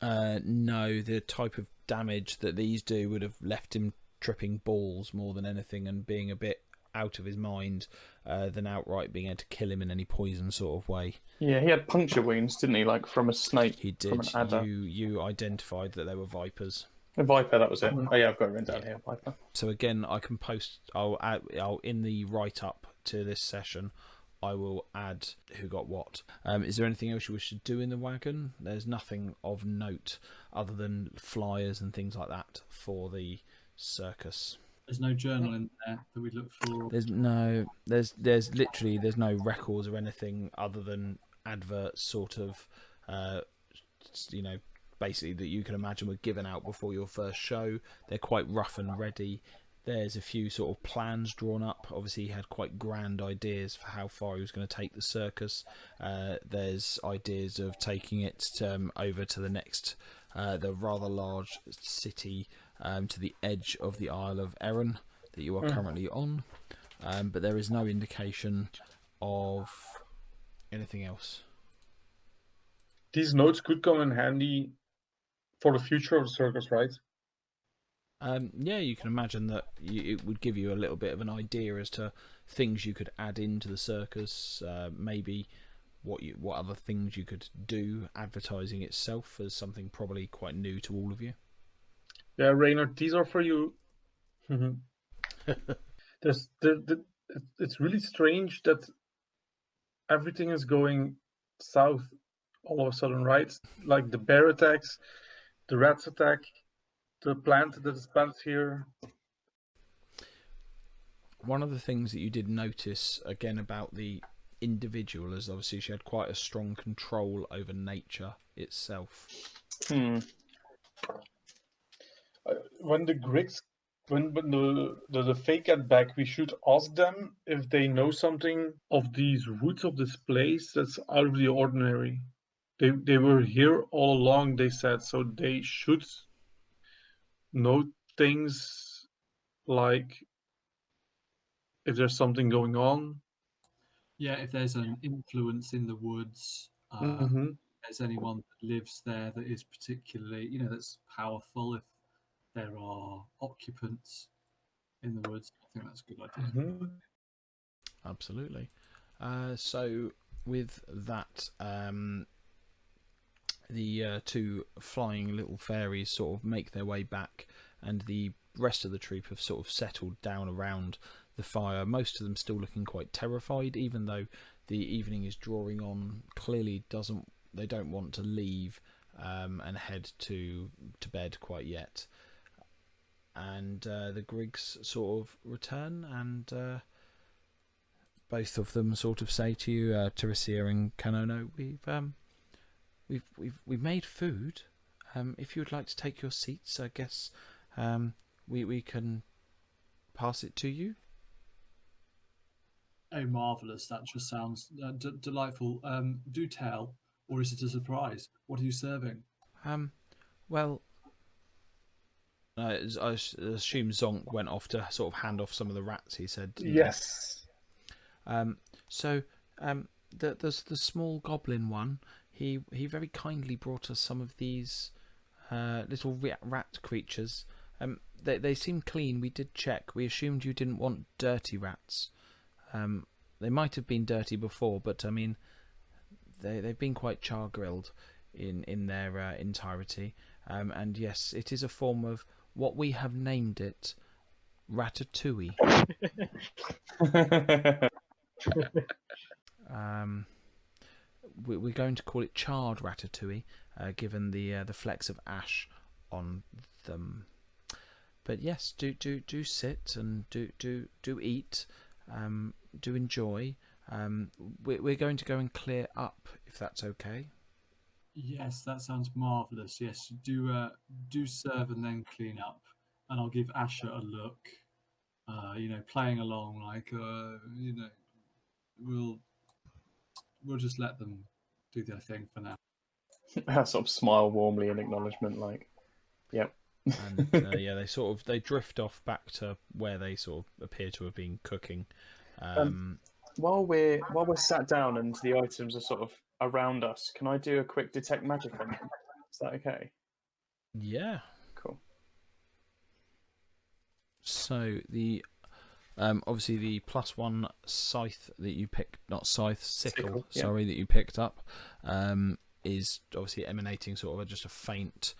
No, the type of damage that these do would have left him tripping balls more than anything, and being a bit out of his mind than outright being able to kill him in any poison sort of way. Yeah, he had puncture wounds, didn't he? Like from a snake. He did. From an adder. You identified that they were vipers. A viper, that was it. Oh yeah, I've got it written down here. Viper. So again, I can post. I'll in the write up to this session, I will add who got what. Is there anything else you wish to do in the wagon? There's nothing of note other than flyers and things like that for the circus. There's no journal in there that we look for. There's no records or anything other than adverts, sort of, basically that you can imagine were given out before your first show. They're quite rough and ready. There's a few sort of plans drawn up. Obviously, he had quite grand ideas for how far he was going to take the circus. There's ideas of taking it over to the next, the rather large city, to the edge of the Isle of Erin that you are currently on. But there is no indication of anything else. These notes could come in handy for the future of the circus, right? Yeah, you can imagine that it would give you a little bit of an idea as to things you could add into the circus, maybe what other things you could do, advertising itself as something probably quite new to all of you. Yeah, Reynard, these are for you. It's really strange that everything is going south all of a sudden, right? Like the bear attacks, the rats attack, the plant that is planted here. One of the things that you did notice again about the individual is obviously she had quite a strong control over nature itself. When the Griggs, when the fake get back, we should ask them if they know something of these roots of this place that's out of the ordinary. They were here all along, they said, so they should know things like if there's something going on. Yeah, if there's an influence in the woods, there's anyone that lives there that is particularly, that's powerful. If there are occupants in the woods, I think that's a good idea. Absolutely. So with that, the two flying little fairies sort of make their way back, and the rest of the troop have sort of settled down around the fire, most of them still looking quite terrified, even though the evening is drawing on. Clearly they don't want to leave and head to bed quite yet. And the Griggs sort of return, and both of them sort of say to you, Teresia and Kanono, we've made food. If you would like to take your seats, I guess we can pass it to you. Oh, marvellous. That just sounds delightful. Do tell, or is it a surprise? What are you serving? Well, I assume Zonk went off to sort of hand off some of the rats, he said. Yes. So the small goblin one, he very kindly brought us some of these little rat creatures. They seem clean. We did check. We assumed you didn't want dirty rats. They might have been dirty before, but I mean, they've been quite char-grilled in their entirety. And yes, it is a form of what we have named it, ratatouille. We're going to call it charred ratatouille, given the flecks of ash on them. But yes, do sit and do eat. Do enjoy. We're going to go and clear up, if that's okay. Yes, that sounds marvelous. Yes, do serve and then clean up, and I'll give Asher a look. Playing along like we'll just let them do their thing for now. I sort of smile warmly in acknowledgement, like, yep. And they drift off back to where they sort of appear to have been cooking. While we're sat down and the items are sort of around us, can I do a quick detect magic on them? Is that okay? Yeah. Cool. So the obviously the +1 scythe that you picked, not scythe, sickle, yeah. sorry, that you picked up, is obviously emanating sort of just a faint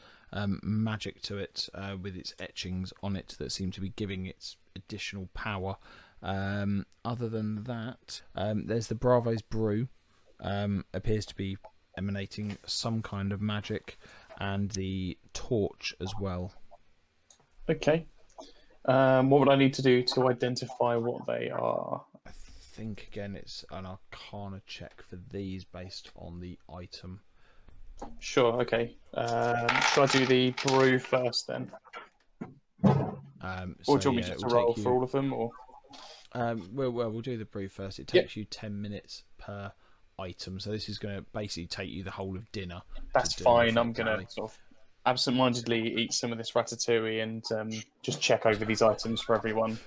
magic to it, with its etchings on it that seem to be giving it additional power. Other than that, there's the Bravo's brew, appears to be emanating some kind of magic, and the torch as well. Okay. What would I need to do to identify what they are? I think again it's an Arcana check for these based on the item. Sure. Okay. Shall I do the brew first then? Or do you want me just to roll for all of them, or? We'll do the brew first. It takes you 10 minutes per item, so this is going to basically take you the whole of dinner. That's fine. I'm going to sort of absentmindedly eat some of this ratatouille and just check over these items for everyone.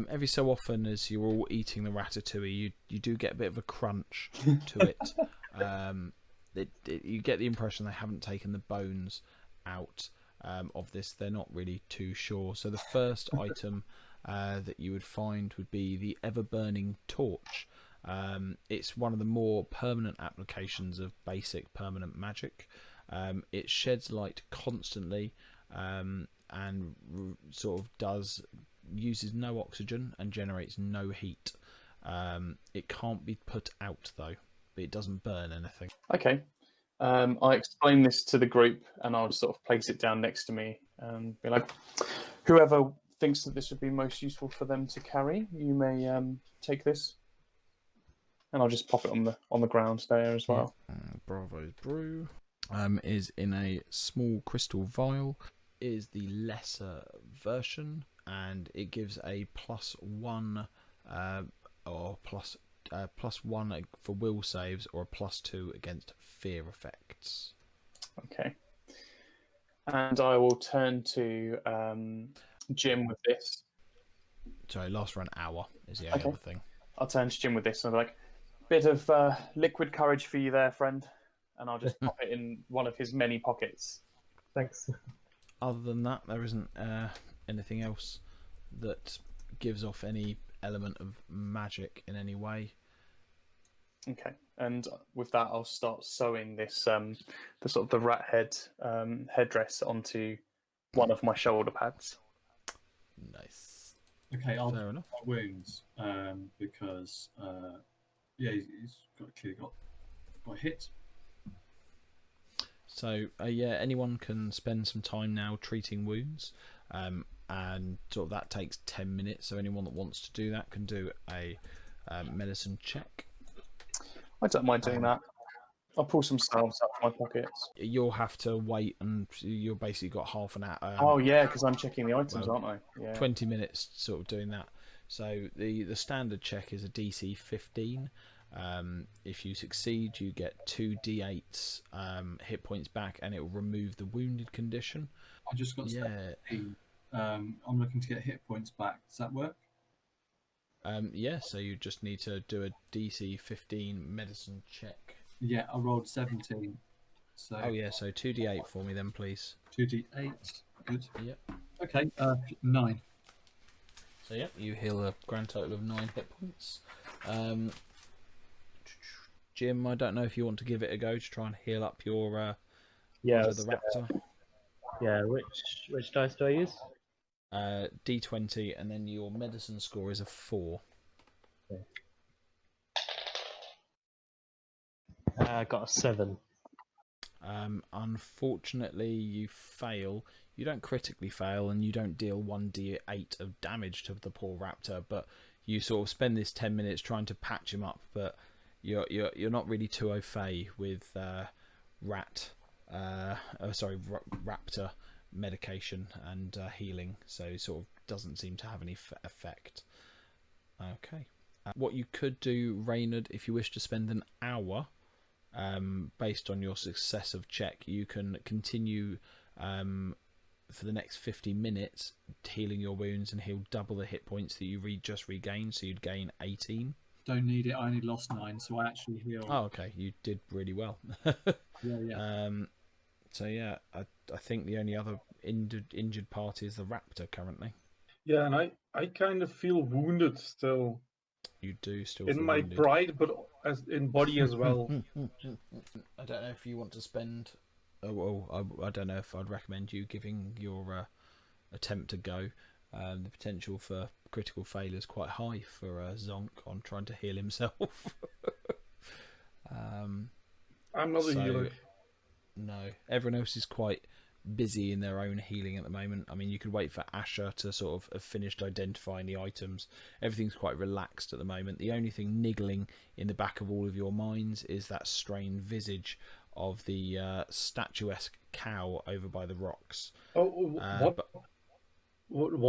Every so often, as you're all eating the ratatouille, you do get a bit of a crunch to it. You get the impression they haven't taken the bones out of this. They're not really too sure. So the first item that you would find would be the ever-burning torch. It's one of the more permanent applications of basic permanent magic. It sheds light constantly, and sort of uses no oxygen and generates no heat. It can't be put out though, but it doesn't burn anything. Okay. I explain this to the group, and I'll sort of place it down next to me and be like, whoever thinks that this would be most useful for them to carry, you may take this. And I'll just pop it on the ground there as well. Bravo's brew is in a small crystal vial. Is the lesser version, and it gives a +1 or +1 for will saves, or a +2 against fear effects. Okay. And I will turn to Jim with this. Sorry, lasts for an hour is the only other thing. I'll turn to Jim with this, and I'm like, bit of liquid courage for you there, friend. And I'll just pop it in one of his many pockets. Thanks. Other than that, there isn't anything else that gives off any element of magic in any way. Okay, and with that, I'll start sewing this the sort of the rat head headdress onto one of my shoulder pads. Nice. Okay, I'll Fair enough. wounds because he's clearly got hit. So anyone can spend some time now treating wounds, and sort of that takes 10 minutes. So anyone that wants to do that can do a medicine check. I don't mind doing that. I'll pull some salves out of my pockets. You'll have to wait, and you've basically got half an hour. Oh yeah, because I'm checking the items, aren't I? Yeah. 20 minutes sort of doing that. So the standard check is a DC 15. If you succeed, you get 2d8 hit points back, and it will remove the wounded condition. I just got 17. I'm looking to get hit points back. Does that work? So you just need to do a DC 15 medicine check. Yeah, I rolled 17. So so 2d8 for me then, please. 2d8. Good. Yep. Okay, 9. So you heal a grand total of 9 hit points. Jim, I don't know if you want to give it a go to try and heal up your the raptor. Yeah, which dice do I use? D20, and then your medicine score is a 4. Okay. I got a 7. Unfortunately, you fail. You don't critically fail, and you don't deal 1d8 of damage to the poor raptor, but you sort of spend this 10 minutes trying to patch him up, but you're not really too au fait with raptor medication and healing, so sort of doesn't seem to have any effect. Okay. What you could do, Reynard, if you wish to spend an hour, based on your successive check, you can continue for the next 50 minutes healing your wounds, and he'll double the hit points that you just regained, so you'd gain 18. Don't need it. I only lost 9, so I actually heal. Oh, okay. You did really well. Yeah. So yeah, I think the only other injured party is the raptor currently. Yeah, and I kind of feel wounded still. You do still in feel my wounded. pride, but as in body as well. I don't know if you want to spend. I don't know if I'd recommend you giving your attempt a go. The potential for critical failure is quite high for Zonk on trying to heal himself. I'm not a healer. No, everyone else is quite busy in their own healing at the moment. I mean, you could wait for Asher to sort of have finished identifying the items. Everything's quite relaxed at the moment. The only thing niggling in the back of all of your minds is that strained visage of the statuesque cow over by the rocks. What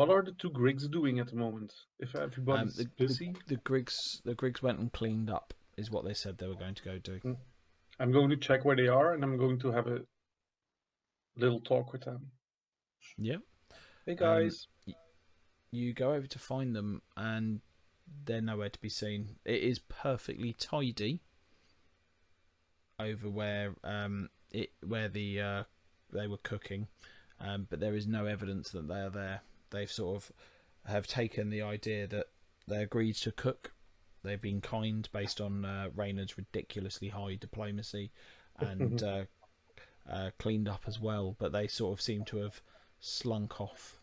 are the 2 Griggs doing at the moment? If everybody's busy, the Griggs went and cleaned up, is what they said they were going to go do. I'm going to check where they are, and I'm going to have a little talk with them. Yeah. Hey guys. You go over to find them, and they're nowhere to be seen. It is perfectly tidy over where they were cooking, but there is no evidence that they are there. They've sort of have taken the idea that they agreed to cook. They've been kind based on Reynard's ridiculously high diplomacy, and cleaned up as well, but they sort of seem to have slunk off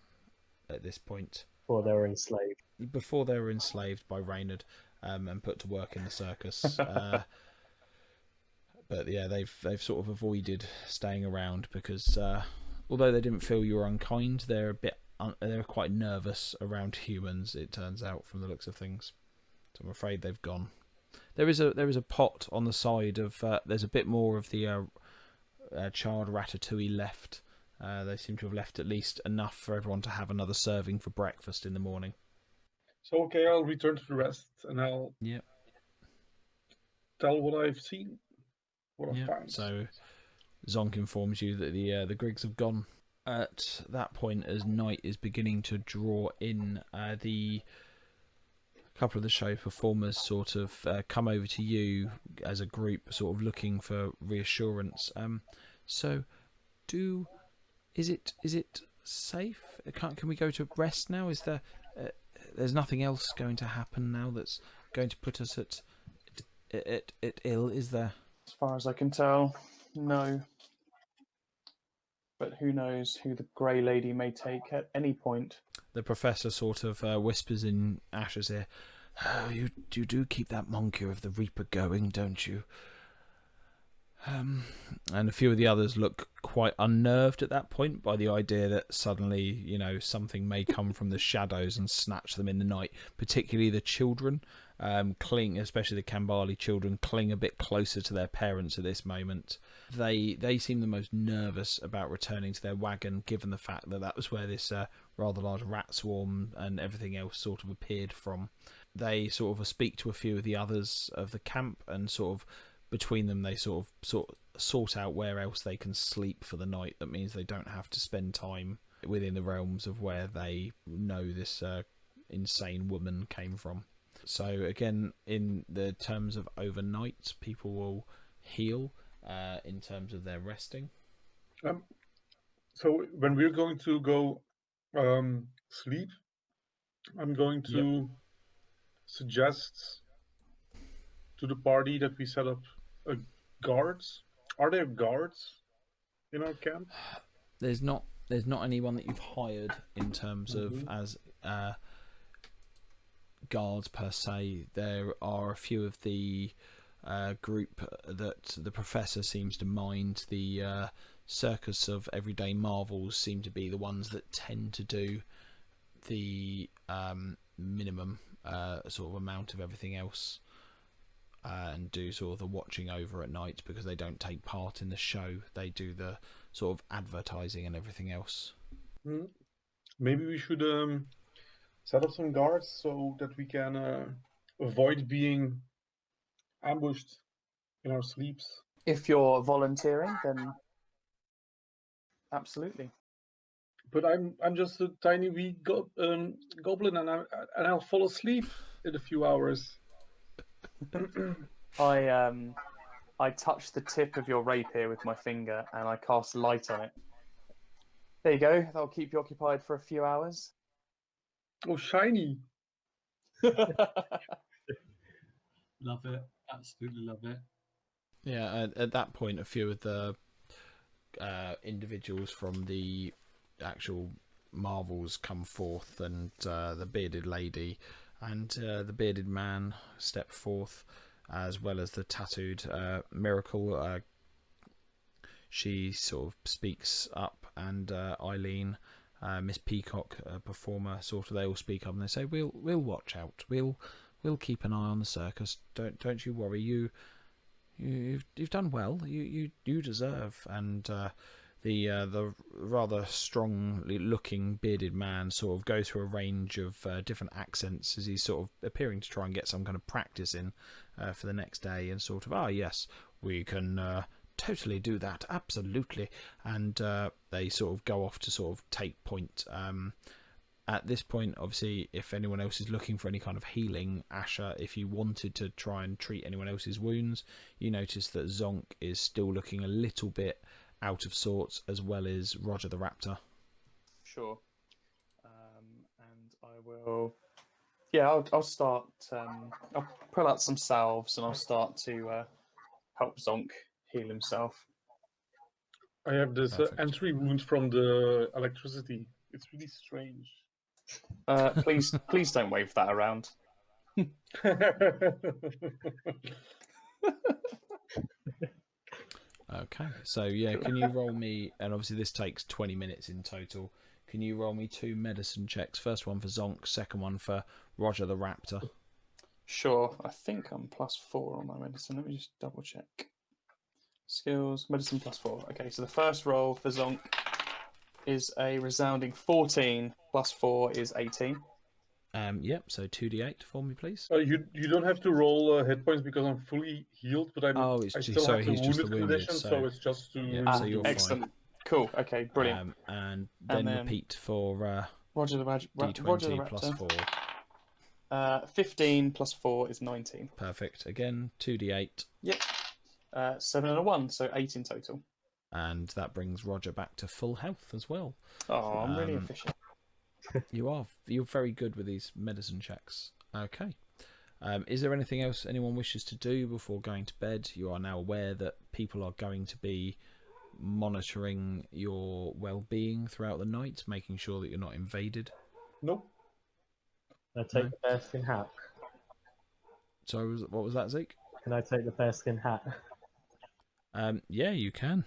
at this point. Before they were enslaved. Before they were enslaved by Reynard, and put to work in the circus. But yeah, they've sort of avoided staying around because although they didn't feel you were unkind, they're they're quite nervous around humans. It turns out, from the looks of things. So I'm afraid they've gone. There is a pot on the side of. There's a bit more of the charred ratatouille left. They seem to have left at least enough for everyone to have another serving for breakfast in the morning. So okay, I'll return to the rest, and I'll tell what I've seen, what I found. So Zonk informs you that the Griggs have gone. At that point, as night is beginning to draw in, the couple of the show performers sort of come over to you as a group, sort of looking for reassurance. So, is it safe? Can we go to rest now? Is there? There's nothing else going to happen now that's going to put us at ill, is there? As far as I can tell, no. But who knows who the Grey Lady may take at any point. The professor sort of whispers in Asher's ear, "Oh, you do keep that monkey of the Reaper going, don't you?" And a few of the others look quite unnerved at that point by the idea that suddenly, something may come from the shadows and snatch them in the night. Particularly the children especially the Kambali children, cling a bit closer to their parents at this moment. They seem the most nervous about returning to their wagon, given the fact that that was where this rather large rat swarm and everything else sort of appeared from. They sort of speak to a few of the others of the camp, and sort of between them they sort of sort out where else they can sleep for the night. That means they don't have to spend time within the realms of where they know this insane woman came from. So again, in the terms of overnight, people will heal in terms of their resting. So when we're going to go sleep, I'm going to suggest to the party that we set up guards. Are there guards in our camp? There's not anyone that you've hired in terms of as guards per se. There are a few of the group that the professor seems to mind. The circus of everyday marvels seem to be the ones that tend to do the minimum sort of amount of everything else, and do sort of the watching over at night, because they don't take part in the show. They do the sort of advertising and everything else. Maybe we should set up some guards so that we can avoid being ambushed in our sleeps. If you're volunteering, then absolutely. But I'm just a tiny wee goblin, and I'll fall asleep in a few hours. I touch the tip of your rapier with my finger, and I cast light on it. There you go. That'll keep you occupied for a few hours. Oh, shiny! Love it. Absolutely love it. Yeah, at that point, a few of the individuals from the actual Marvels come forth, and the bearded lady and the bearded man step forth, as well as the tattooed Miracle. She sort of speaks up, and Eileen, Miss Peacock, a performer, sort of, they all speak up and they say, "We'll watch out. We'll keep an eye on the circus. Don't you worry. You've done well. You deserve." And the rather strongly looking bearded man sort of goes through a range of different accents, as he's sort of appearing to try and get some kind of practice in for the next day, and sort of, yes, we can totally do that, absolutely. And they sort of go off to sort of take point. At this point, obviously, if anyone else is looking for any kind of healing, Asher, if you wanted to try and treat anyone else's wounds, you notice that Zonk is still looking a little bit out of sorts, as well as Roger the Raptor. Sure. And I will... Yeah, I'll start... I'll pull out some salves, and I'll start to help Zonk heal himself. I have this entry wound from the electricity. It's really strange. Please don't wave that around. Okay, so yeah, can you roll me, and obviously this takes 20 minutes in total, can you roll me 2 medicine checks? First one for Zonk, second one for Roger the Raptor. Sure, I think I'm +4 on my medicine. Let me just double check. Skills, medicine +4. Okay, so the first roll for Zonk is a resounding 14, +4 is 18. Yep, so 2d8 for me, please. You don't have to roll hit points because I'm fully healed, but I still have the wounded condition, so it's just to... Yeah, so you're excellent. fine. Cool, okay, brilliant. And then repeat for Roger the D20 plus 4. 15 +4 is 19. Perfect. Again, 2d8. Yep. 7 and a 1, so 8 in total. And that brings Roger back to full health as well. Oh, I'm really efficient. You're very good with these medicine checks. Okay. Is there anything else anyone wishes to do before going to bed? You are now aware that people are going to be monitoring your well-being throughout the night, making sure that you're not invaded. Nope. Can I take the bearskin hat? So what was that, Zeke? Can I take the bearskin hat? Yeah, you can.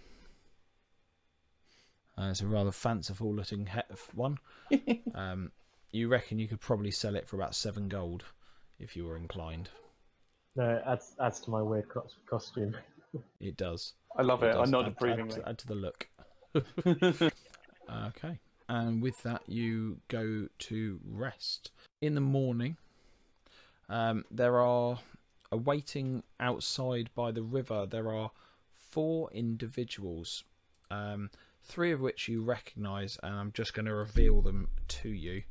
It's a rather fanciful looking one. You reckon you could probably sell it for about 7 gold if you were inclined? No, it adds to my weird costume. It does. I love it. I nod approvingly. Add to the look. Okay. And with that, you go to rest. In the morning, there are, awaiting outside by the river, there are 4 individuals. 3 of which you recognise, and I'm just going to reveal them to you.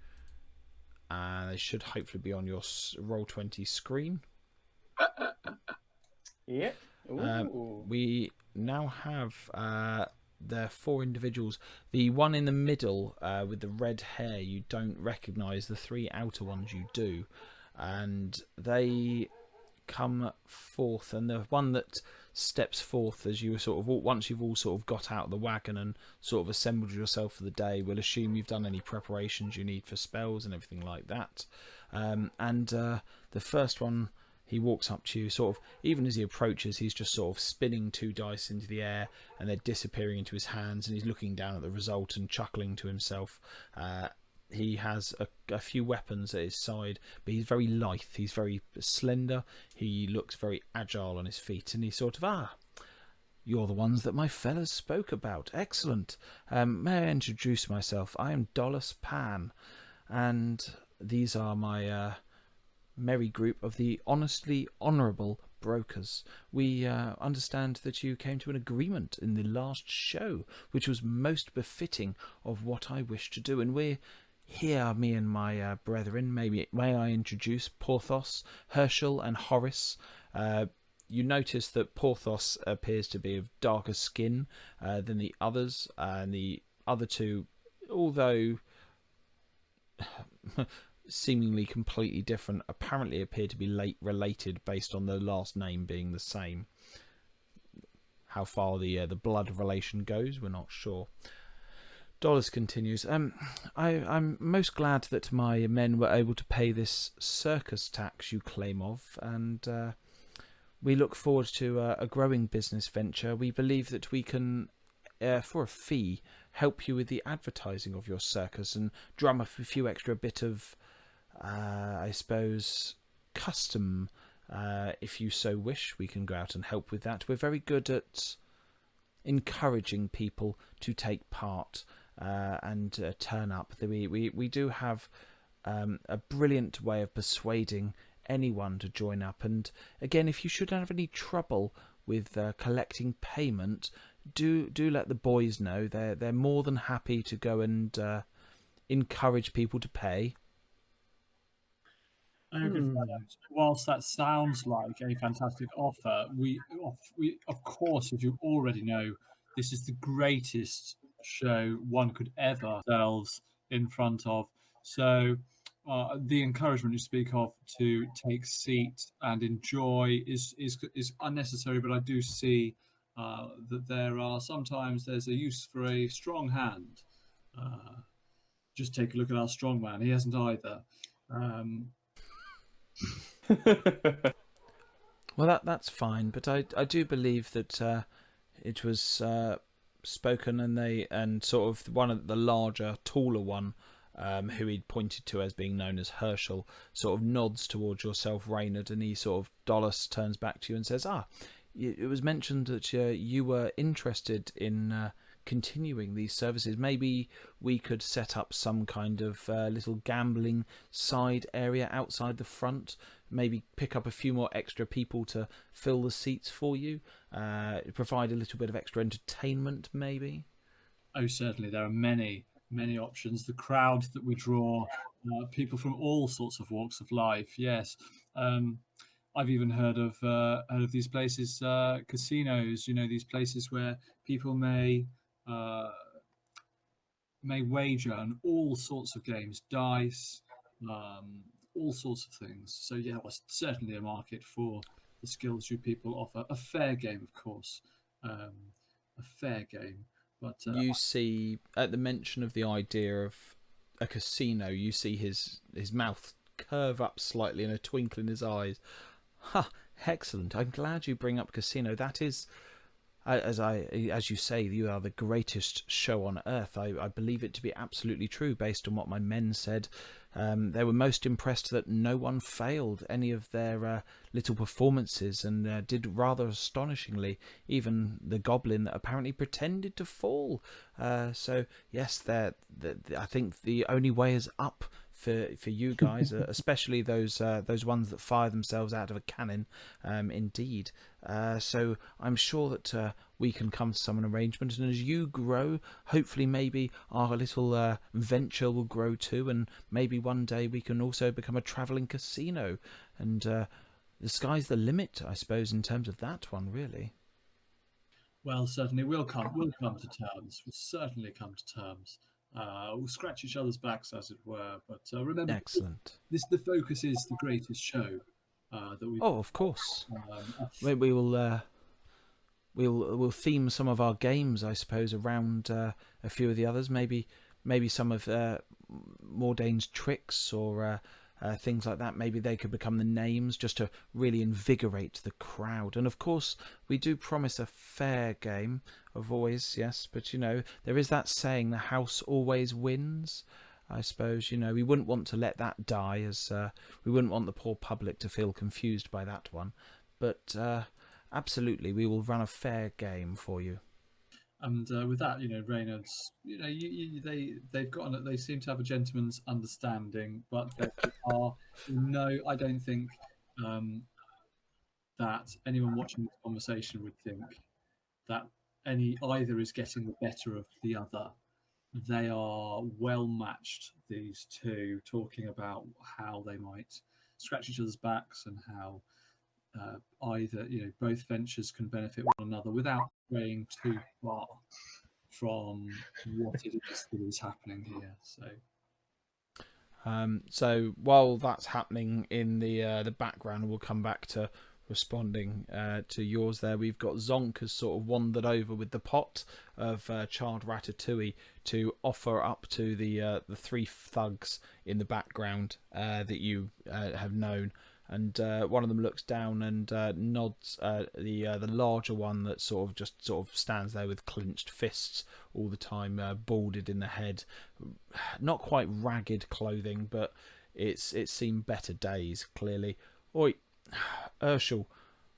They should hopefully be on your Roll20 screen. Yep. We now have there are 4 individuals. The one in the middle with the red hair you don't recognise. The 3 outer ones you do. And they come forth, and the one that steps forth as you sort of once you've all sort of got out of the wagon and sort of assembled yourself for the day, we'll assume you've done any preparations you need for spells and everything like that. The first one, he walks up to you, sort of, even as he approaches, he's just sort of spinning 2 dice into the air, and they're disappearing into his hands, and he's looking down at the result and chuckling to himself. he has a few weapons at his side, but he's very lithe. He's very slender. He looks very agile on his feet, and he's sort of, you're the ones that my fellas spoke about. Excellent. May I introduce myself? I am Dolus Pan, and these are my merry group of the honestly honourable brokers. We understand that you came to an agreement in the last show, which was most befitting of what I wish to do, and we're here, me and my brethren. May I introduce Porthos, Herschel, and Horace. You notice that Porthos appears to be of darker skin than the others, and the other two, although seemingly completely different, apparently appear to be related based on the last name being the same. How far the blood relation goes, we're not sure. Dollars continues. I'm most glad that my men were able to pay this circus tax you claim of, and we look forward to a growing business venture. We believe that we can, for a fee, help you with the advertising of your circus and drum up a few extra bit of, I suppose, custom. If you so wish, we can go out and help with that. We're very good at encouraging people to take part and turn up. We do have a brilliant way of persuading anyone to join up, and again, if you should have any trouble with collecting payment, do let the boys know. They're more than happy to go and encourage people to pay. Whilst that sounds like a fantastic offer, we of course, as you already know, this is the greatest show one could ever themselves in front of. So the encouragement you speak of to take seat and enjoy is unnecessary, but I do see that there's a use for a strong hand. Just take a look at our strong man. He hasn't either. Well, that's fine, but I do believe that it was spoken, and sort of one of the larger, taller one, who he'd pointed to as being known as Herschel, sort of nods towards yourself, Reynard, and he sort of Dolus turns back to you and says, it was mentioned that you were interested in continuing these services. Maybe we could set up some kind of little gambling side area outside the front, maybe pick up a few more extra people to fill the seats for you, provide a little bit of extra entertainment maybe. Oh, certainly. There are many options. The crowd that we draw, people from all sorts of walks of life. Yes. I've even heard of these places, casinos. These places where people may wager on all sorts of games, dice, all sorts of things. So yeah, there's certainly a market for the skills you people offer. A fair game, of course, a fair game. But you see, at the mention of the idea of a casino, you see his mouth curve up slightly and a twinkle in his eyes. Ha! Excellent. I'm glad you bring up casino. That is, as you say, you are the greatest show on earth. I believe it to be absolutely true, based on what my men said. They were most impressed that no one failed any of their little performances, and did rather astonishingly. Even the goblin that apparently pretended to fall. So yes, I think the only way is up for you guys, especially those ones that fire themselves out of a cannon. Indeed. So I'm sure that we can come to some arrangement, and as you grow, hopefully maybe our little venture will grow too, and maybe one day we can also become a travelling casino, and the sky's the limit, I suppose, in terms of that one, really. Well, certainly we'll come to terms. We'll certainly come to terms. We'll scratch each other's backs, as it were. But remember, excellent. The focus is the greatest show that we. Oh, of course. We will. We'll theme some of our games, I suppose, around a few of the others. Maybe some of Mordane's tricks or things like that. Maybe they could become the names, just to really invigorate the crowd. And of course, we do promise a fair game of always, yes. But there is that saying, the house always wins. I suppose, you know, we wouldn't want to let that die, as we wouldn't want the poor public to feel confused by that one. But absolutely, we will run a fair game for you. And with that, you know, Reynolds, you know, they seem to have a gentleman's understanding, but there are no, I don't think that anyone watching this conversation would think that either is getting the better of the other. They are well matched, these two, talking about how they might scratch each other's backs and how either, you know, both ventures can benefit one another without straying too far from what it is that is happening here. So while that's happening in the background, we'll come back to responding to yours there. We've got Zonk has sort of wandered over with the pot of charred ratatouille to offer up to the three thugs in the background that you have known. And one of them looks down and nods. The larger one that sort of stands there with clenched fists all the time, balded in the head, not quite ragged clothing, but it's seen better days clearly. Oi, Herschel,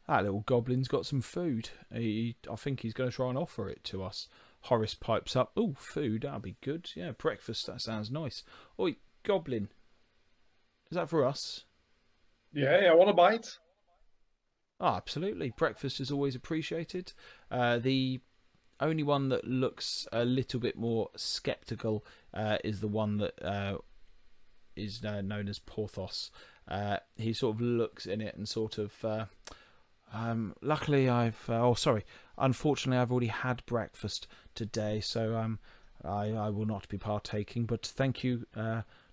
that little goblin's got some food. I think he's going to try and offer it to us. Horace pipes up. Oh, food, that'll be good. Yeah, breakfast, that sounds nice. Oi, goblin, is that for us? Yeah, I want a bite. Oh, absolutely. Breakfast is always appreciated. The only one that looks a little bit more sceptical is the one that is known as Porthos. He sort of looks in it and sort of... luckily unfortunately I've already had breakfast today, so I will not be partaking, but thank you,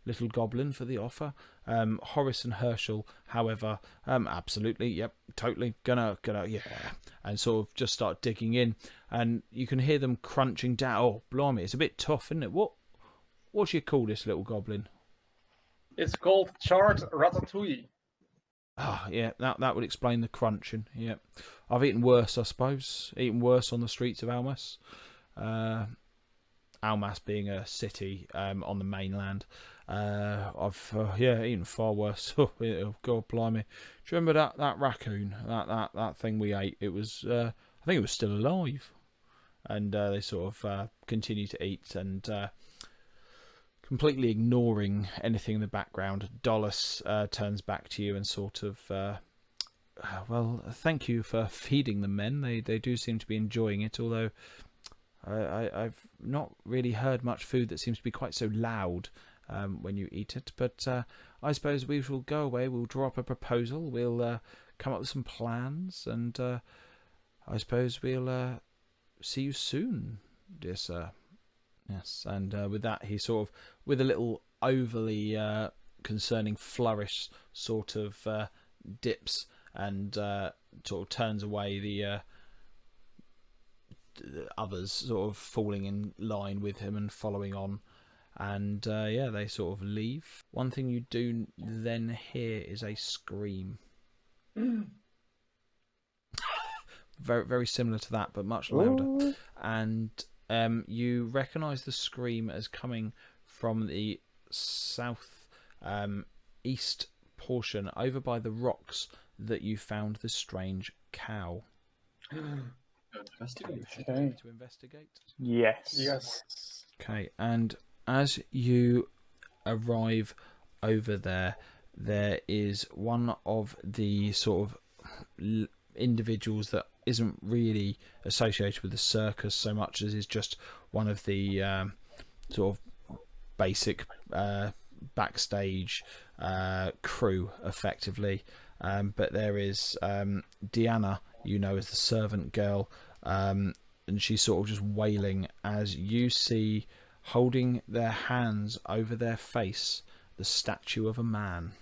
little goblin, for the offer. Horace and Herschel, however, absolutely, yep, totally, gonna, yeah, and sort of just start digging in, and you can hear them crunching down. Oh, blimey, it's a bit tough, isn't it? What do you call this, little goblin? It's called charred ratatouille. Ah, yeah, that would explain the crunching. Yeah, I've eaten worse, I suppose. Eaten worse on the streets of Almas. Almas being a city on the mainland. I've eaten far worse. Oh, God, blimey! Do you remember that raccoon? That thing we ate? It was I think it was still alive, and they sort of continue to eat and. Completely ignoring anything in the background, Dolus turns back to you and sort of, well, thank you for feeding the men. They do seem to be enjoying it, although I've not really heard much food that seems to be quite so loud when you eat it. But I suppose we shall go away. We'll draw up a proposal. We'll come up with some plans, and I suppose we'll see you soon, dear sir. Yes, and with that, he sort of, with a little overly concerning flourish, sort of dips and sort of turns away the others, sort of falling in line with him and following on. And they sort of leave. One thing you do then hear is a scream. Very, very similar to that, but much louder. Ooh. And you recognise the scream as coming from the south east portion, over by the rocks that you found the strange cow. Investigate. Okay. To investigate? Yes. Okay, and as you arrive over there, there is one of the sort of individuals that isn't really associated with the circus so much as is just one of the sort of basic backstage crew, effectively. But there is Deanna, you know, as the servant girl, and she's sort of just wailing as you see, holding their hands over their face, the statue of a man.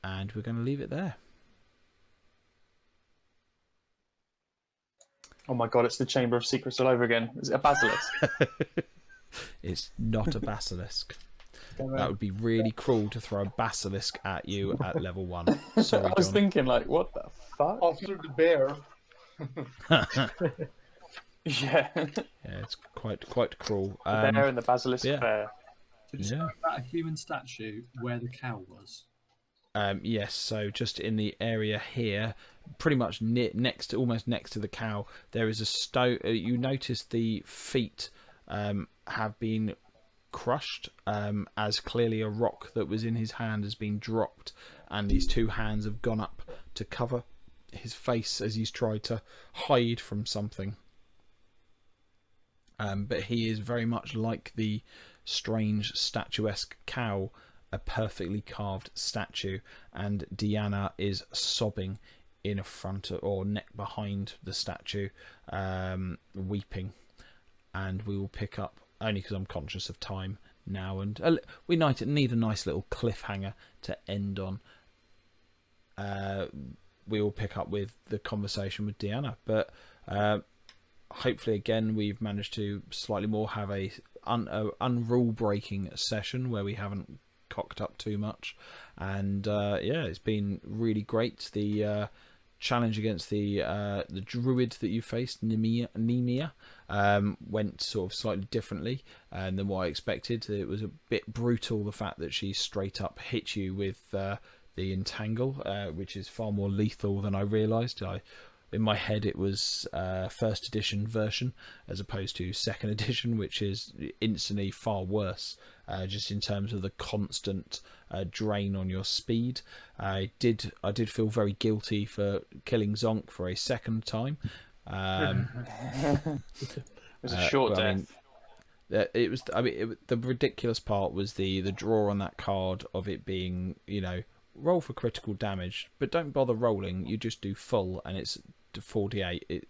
And we're going to leave it there. Oh my god, it's the Chamber of Secrets all over again. Is it a basilisk? It's not a basilisk. That would be really cruel to throw a basilisk at you at level 1. Sorry, I was John. thinking, like, what the fuck? After the bear. Yeah, Yeah, it's quite cruel. there in the Basilisk yeah. Fair. Did you say about a human statue where the cow was? Yes, so just in the area here, pretty much almost next to the cow, there is a stone. You notice the feet have been crushed, as clearly a rock that was in his hand has been dropped, and these two hands have gone up to cover his face as he's tried to hide from something. But he is very much like the strange statuesque cow, a perfectly carved statue, and Deanna is sobbing in front of, or neck behind the statue, weeping. And we will pick up, only because I'm conscious of time now, and we need a nice little cliffhanger to end on. We will pick up with the conversation with Deanna, but hopefully again we've managed to slightly more have a unrule breaking session where we haven't cocked up too much, and yeah, it's been really great. The challenge against the druid that you faced, Nemia, went sort of slightly differently than what I expected. It was a bit brutal, the fact that she straight up hit you with the entangle, which is far more lethal than I realised. In my head it was first edition version as opposed to second edition, which is instantly far worse, just in terms of the constant drain on your speed. I did feel very guilty for killing Zonk for a second time. It was a short death. It was. I mean, the ridiculous part was the draw on that card of it being, roll for critical damage, but don't bother rolling. You just do full, and it's 48.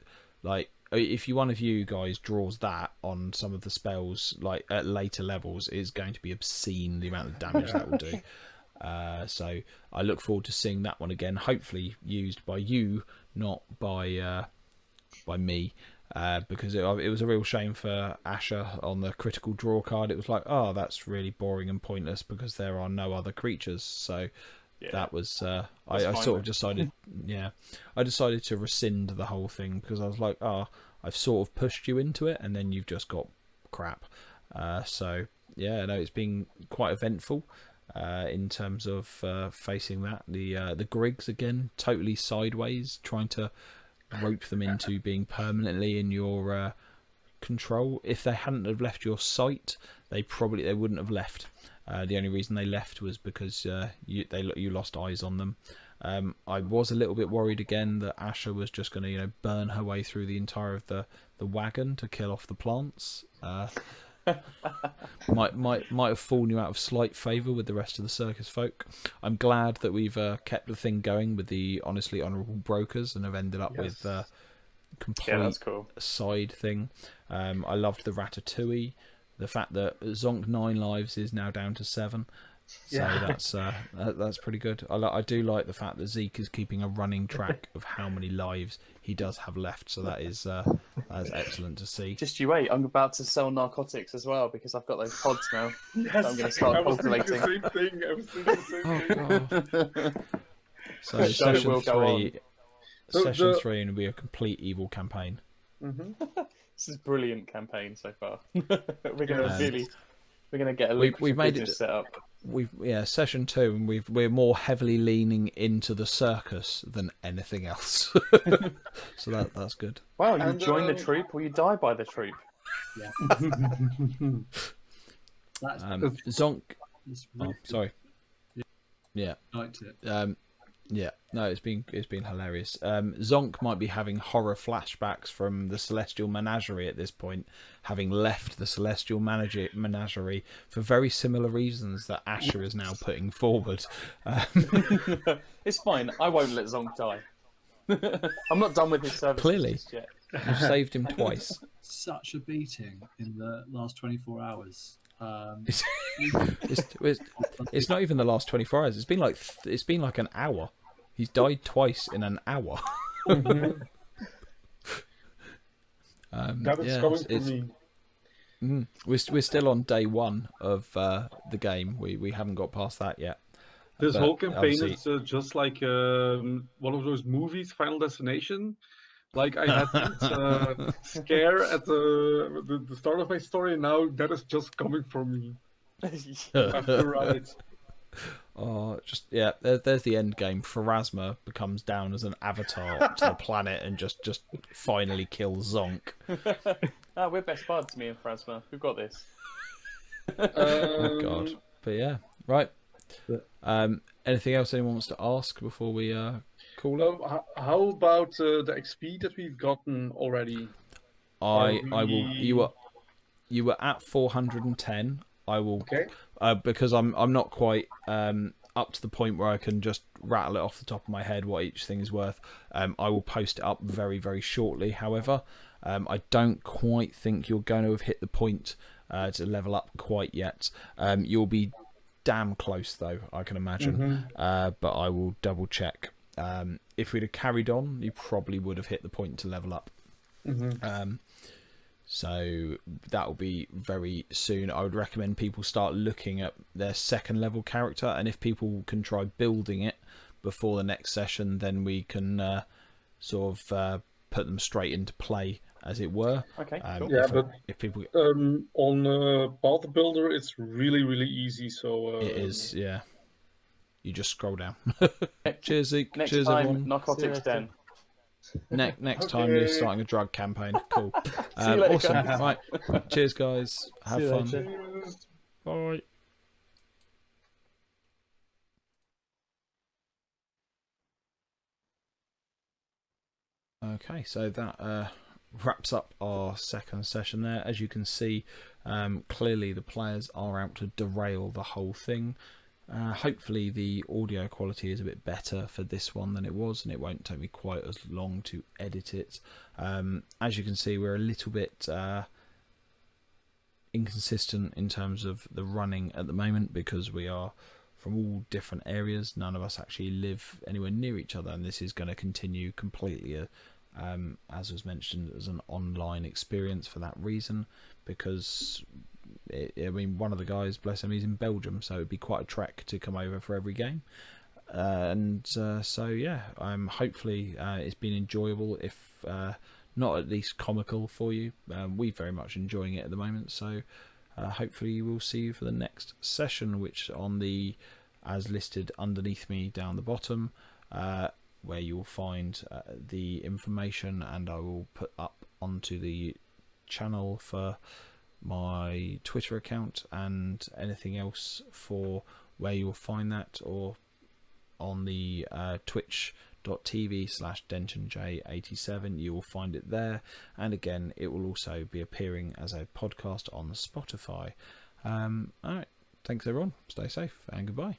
If one of you guys draws that on some of the spells, like at later levels, it's going to be obscene the amount of damage that will do. So I look forward to seeing that one again, hopefully used by you, not by me, because it was a real shame for Asher on the critical draw card. It was like, oh, that's really boring and pointless because there are no other creatures. So yeah, that was I sort of decided I decided to rescind the whole thing, because I was like, I've sort of pushed you into it and then you've just got crap. So yeah, no, it's been quite eventful in terms of facing that. The Griggs again, totally sideways, trying to rope them into being permanently in your control. If they hadn't have left your sight, they wouldn't have left. The only reason they left was because you lost eyes on them. I was a little bit worried again that Asher was just going to burn her way through the entire of the wagon to kill off the plants. Might have fallen you out of slight favour with the rest of the circus folk. I'm glad that we've kept the thing going with the honestly honourable brokers and have ended up with complete that's cool. side thing. I loved the ratatouille. The fact that Zonk 9 lives is now down to 7, so that's pretty good. I do like the fact that Zeke is keeping a running track of how many lives he does have left. So that's excellent to see. Just you wait, I'm about to sell narcotics as well because I've got those pods now. Yes, I'm going to start cultivating. I was thinking the same thing. So session 3, session 3 will be a complete evil campaign. This is a brilliant campaign so far. We're gonna get a lucrative business set up. Session 2, and we're more heavily leaning into the circus than anything else. So that's good. Wow, you join the troop or you die by the troop. Yeah. Zonk. Sorry. Yeah. Liked it. Yeah, no, it's been hilarious. Zonk might be having horror flashbacks from the Celestial Menagerie at this point, having left the Celestial Menagerie for very similar reasons that Asher is now putting forward. It's fine. I won't let Zonk die. I'm not done with his service Clearly, yet. You've saved him twice. Such a beating in the last 24 hours. It's not even the last 24 hours. It's been like an hour. He's died twice in an hour. That is coming for me. We're still on day 1 of the game. We haven't got past that yet. This But whole campaign obviously- is just like one of those movies, Final Destination, Like I had that scare at the start of my story, and now that is just coming from me. I have to run it. Oh, just yeah. There's the end game. Pharasma becomes down as an avatar to the planet and just finally kills Zonk. We're best buds, me and Phrasma. We've got this. Oh God. But yeah, right. Anything else anyone wants to ask before we call it? How about the XP that we've gotten already? I will. You were at 410. I will. Okay. Because I'm not quite up to the point where I can just rattle it off the top of my head what each thing is worth. I will post it up very, very shortly. However, I don't quite think you're going to have hit the point to level up quite yet. You'll be damn close though, I can imagine. But I will double check. If we'd have carried on, you probably would have hit the point to level up. So that will be very soon. I would recommend people start looking at their second level character, and if people can try building it before the next session, then we can sort of put them straight into play, as it were. Okay, cool. Yeah, if people on Path Builder, it's really, really easy. So it is, yeah. You just scroll down. Cheers, Zeke. Next Cheers, time, everyone. Narcotics Den. Next time you're starting a drug campaign. Cool. See you later, Awesome. guys. Right. Cheers, guys. Have See you fun. later. Bye. Okay, so that wraps up our second session there. As you can see, clearly the players are out to derail the whole thing. Hopefully the audio quality is a bit better for this one than it was, and it won't take me quite as long to edit it. As you can see, we're a little bit inconsistent in terms of the running at the moment, because we are from all different areas. None of us actually live anywhere near each other, and this is going to continue completely as was mentioned, as an online experience for that reason, because one of the guys, bless him, he's in Belgium, so it'd be quite a trek to come over for every game. So yeah, hopefully it's been enjoyable, if not at least comical for you. We're very much enjoying it at the moment, so hopefully we'll see you for the next session, which on the as listed underneath me down the bottom, where you'll find the information, and I will put up onto the channel for my Twitter account and anything else for where you'll find that, or on the twitch.tv/dentonj87 you will find it there, and again it will also be appearing as a podcast on Spotify. Alright, thanks everyone, stay safe and goodbye.